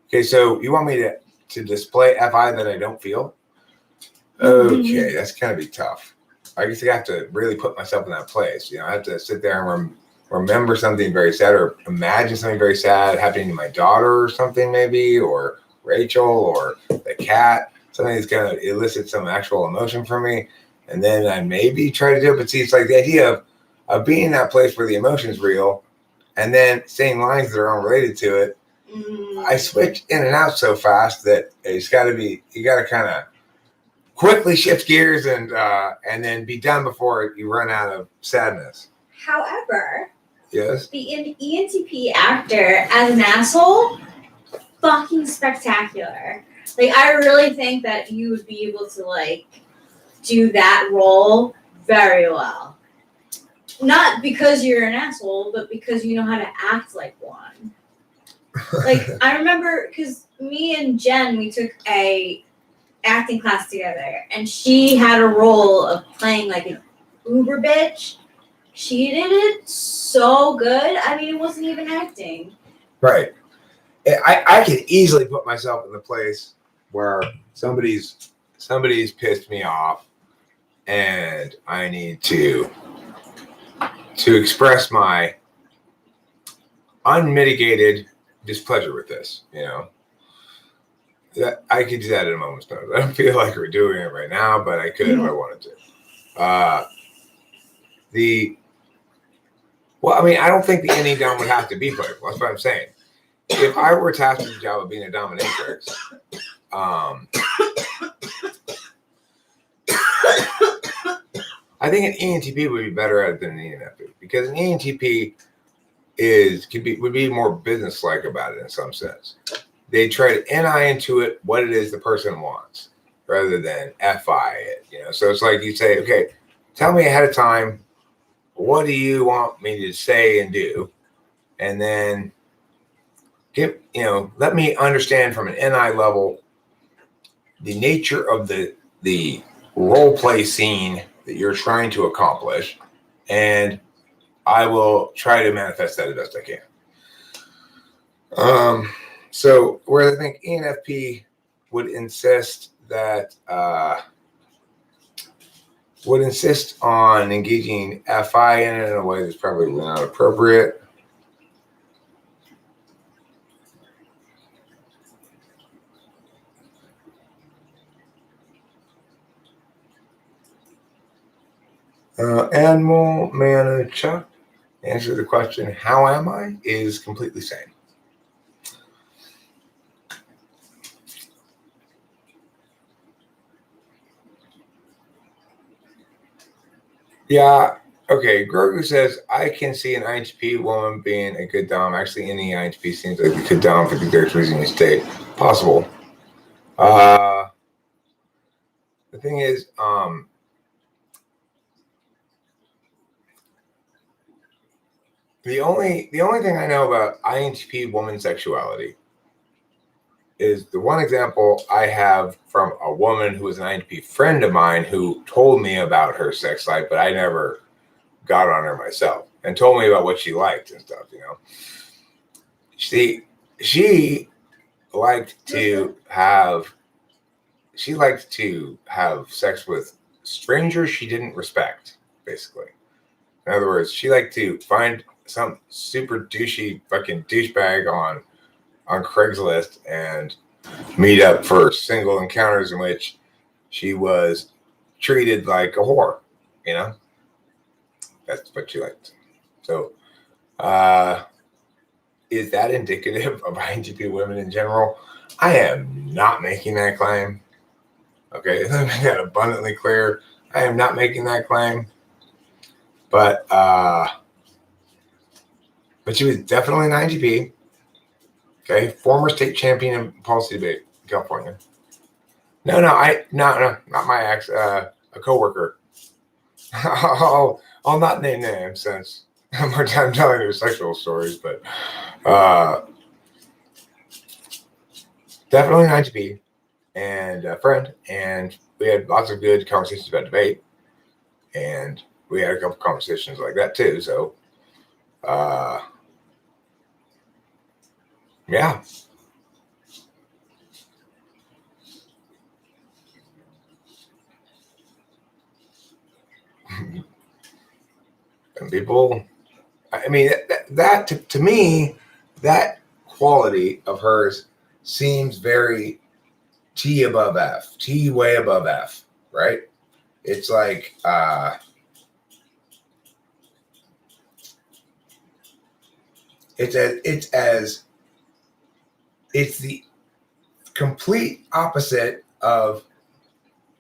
okay. So you want me to display FI that I don't feel? Okay, that's gonna be tough. I guess I have to really put myself in that place. I have to sit there and remember something very sad or imagine something very sad happening to my daughter or something maybe, or Rachel or the cat, something that's going to elicit some actual emotion from me. And then I maybe try to do it. But see, it's like the idea of being in that place where the emotion's real and then saying lines that are unrelated to it. I switch in and out so fast that you got to kind of quickly shift gears and then be done before you run out of sadness. However, yes, the ENTP actor as an asshole, fucking spectacular. Like, I really think that you would be able to, like, do that role very well. Not because you're an asshole, but because you know how to act like one. Like, I remember, because me and Jen, we took a acting class together, and she had a role of playing, like, an uber bitch. She did it so good. I mean, it wasn't even acting. Right. I could easily put myself in the place where somebody's pissed me off, and I need to express my unmitigated displeasure with this. That I could do that at a moment's notice. I don't feel like we're doing it right now, but I could if I wanted to. Well, I mean, I don't think the ending down would have to be playful. That's what I'm saying. If I were tasked with the job of being a dominatrix, I think an ENTP would be better at it than an ENFP, because an ENTP would be more businesslike about it in some sense. They try to intuit what it is the person wants rather than FI it. So it's like you say, okay, tell me ahead of time, what do you want me to say and do, and then let me understand from an NI level the nature of the role play scene that you're trying to accomplish, and I will try to manifest that as best I can. So where I think ENFP would insist on engaging FI in it in a way that's probably not appropriate. Animal Manager answer the question, how am I, is completely sane. Yeah, okay. Grogu says, I can see an INTP woman being a good dom. Actually, any INTP seems like a good dom for the characters in the state. Possible. The thing is, the only thing I know about INTP woman sexuality is the one example I have from a woman who was an INTP friend of mine who told me about her sex life, but I never got on her myself, and told me about what she liked and stuff. She liked to have sex with strangers she didn't respect, basically. In other words, she liked to find some super douchey fucking douchebag on Craigslist and meet up for single encounters in which she was treated like a whore. That's what she liked. So, is that indicative of INTP women in general? I am not making that claim. Okay, let me make that abundantly clear. I am not making that claim. But she was definitely an INTP. Okay, former state champion in policy debate in California. No, not my ex. A coworker. I'll not name names since I'm more time telling their sexual stories, but definitely an INTP and a friend, and we had lots of good conversations about debate, and we had a couple conversations like that too. So, yeah. And people, I mean, that to me, that quality of hers seems very T above F, T way above F, right? It's like, it's the complete opposite of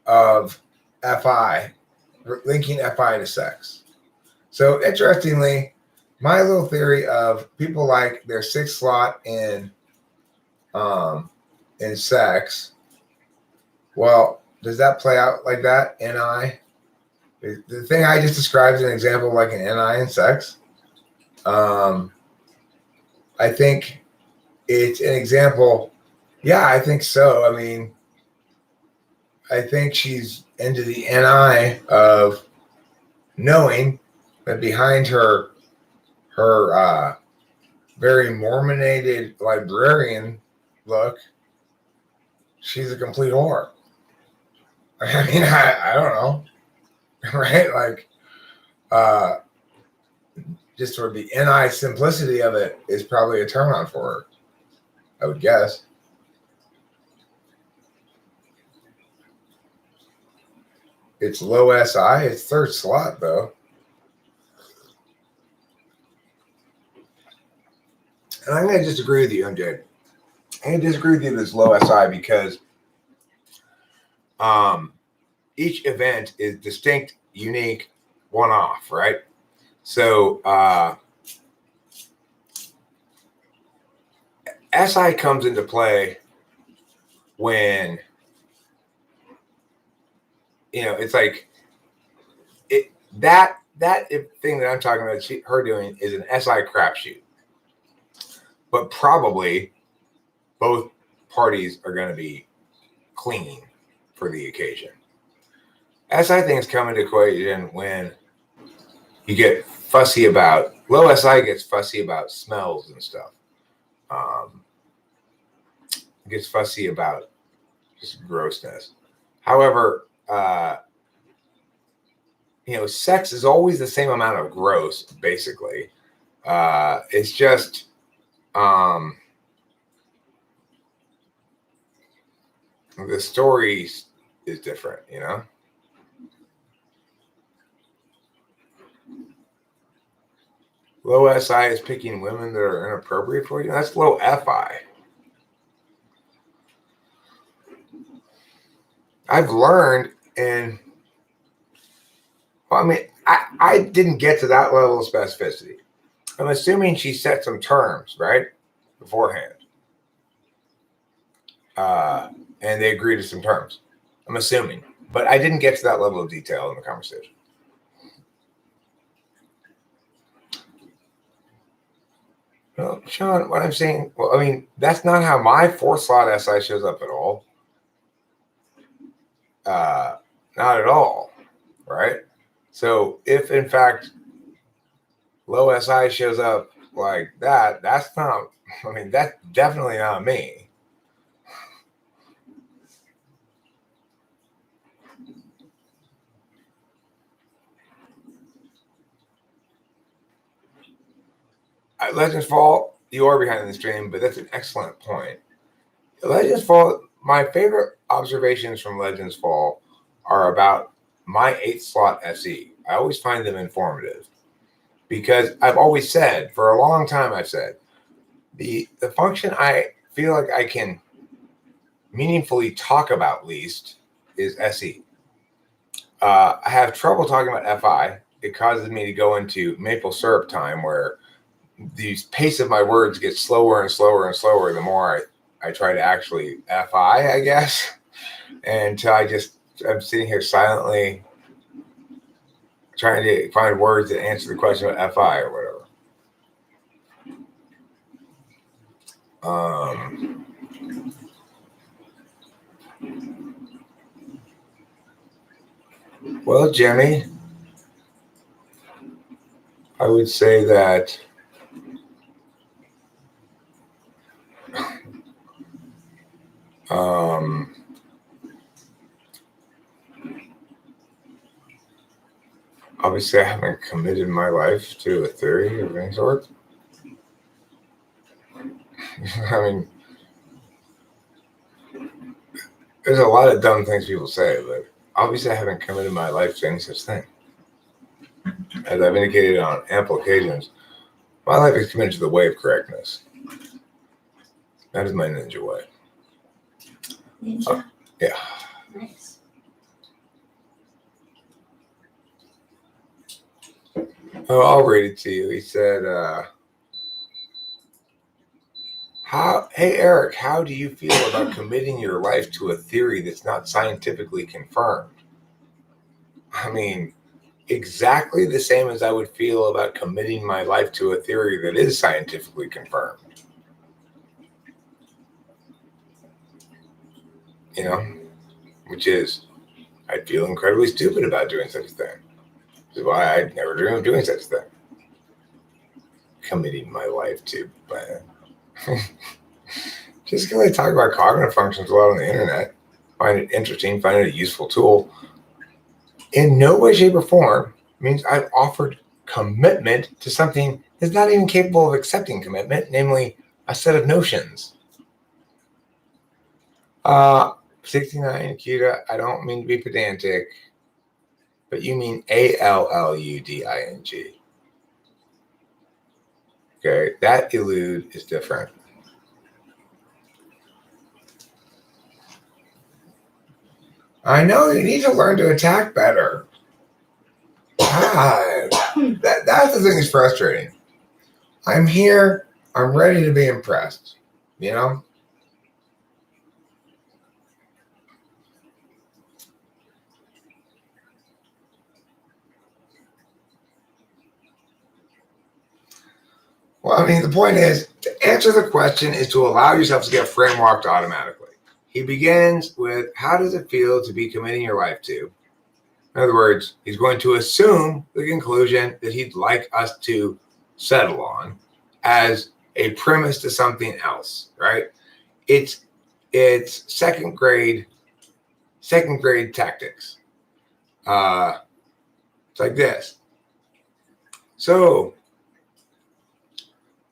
FI, linking FI to sex. So interestingly, my little theory of people like their sixth slot in sex. Well, does that play out like that? NI. The thing I just described is an example of like an NI in sex. I think it's an example. Yeah, I think so. I mean, I think she's into the NI of knowing that behind her very Mormonated librarian look, she's a complete whore. I mean, I don't know, right? Like, just sort of the NI simplicity of it is probably a turn on for her, I would guess. It's low SI. It's third slot, though. And I'm going to disagree with you, MJ. I'm going to disagree with you with this low SI because each event is distinct, unique, one-off, right? So SI comes into play when, it's like that thing that I'm talking about, her doing is an SI crapshoot. But probably both parties are going to be clean for the occasion. SI things come into equation when you get fussy about, low SI gets fussy about smells and stuff. Gets fussy about just grossness. However, sex is always the same amount of gross, basically. It's just, the story is different, Low SI is picking women that are inappropriate for you. That's low FI. I've learned, and I didn't get to that level of specificity. I'm assuming she set some terms, right, beforehand. And they agreed to some terms. I'm assuming. But I didn't get to that level of detail in the conversation. Well, Sean, what I'm saying, that's not how my fourth slot SI shows up at all. Not at all, right? So if, in fact, low SI shows up like that, that's definitely not me. Legends Fall, you are behind the stream, but that's an excellent point. Legends Fall, my favorite observations from Legends Fall are about my 8th slot SE. I always find them informative because I've always said, for a long time, I've said, the function I feel like I can meaningfully talk about least is SE. I have trouble talking about FI. It causes me to go into maple syrup time where the pace of my words gets slower and slower and slower the more I try to actually FI, I guess. And I'm sitting here silently trying to find words that answer the question about FI or whatever. Well, Jimmy, I would say that Obviously, I haven't committed my life to a theory of any sort. I mean, there's a lot of dumb things people say, but obviously I haven't committed my life to any such thing. As I've indicated on ample occasions, my life is committed to the way of correctness. That is my ninja way. Ninja? Yeah. Nice. Oh, I'll read it to you. He said, hey, Eric, how do you feel about committing your life to a theory that's not scientifically confirmed? I mean, exactly the same as I would feel about committing my life to a theory that is scientifically confirmed. You know, which is, I'd feel incredibly stupid about doing such a thing. Which is why I'd never dream of doing such a thing. Committing my life to, just because I talk about cognitive functions a lot on the internet, find it interesting, find it a useful tool, in no way, shape, or form means I've offered commitment to something that's not even capable of accepting commitment, namely a set of notions. 69, Akita, I don't mean to be pedantic, but you mean Alluding. Okay, that elude is different. I know you need to learn to attack better. God, that's the thing that's frustrating. I'm here. I'm ready to be impressed. You know? Well, I mean, the point is, to answer the question is to allow yourself to get frameworked automatically. He begins with, how does it feel to be committing your life to? In other words, he's going to assume the conclusion that he'd like us to settle on as a premise to something else, right? It's second grade tactics. It's like this. So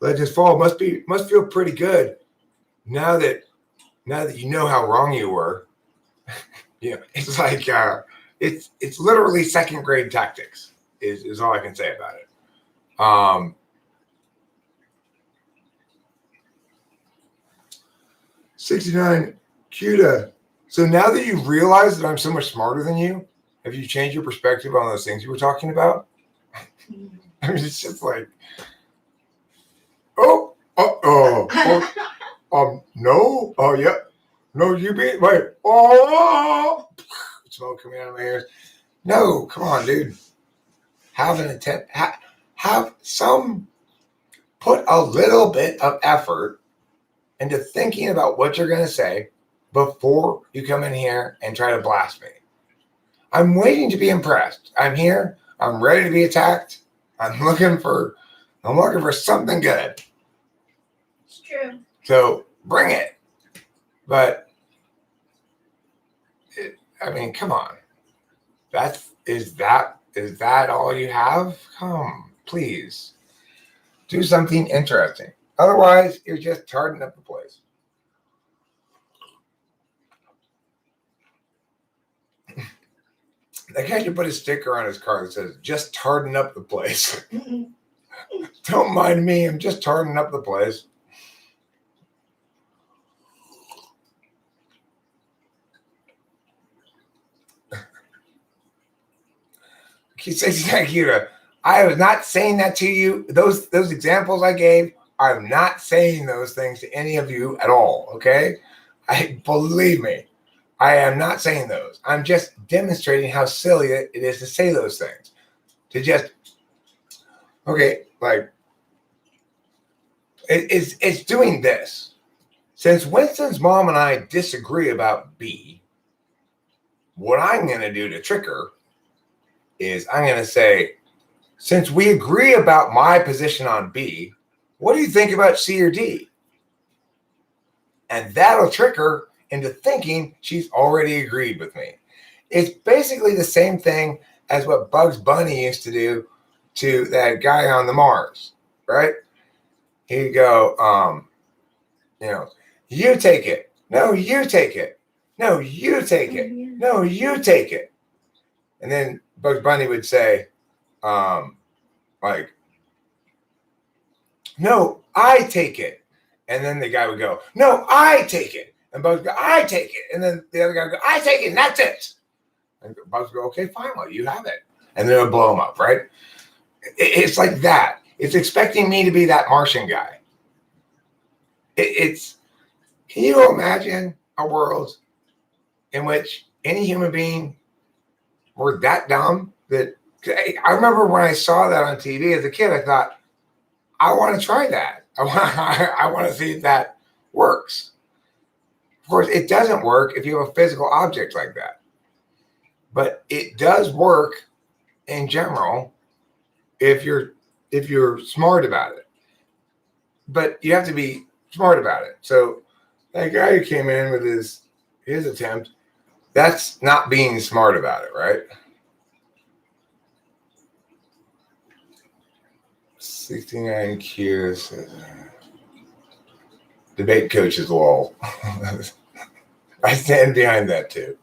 let this fall must feel pretty good now that you know how wrong you were. You know, it's like it's literally second grade tactics is all I can say about it. 69 Cuda. So now that you realize that I'm so much smarter than you, have you changed your perspective on those things you were talking about? I mean, it's just like, no, yeah, no, you be wait, smoke coming out of my ears. No, come on, dude. Have an attempt. Have some. Put a little bit of effort into thinking about what you're going to say before you come in here and try to blast me. I'm waiting to be impressed. I'm here. I'm ready to be attacked. I'm looking for something good. It's true. So bring it. But I mean, come on. Is that all you have? Come, please. Do something interesting. Otherwise, you're just tarting up the place. That guy should put a sticker on his car that says, just tarting up the place. Don't mind me, I'm just tarting up the place. He says, thank you. I was not saying that to you. Those examples I gave, I'm not saying those things to any of you at all, okay? Believe me, I am not saying those. I'm just demonstrating how silly it is to say those things. To just, okay, like, it's doing this. Since Winston's mom and I disagree about B, what I'm going to do to trick her is I'm going to say, since we agree about my position on B, what do you think about C or D? And that'll trick her into thinking she's already agreed with me. It's basically the same thing as what Bugs Bunny used to do to that guy on the Mars, right? He'd go, you take it. No, you take it. No, you take it. No, you take it. And then Bugs Bunny would say, no, I take it. And then the guy would go, no, I take it. And Bugs would go, I take it. And then the other guy would go, I take it, and that's it. And Bugs would go, okay, fine, well, you have it. And then it would blow him up, right? It's like that. It's expecting me to be that Martian guy. Can you imagine a world in which any human being were that dumb? That I remember when I saw that on TV as a kid, I thought, I want to try that. I want to see if that works. Of course, it doesn't work if you have a physical object like that. But it does work in general if you're smart about it. But you have to be smart about it. So that guy who came in with his attempt, that's not being smart about it, right? 69 Qs. Debate coaches lol. I stand behind that too.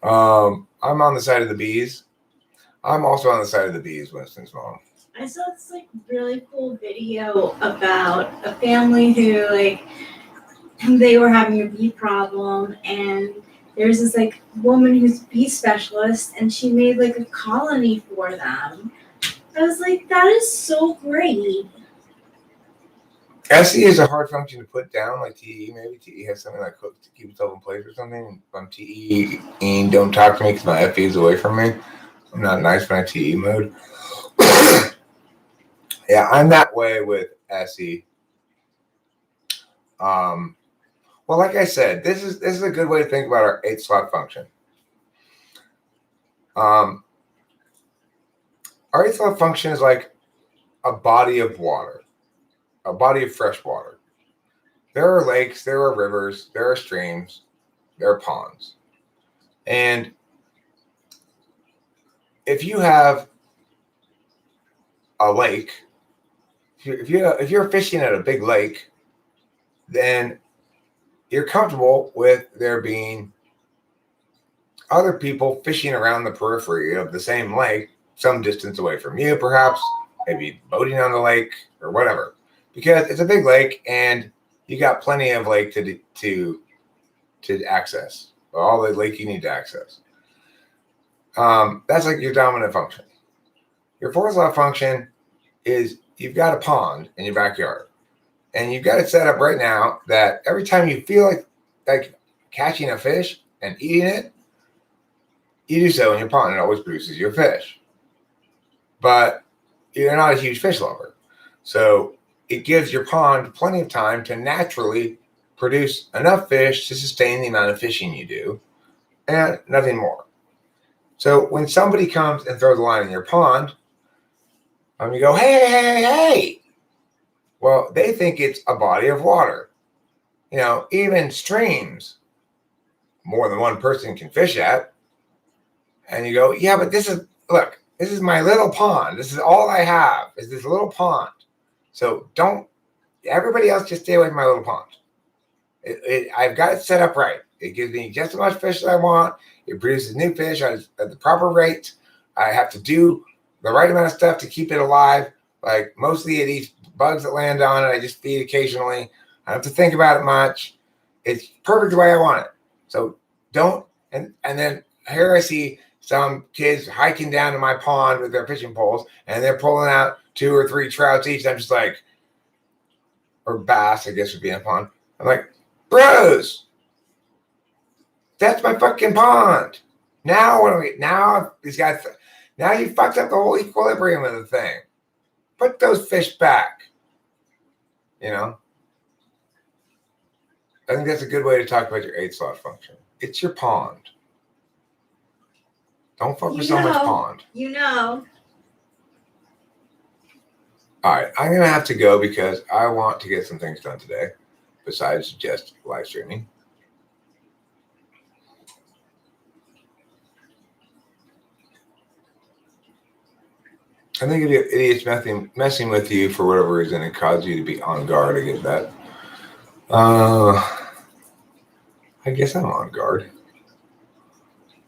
I'm on the side of the bees. I'm also on the side of the bees, Winston's mom. I saw this really cool video about a family who they were having a bee problem, and there's this woman who's a bee specialist, and she made a colony for them. I was like, that is so great. SE is a hard function to put down, like TE. Maybe TE has something like hook to keep itself in place or something. If I'm TE and don't talk to me because my FE is away from me. I'm not nice when I TE mode. Yeah, I'm that way with SE. Well, like I said, this is a good way to think about our 8-slot function. Our 8-slot function is like a body of water. A body of fresh water. There are lakes, there are rivers, there are streams, there are ponds. And if you have a lake, if you're fishing at a big lake, then you're comfortable with there being other people fishing around the periphery of the same lake, some distance away from you, perhaps, maybe boating on the lake or whatever. Because it's a big lake and you got plenty of lake to access, all the lake you need to access. That's like your dominant function. Your 4-slot function is you've got a pond in your backyard, and you've got it set up right now that every time you feel like catching a fish and eating it, you do so in your pond. It always produces you a fish. But you're not a huge fish lover, so it gives your pond plenty of time to naturally produce enough fish to sustain the amount of fishing you do, and nothing more. So when somebody comes and throws a line in your pond, you go, hey. Well, they think it's a body of water. Even streams, more than one person can fish at. And you go, yeah, but this is my little pond. This is all I have, is this little pond. So everybody else just stay away from my little pond. I've got it set up right. It gives me just as much fish as I want. It produces new fish at the proper rate. I have to do the right amount of stuff to keep it alive. Like mostly it eats bugs that land on it. I just feed occasionally. I don't have to think about it much. It's perfect the way I want it. So and then here I see some kids hiking down to my pond with their fishing poles, and they're pulling out 2 or 3 trouts each. I'm just like, or bass, I guess would be in a pond. I'm like, bros, that's my fucking pond. Now these guys, now you fucked up the whole equilibrium of the thing. Put those fish back. I think that's a good way to talk about your 8-slot function. It's your pond. Don't fuck with someone's pond. All right, I'm going to have to go because I want to get some things done today besides just live streaming. I think if you have idiots messing with you for whatever reason, it causes you to be on guard. I get that. I guess I'm on guard.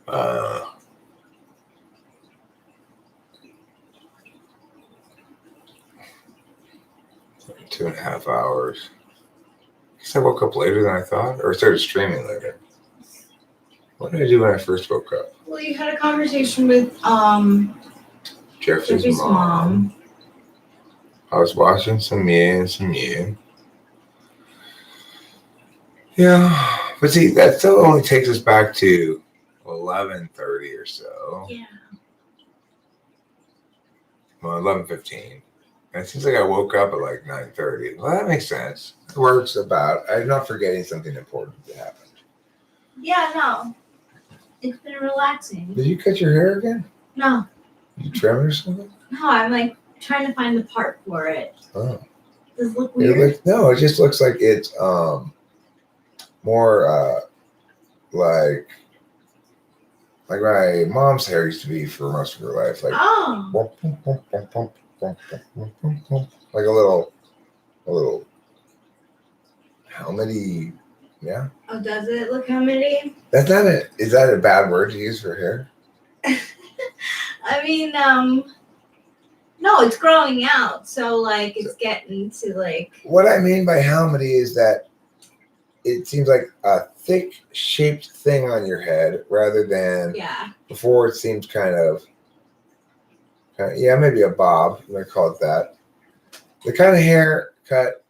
2.5 hours. I guess I woke up later than I thought, or started streaming later. What did I do when I first woke up? Well, you had a conversation with Jeffrey's mom. I was watching some you. Yeah, but see, that still only takes us back to 11:30 or so. Yeah. Well, 11:15. And it seems like I woke up at like 9:30. Well, that makes sense. It works about. I'm not forgetting something important that happened. Yeah, no. It's been relaxing. Did you cut your hair again? No. You trim it or something? No, I'm like trying to find the part for it. Oh. Does it look weird? No, it just looks like it's more like my mom's hair used to be for most of her life. Like like a little helmety. Yeah. Oh, does it look helmety? That's not it. Is that a bad word to use for hair? I mean, no, it's growing out, so like it's getting to like. What I mean by helmety is that it seems like a thick shaped thing on your head rather than before it seems kind of maybe a bob. I'm gonna call it that. The kind of haircut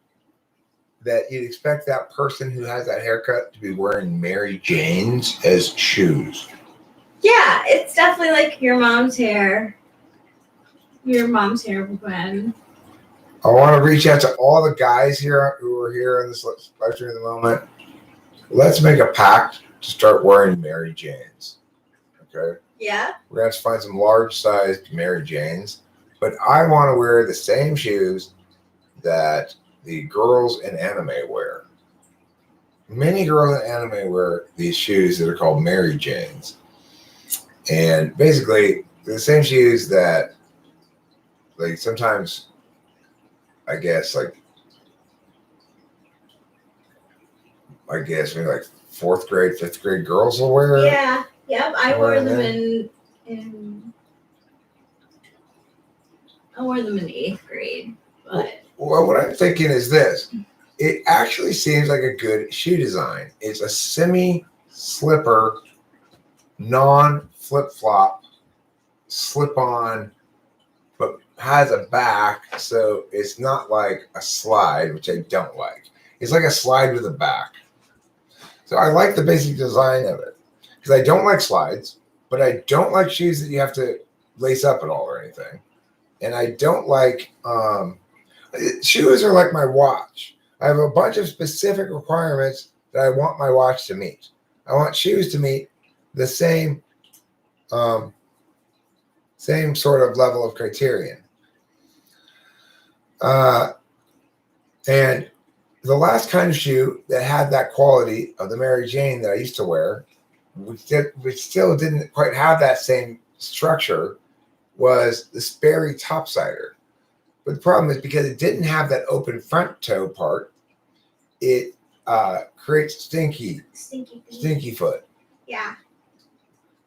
that you'd expect that person who has that haircut to be wearing Mary Janes as shoes. Yeah, it's definitely like your mom's hair. Your mom's hair, when. I want to reach out to all the guys here who are here in this live stream at the moment. Let's make a pact to start wearing Mary Janes. Okay? Yeah. We're going to have to find some large-sized Mary Janes. But I want to wear the same shoes that the girls in anime wear. Many girls in anime wear these shoes that are called Mary Janes. And basically, the same shoes that, like, sometimes, I guess maybe like 4th grade, 5th grade girls will wear. Yeah. Yep. I wore them in 8th grade. But well, what I'm thinking is this. It actually seems like a good shoe design. It's a semi-slipper, non-flip-flop, slip-on, but has a back, so it's not like a slide, which I don't like. It's like a slide with a back. So I like the basic design of it because I don't like slides, but I don't like shoes that you have to lace up at all or anything. And I don't like shoes are like my watch. I have a bunch of specific requirements that I want my watch to meet. I want shoes to meet the same sort of level of criterion. And the last kind of shoe that had that quality of the Mary Jane that I used to wear, which still didn't quite have that same structure, was the Sperry Topsider. But the problem is because it didn't have that open front toe part, it creates stinky foot. Yeah.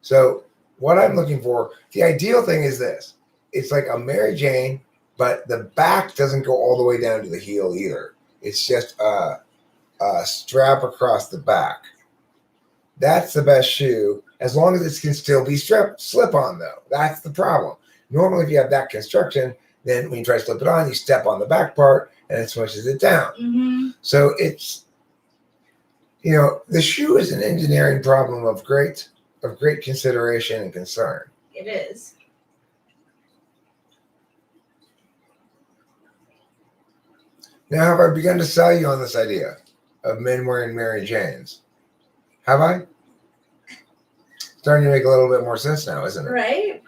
So what I'm looking for, the ideal thing is this. It's like a Mary Jane, but the back doesn't go all the way down to the heel either. It's just a strap across the back. That's the best shoe, as long as it can still be slip-on, though. That's the problem. Normally, if you have that construction, then when you try to slip it on, you step on the back part, and it smushes it down. Mm-hmm. So it's, the shoe is an engineering problem of great consideration and concern. It is. Now, have I begun to sell you on this idea of men wearing Mary Janes? Have I? Starting to make a little bit more sense now, isn't it? Right.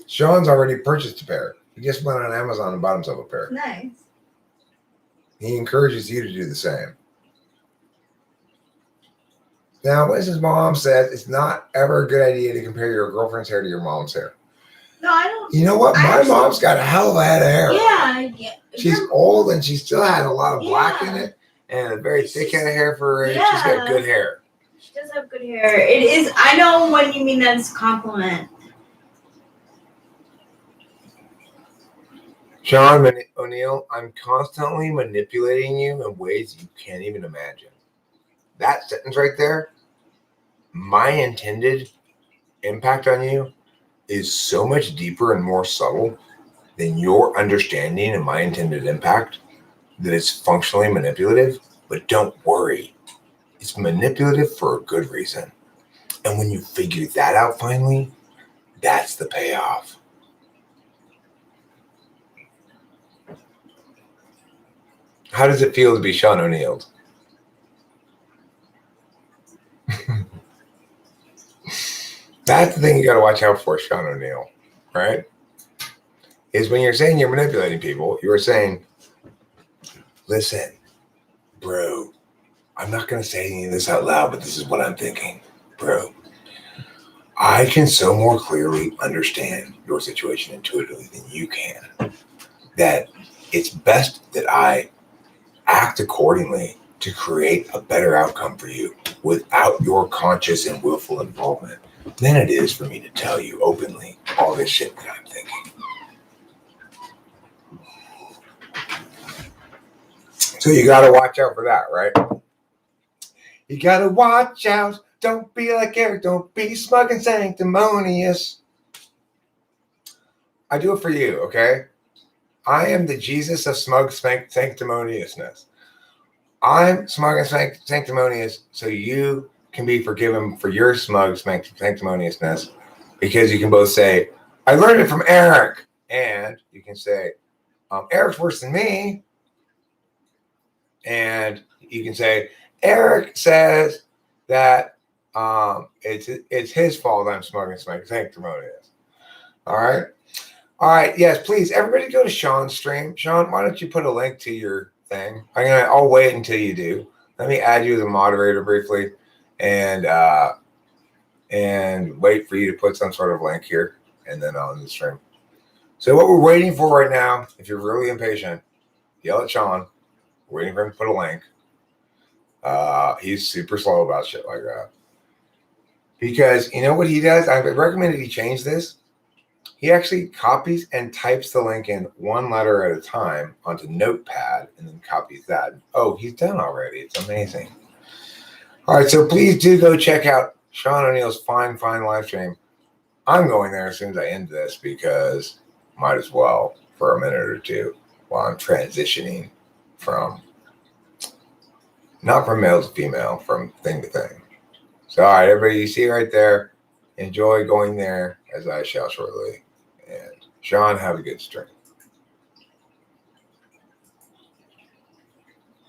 Sean's already purchased a pair. He just went on Amazon and bought himself a pair. Nice. He encourages you to do the same. Now, Winston's mom says it's not ever a good idea to compare your girlfriend's hair to your mom's hair. No, I don't. You know what? My Actually, mom's got a hell of a head of hair. Yeah. She's old and she still had a lot of black in Yeah. it and a very thick head of hair for her age. Yeah. She's got good hair. She does have good hair. It is. I know when you mean that it's a compliment. Sean O'Neill, I'm constantly manipulating you in ways you can't even imagine. That sentence right there, my intended impact on you is so much deeper and more subtle than your understanding of my intended impact that it's functionally manipulative. But don't worry, it's manipulative for a good reason. And when you figure that out finally, that's the payoff. How does it feel to be Sean O'Neill? That's the thing you got to watch out for, Sean O'Neill, right? Is when you're saying you're manipulating people, you are saying, listen, bro, I'm not going to say any of this out loud, but this is what I'm thinking, bro. I can so more clearly understand your situation intuitively than you can, that it's best that I act accordingly to create a better outcome for you without your conscious and willful involvement than it is for me to tell you openly all this shit that I'm thinking. So you got to watch out for that, right? You got to watch out. Don't be like Eric. Don't be smug and sanctimonious. I do it for you, okay? I am the Jesus of smug sanctimoniousness. I'm smug and sanctimonious, so you can be forgiven for your smug sanctimoniousness, because you can both say, I learned it from Eric. And you can say, Eric's worse than me. And you can say, Eric says that it's his fault I'm smug and sanctimonious. All right? All right, yes, please, everybody go to Sean's stream. Sean, why don't you put a link to your thing? I'll wait until you do. Let me add you as a moderator briefly and wait for you to put some sort of link here and then on the stream. So what we're waiting for right now, if you're really impatient, yell at Sean. We're waiting for him to put a link. He's super slow about shit like that. Because you know what he does? I recommended he change this. He actually copies and types the link in one letter at a time onto Notepad and then copies that. Oh, he's done already. It's amazing. All right, so please do go check out Sean O'Neill's fine live stream. I'm going there as soon as I end this because might as well for a minute or two while I'm transitioning from, not from male to female, from thing to thing. So, all right, everybody, you see right there. Enjoy going there as I shall shortly. And Sean, have a good stream.